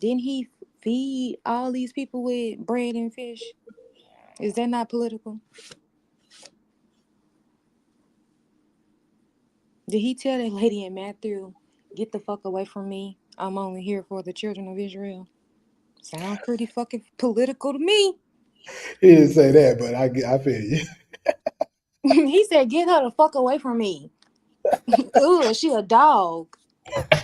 [SPEAKER 3] Didn't he feed all these people with bread and fish? Is that not political? Did he tell that lady in Matthew, get the fuck away from me? I'm only here for the children of Israel. Sound pretty fucking political to me.
[SPEAKER 2] He didn't say that, but I feel you.
[SPEAKER 3] He said, get her the fuck away from me. Ooh, she a dog.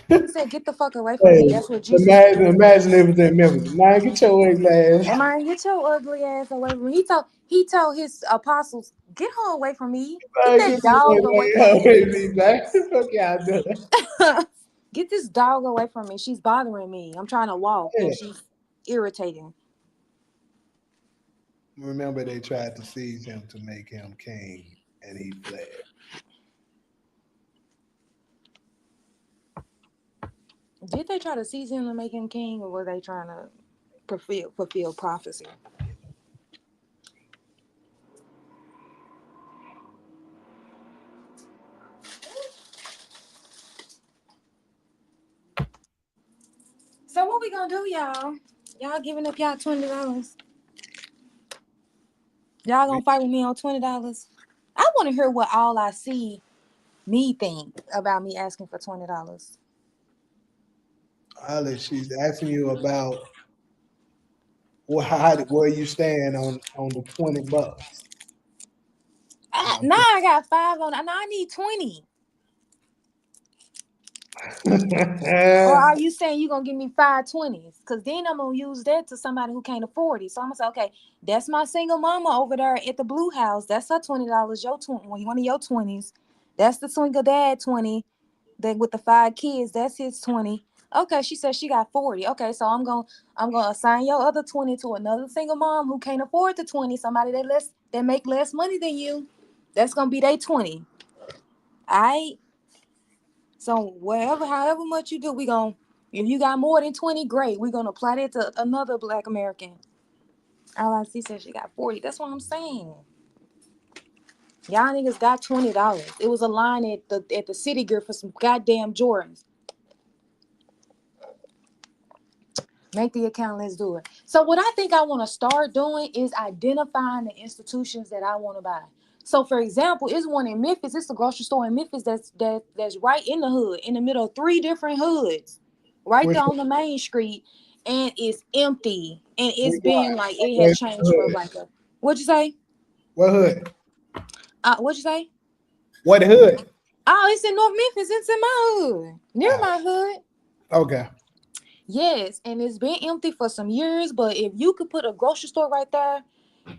[SPEAKER 3] He said, get the fuck away from me.
[SPEAKER 2] Hey,
[SPEAKER 3] That's what Jesus said.
[SPEAKER 2] imagine everything Memphis. Man, get your ugly ass.
[SPEAKER 3] Am I get your ugly ass away from me? He told his apostles, get her away from me. Get
[SPEAKER 2] Man,
[SPEAKER 3] that
[SPEAKER 2] get your
[SPEAKER 3] dog away from me.
[SPEAKER 2] me, man. Fuck y'all doing?
[SPEAKER 3] Get this dog away from me. She's bothering me. I'm trying to walk
[SPEAKER 2] Yeah.
[SPEAKER 3] and she's irritating.
[SPEAKER 2] Remember, they tried to seize him to make him king, and he fled.
[SPEAKER 3] Did they try to seize him to make him king, or were they trying to fulfill prophecy? So what we gonna do, y'all? Y'all giving up y'all $20? Y'all gonna fight with me on $20? I want to hear what all I see me think about me asking for $20.
[SPEAKER 2] Alice, she's asking you about where you stand on the $20.
[SPEAKER 3] Now I got 5 on. Now I need 20. Or are you saying you're going to give me 5 20s? Because then I'm going to use that to somebody who can't afford it. So I'm going to say, okay, that's my single mama over there at the Blue House. That's her $20. Your one of your 20s. That's the single dad 20. That with the 5 kids, that's his 20. Okay, she said she got 40. Okay, so I'm gonna assign your other 20 to another single mom who can't afford the 20. Somebody that make less money than you. That's gonna be their 20. Alright. So however much you do, if you got more than 20, great. We're gonna apply that to another Black American. LIC said she got 40. That's what I'm saying. Y'all niggas got $20. It was a line at the City Gear for some goddamn Jordans. Make the account, let's do it. So what I think I want to start doing is identifying the institutions that I want to buy. So for example, it's one in Memphis. It's a grocery store in Memphis that's right in the hood, in the middle of 3 different hoods, right there on the main street, and it's empty. And it's been like it has changed for like a what'd you say?
[SPEAKER 2] What hood?
[SPEAKER 3] What'd you say?
[SPEAKER 2] What hood?
[SPEAKER 3] Oh, it's in North Memphis. It's in my hood. Near my hood.
[SPEAKER 2] Okay.
[SPEAKER 3] Yes, and it's been empty for some years, but if you could put a grocery store right there,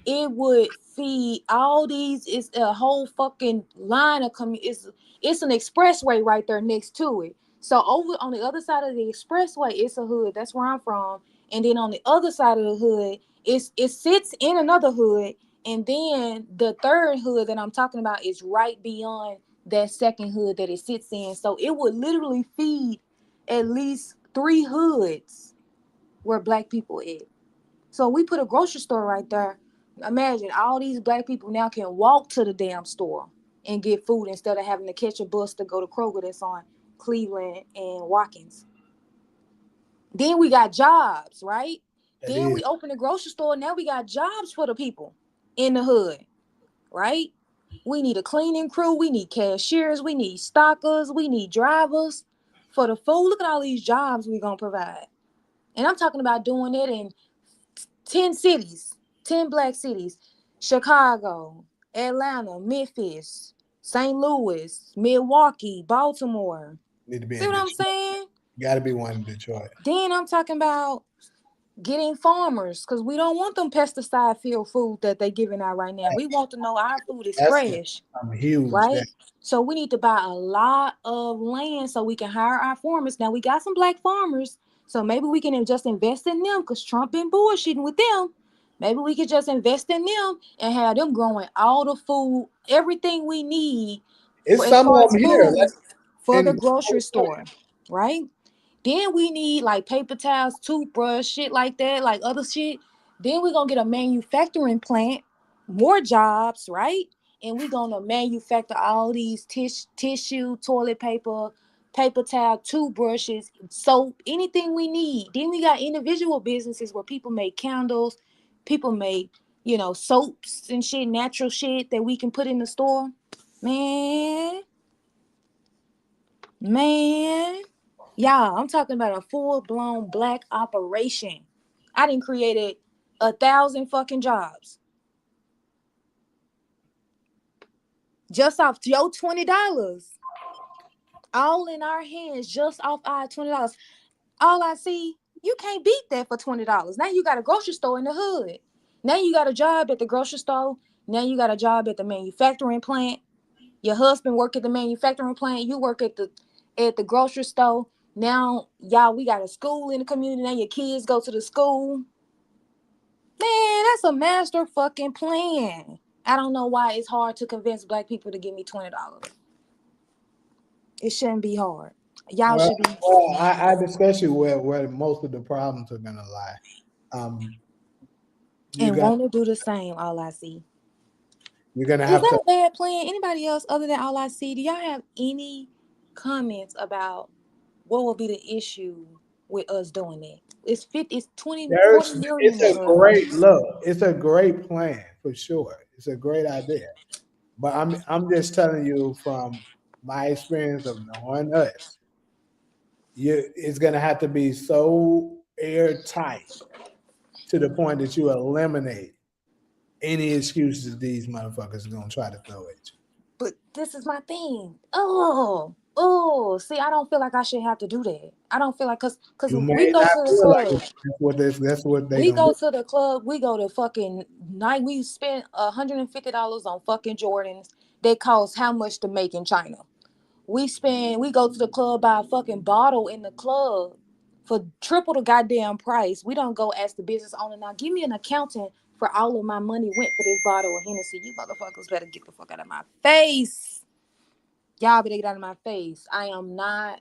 [SPEAKER 3] it would feed all these. It's a whole fucking line of it's an expressway right there next to it. So over on the other side of the expressway, it's a hood. That's where I'm from. And then on the other side of the hood, it sits in another hood. And then the third hood that I'm talking about is right beyond that second hood that it sits in. So it would literally feed at least 3 hoods where Black people is. So we put a grocery store right there. Imagine all these Black people now can walk to the damn store and get food instead of having to catch a bus to go to Kroger that's on Cleveland and Watkins. Then we got jobs, right? Then we open the grocery store. Now we got jobs for the people in the hood, right? We need a cleaning crew. We need cashiers. We need stockers. We need drivers for the food. Look at all these jobs we're going to provide. And I'm talking about doing it in 10 cities, 10 Black cities: Chicago, Atlanta, Memphis, St. Louis, Milwaukee, Baltimore.
[SPEAKER 2] Need to be
[SPEAKER 3] See what I'm saying?
[SPEAKER 2] Got to be one in Detroit.
[SPEAKER 3] Then I'm talking about getting farmers, because we don't want them pesticide filled food that they giving out right now. We want to know our food is fresh.
[SPEAKER 2] Huge.
[SPEAKER 3] Right? So we need to buy a lot of land so we can hire our farmers. Now we got some Black farmers, so maybe we can just invest in them, because Trump been bullshitting with them. Maybe we could just invest in them and have them growing all the food, everything we need
[SPEAKER 2] It's some of them here
[SPEAKER 3] for the grocery store, right? Then we need like paper towels, toothbrush, shit like that, like other shit. Then we're going to get a manufacturing plant, more jobs, right? And we're going to manufacture all these tissue, toilet paper, paper towel, toothbrushes, soap, anything we need. Then we got individual businesses where people make candles, people make, soaps and shit, natural shit that we can put in the store. Man, Man, y'all, I'm talking about a full-blown black operation. I done created 1,000 fucking jobs. Just off your $20. All in our hands, just off our $20. All I see, you can't beat that for $20. Now you got a grocery store in the hood. Now you got a job at the grocery store. Now you got a job at the manufacturing plant. Your husband work at the manufacturing plant. You work at the grocery store. Now, y'all, we got a school in the community. Now your kids go to the school. Man, that's a master fucking plan. I don't know why it's hard to convince black people to give me $20. It shouldn't be hard. Y'all
[SPEAKER 2] Well,
[SPEAKER 3] should be.
[SPEAKER 2] I discuss you where most of the problems are gonna lie. You
[SPEAKER 3] And
[SPEAKER 2] got
[SPEAKER 3] want to do the same, all I see.
[SPEAKER 2] you're gonna
[SPEAKER 3] Is
[SPEAKER 2] have
[SPEAKER 3] that
[SPEAKER 2] to.
[SPEAKER 3] a bad plan? Anybody else other than all I see? Do y'all have any comments about what will be the issue with us doing that? It's 20, 40 million
[SPEAKER 2] It's
[SPEAKER 3] of
[SPEAKER 2] a
[SPEAKER 3] us.
[SPEAKER 2] great look. It's a great plan for sure. It's a great idea. But I'm just telling you from my experience of knowing us, it's gonna have to be so airtight to the point that you eliminate any excuses these motherfuckers are gonna try to throw at you.
[SPEAKER 3] But this is my thing. See, I don't feel like I should have to do that. I don't feel like because
[SPEAKER 2] You
[SPEAKER 3] we
[SPEAKER 2] may
[SPEAKER 3] go
[SPEAKER 2] not
[SPEAKER 3] to the
[SPEAKER 2] feel like
[SPEAKER 3] club.
[SPEAKER 2] that's what they
[SPEAKER 3] We
[SPEAKER 2] gonna
[SPEAKER 3] go
[SPEAKER 2] do.
[SPEAKER 3] to the club. We go to fucking night. We spend $150 on fucking Jordans. They cost how much to make in China? We go to the club, buy a fucking bottle in the club for triple the goddamn price. We don't go ask the business owner, now give me an accountant for all of my money went for this bottle of Hennessy. You motherfuckers better get the fuck out of my face. Y'all better get out of my face. I am not,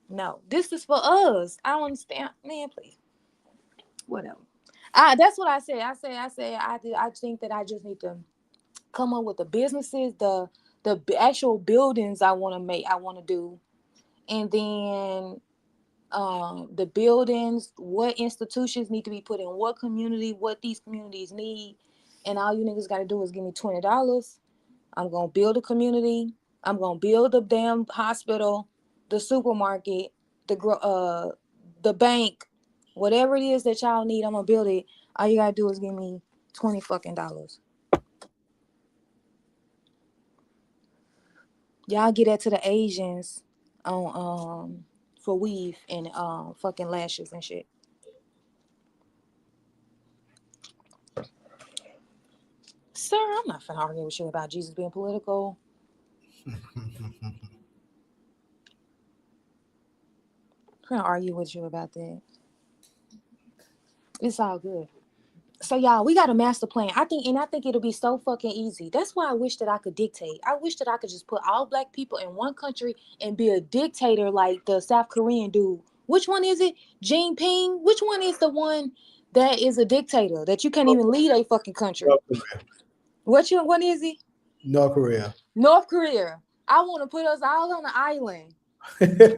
[SPEAKER 3] no. This is for us. I don't understand. Man, please. Whatever. That's what I said. I think that I just need to come up with the businesses, the actual buildings I want to make, I want to do, and then the buildings, what institutions need to be put in what community, what these communities need, and all you niggas got to do is give me $20. I'm gonna build a community. I'm gonna build the damn hospital, the supermarket, the bank, whatever it is that y'all need. I'm gonna build it. All you gotta do is give me $20 fucking. Y'all get that to the Asians on for weave and fucking lashes and shit. Sir, I'm not finna argue with you about Jesus being political. I'm finna argue with you about that. It's all good. So y'all, we got a master plan. I think it'll be so fucking easy. That's why I wish that I could dictate. I wish that I could just put all black people in one country and be a dictator like the South Korean dude. Which one is it? Jinping? Which one is the one that is a dictator that you can't even lead a fucking country? What is he?
[SPEAKER 2] North Korea.
[SPEAKER 3] North Korea. I want to put us all on an island.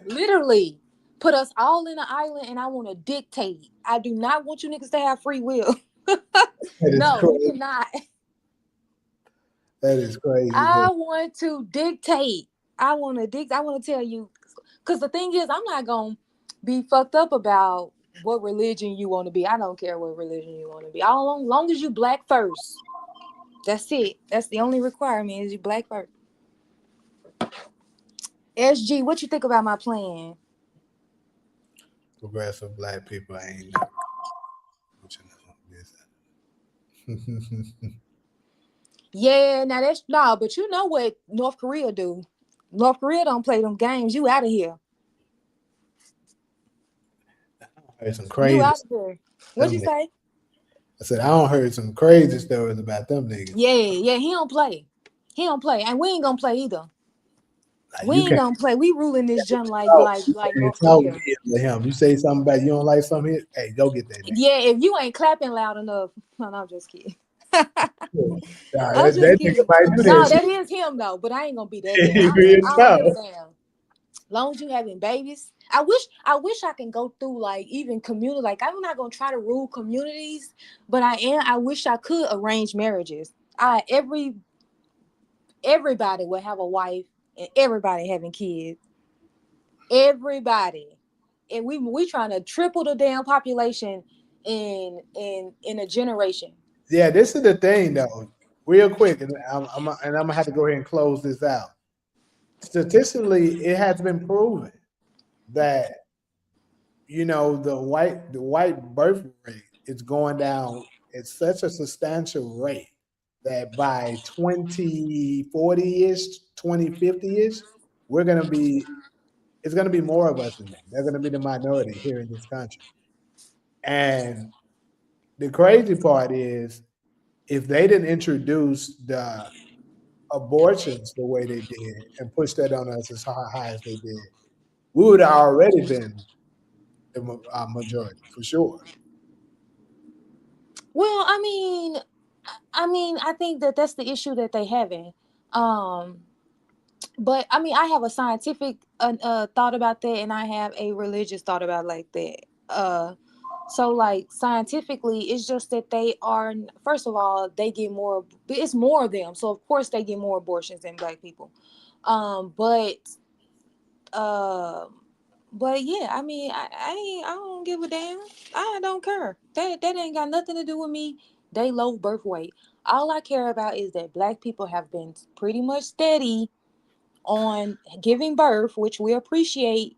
[SPEAKER 3] Literally. Put us all in an island and I want to dictate. I do not want you niggas to have free will. No,
[SPEAKER 2] crazy.
[SPEAKER 3] you cannot.
[SPEAKER 2] That is crazy.
[SPEAKER 3] I want to dictate. I want to tell you, because the thing is, I'm not going to be fucked up about what religion you want to be. I don't care what religion you want to be. Long as you black first. That's it. That's the only requirement is you black first. SG, what you think about my plan?
[SPEAKER 2] Progressive black people ain't never.
[SPEAKER 3] Yeah, now but you know what North Korea do. North Korea don't play them games. You out of here.
[SPEAKER 2] I heard some crazy.
[SPEAKER 3] You out of here. What'd you say?
[SPEAKER 2] I said I don't heard some crazy stories about them niggas.
[SPEAKER 3] Yeah, he don't play. And we ain't gonna play either. We ain't gonna play. We ruling this junk like North Korea.
[SPEAKER 2] You say something about you don't like something here, hey, go get that nigga.
[SPEAKER 3] Yeah, if you ain't clapping loud enough. No, I'm just kidding.
[SPEAKER 2] I'm just kidding.
[SPEAKER 3] No, that is him though, but I ain't gonna be that damn. I don't give a damn. Long as you having babies. I wish I can go through like even community. Like I'm not gonna try to rule communities, but I wish I could arrange marriages. Everybody would have a wife and everybody having kids. everybody, and we trying to triple the damn population in a generation.
[SPEAKER 2] Yeah, this is the thing though. Real quick, and I'm gonna have to go ahead and close this out. Statistically, it has been proven that the white birth rate is going down at such a substantial rate that by 2040-ish, 2050-ish, we're gonna be it's gonna be more of us than that. They're gonna be the minority here in this country. And the crazy part is if they didn't introduce the abortions the way they did and push that on us as high as they did, we would have already been the majority for sure.
[SPEAKER 3] Well, I think that that's the issue that they having. Um, but I mean, I have a scientific thought about that, and I have a religious thought about like that. So like scientifically, it's just that they are, first of all, they get more. It's more of them, so of course they get more abortions than black people. But uh, but yeah, I mean, I don't give a damn. I don't care. That ain't got nothing to do with me. They low birth weight. All I care about is that black people have been pretty much steady on giving birth, which we appreciate.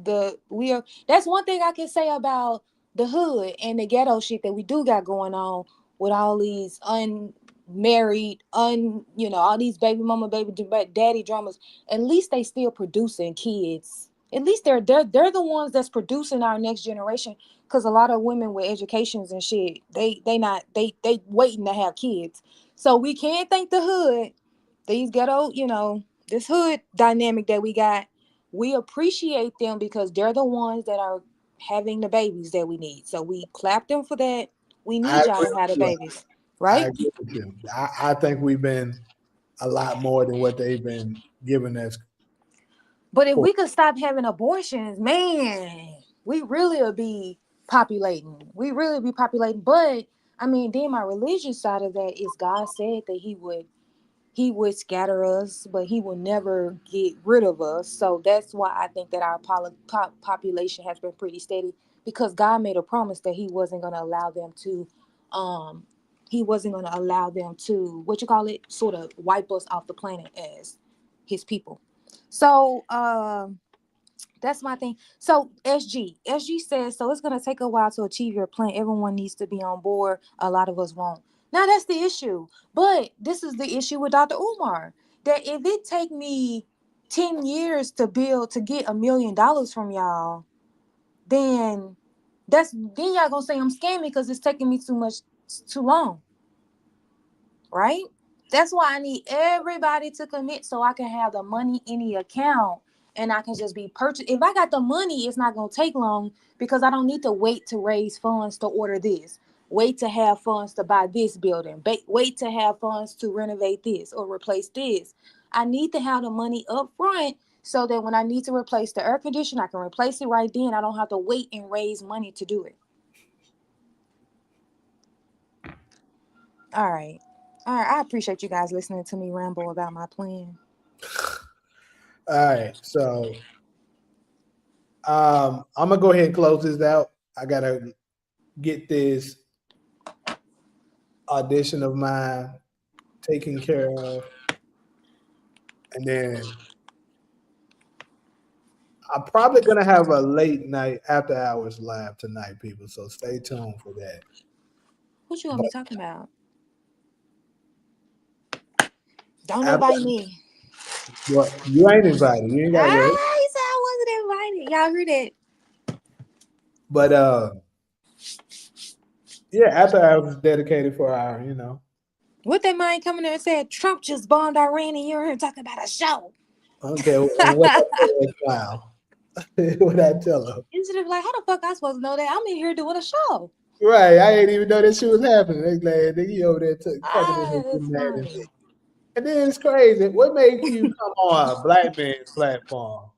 [SPEAKER 3] The we are. That's one thing I can say about the hood and the ghetto shit that we do got going on with all these unmarried, all these baby mama, baby daddy dramas. At least they still producing kids. At least they're the ones that's producing our next generation. Because a lot of women with educations and shit, they waiting to have kids. So we can't thank the hood, these ghetto, this hood dynamic that we got. We appreciate them because they're the ones that are having the babies that we need. So we clap them for that. We
[SPEAKER 2] I
[SPEAKER 3] need y'all
[SPEAKER 2] agree
[SPEAKER 3] to have the
[SPEAKER 2] with you.
[SPEAKER 3] babies,
[SPEAKER 2] I
[SPEAKER 3] right?
[SPEAKER 2] agree with you. I think we've been a lot more than what they've been giving us.
[SPEAKER 3] But if
[SPEAKER 2] For.
[SPEAKER 3] we could stop having abortions, man, we really would be populating. We really be populating. But I mean, then my religious side of that is God said that he would scatter us, but he will never get rid of us. So that's why I think that our population has been pretty steady, because God made a promise that he wasn't going to allow them to, what you call it, sort of wipe us off the planet as his people. So, that's my thing. So SG says, so it's gonna take a while to achieve your plan. Everyone needs to be on board. A lot of us won't. Now that's the issue. But this is the issue with Dr. Umar. That if it take me 10 years to get $1 million from y'all, then y'all gonna say I'm scamming because it's taking me too long. Right? That's why I need everybody to commit so I can have the money in the account and I can just be purchased. If I got the money, it's not going to take long because I don't need to wait to raise funds to order this, wait to have funds to buy this building, wait to have funds to renovate this or replace this. I need to have the money up front so that when I need to replace the air conditioner, I can replace it right then. I don't have to wait and raise money to do it. All right. All right. I appreciate you guys listening to me ramble about my plan.
[SPEAKER 2] All right, so I'm gonna go ahead and close this out. I gotta get this audition of mine taken care of, and then I'm probably gonna have a late night after hours live tonight, people. So stay tuned for that.
[SPEAKER 3] What you want
[SPEAKER 2] But
[SPEAKER 3] me talking about? Don't
[SPEAKER 2] after,
[SPEAKER 3] invite me.
[SPEAKER 2] well, you ain't invited. You ain't got your.
[SPEAKER 3] He said I wasn't invited. Y'all heard it.
[SPEAKER 2] But yeah, after hours is dedicated for our,
[SPEAKER 3] What that mind coming there and said Trump just bombed Iran and you're here talking about a show.
[SPEAKER 2] Okay, and what I tell her now? What I tell her?
[SPEAKER 3] Instead of like, how the fuck I supposed to know that? I'm in here doing a show.
[SPEAKER 2] Right, I didn't even know that shit was happening. They glad nigga you over there fucking in here
[SPEAKER 3] It's
[SPEAKER 2] getting mad at
[SPEAKER 3] funny.
[SPEAKER 2] me. And then it's crazy. What made you come on a black man's platform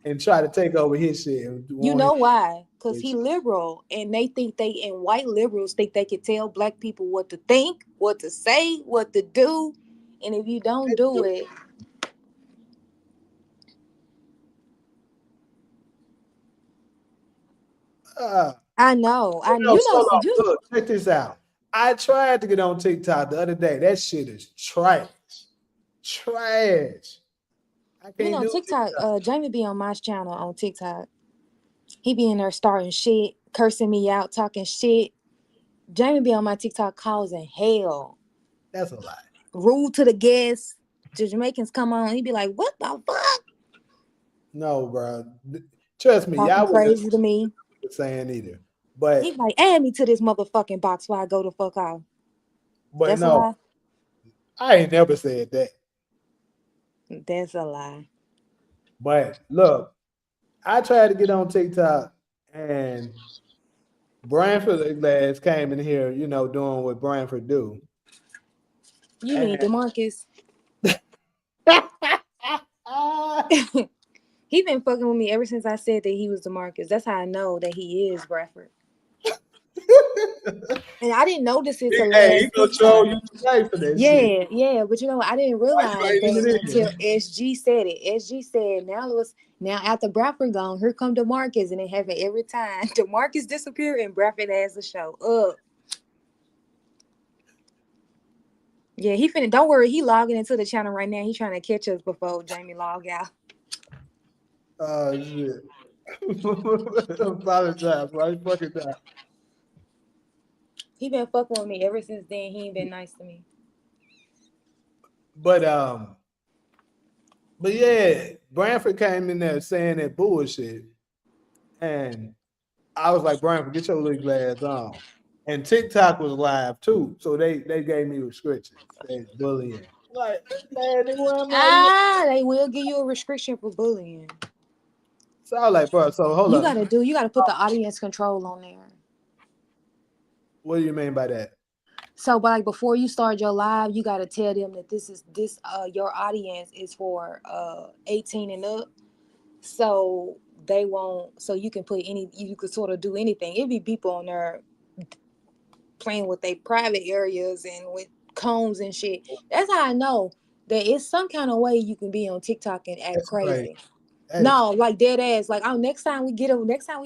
[SPEAKER 2] and try to take over his shit? And
[SPEAKER 3] You
[SPEAKER 2] want
[SPEAKER 3] know
[SPEAKER 2] him
[SPEAKER 3] why? Because
[SPEAKER 2] to
[SPEAKER 3] he liberal and white liberals think they can tell black people what to think, what to say, what to do. And if you don't do it, I know.
[SPEAKER 2] Look, check this out. I tried to get on TikTok the other day. That shit is trash. Trash. I can't do
[SPEAKER 3] TikTok, Jamie be on my channel on TikTok. He be in there starting shit, cursing me out, talking shit. Jamie be on my TikTok causing hell.
[SPEAKER 2] That's a lie.
[SPEAKER 3] Rude to the guests. The Jamaicans come on, he be like, what the fuck?
[SPEAKER 2] No, bro. Trust me,
[SPEAKER 3] Talking
[SPEAKER 2] y'all
[SPEAKER 3] crazy to me.
[SPEAKER 2] saying either. But
[SPEAKER 3] He like, add me to this motherfucking box while I go the fuck off. That's
[SPEAKER 2] no,
[SPEAKER 3] a lie.
[SPEAKER 2] I ain't never said that.
[SPEAKER 3] That's a lie.
[SPEAKER 2] But look, I tried to get on TikTok and Branford lads came in here, doing what Branford do.
[SPEAKER 3] You mean DeMarcus? He been fucking with me ever since I said that he was DeMarcus. That's how I know that he is Bradford. And I didn't notice it till
[SPEAKER 2] Hey, he
[SPEAKER 3] last
[SPEAKER 2] gonna troll
[SPEAKER 3] TikTok.
[SPEAKER 2] you today for that shit.
[SPEAKER 3] Yeah, but I didn't realize that until SG said it. SG said now after Bradford gone, here come DeMarcus, and it happened every time. DeMarcus disappeared and Bradford has the show up. Yeah, he finna. Don't worry, he logging into the channel right now. He trying to catch us before Jamie log out.
[SPEAKER 2] Oh shit! Apologize, right? Fucking time.
[SPEAKER 3] He been fucking with me ever since then. He ain't been nice to me.
[SPEAKER 2] But yeah, Branford came in there saying that bullshit, and I was like, Branford, get your little glass on. And TikTok was live too, so they gave me restrictions. They bullying. Like, man, they
[SPEAKER 3] will give you a restriction for bullying.
[SPEAKER 2] So I was like, bro, so hold
[SPEAKER 3] You
[SPEAKER 2] up.
[SPEAKER 3] gotta put the audience control on there.
[SPEAKER 2] What do you mean by that?
[SPEAKER 3] So, but like before you start your live, you gotta tell them that your audience is for 18 and up. So they won't. So you can you could sort of do anything. It'd be people on there playing with their private areas and with combs and shit. That's how I know that it's some kind of way you can be on TikTok and act crazy. No, like dead ass. Like, next time we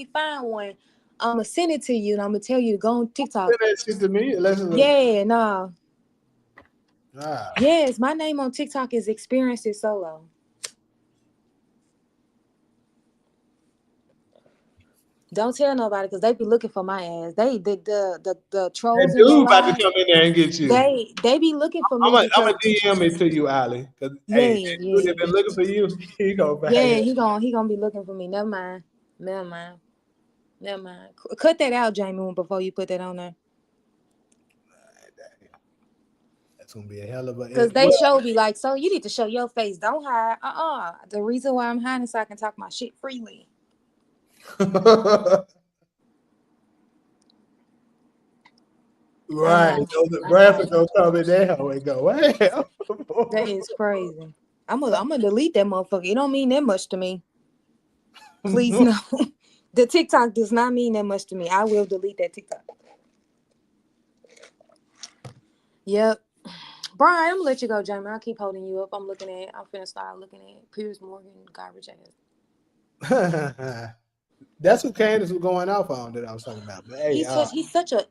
[SPEAKER 3] find one, I'm gonna send it to you and I'm gonna tell you to go on TikTok.
[SPEAKER 2] Send that shit to me.
[SPEAKER 3] Yeah, no. Yes, my name on TikTok is Experiences Solo. Don't tell nobody because they be looking for my ass. The trolls.
[SPEAKER 2] That dude about to come in there and get you.
[SPEAKER 3] They be looking for me.
[SPEAKER 2] I'm gonna DM it to you, Ali. Hey, dude, they been looking for you. He gonna
[SPEAKER 3] he gonna be looking for me. Never mind. Cut that out, Jamie, before you put that on there.
[SPEAKER 2] That's gonna be a hell of a.
[SPEAKER 3] Because they show me like, so you need to show your face. Don't hide. The reason why I'm hiding is so I can talk my shit freely.
[SPEAKER 2] Right. Bradford gonna come in there and go, well.
[SPEAKER 3] That is crazy. I'm gonna delete that motherfucker. It don't mean that much to me. Please no. The TikTok does not mean that much to me. I will delete that TikTok. Yep. Brian, I'm gonna let you go, Jamie. I'll keep holding you up. I'm finna start looking at Piers Morgan garbage ass.
[SPEAKER 2] That's who Candace was going off on that I was talking about. But hey,
[SPEAKER 3] he's such a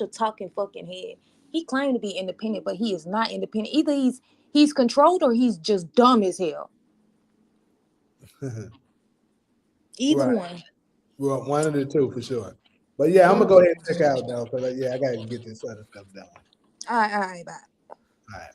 [SPEAKER 3] talking fucking head. He claimed to be independent, but he is not independent. Either he's controlled or he's just dumb as hell. Either one.
[SPEAKER 2] Well, one of the two for sure. But yeah, I'm gonna go ahead and check out though, because I gotta get this other stuff done.
[SPEAKER 3] All right, bye.
[SPEAKER 2] All right.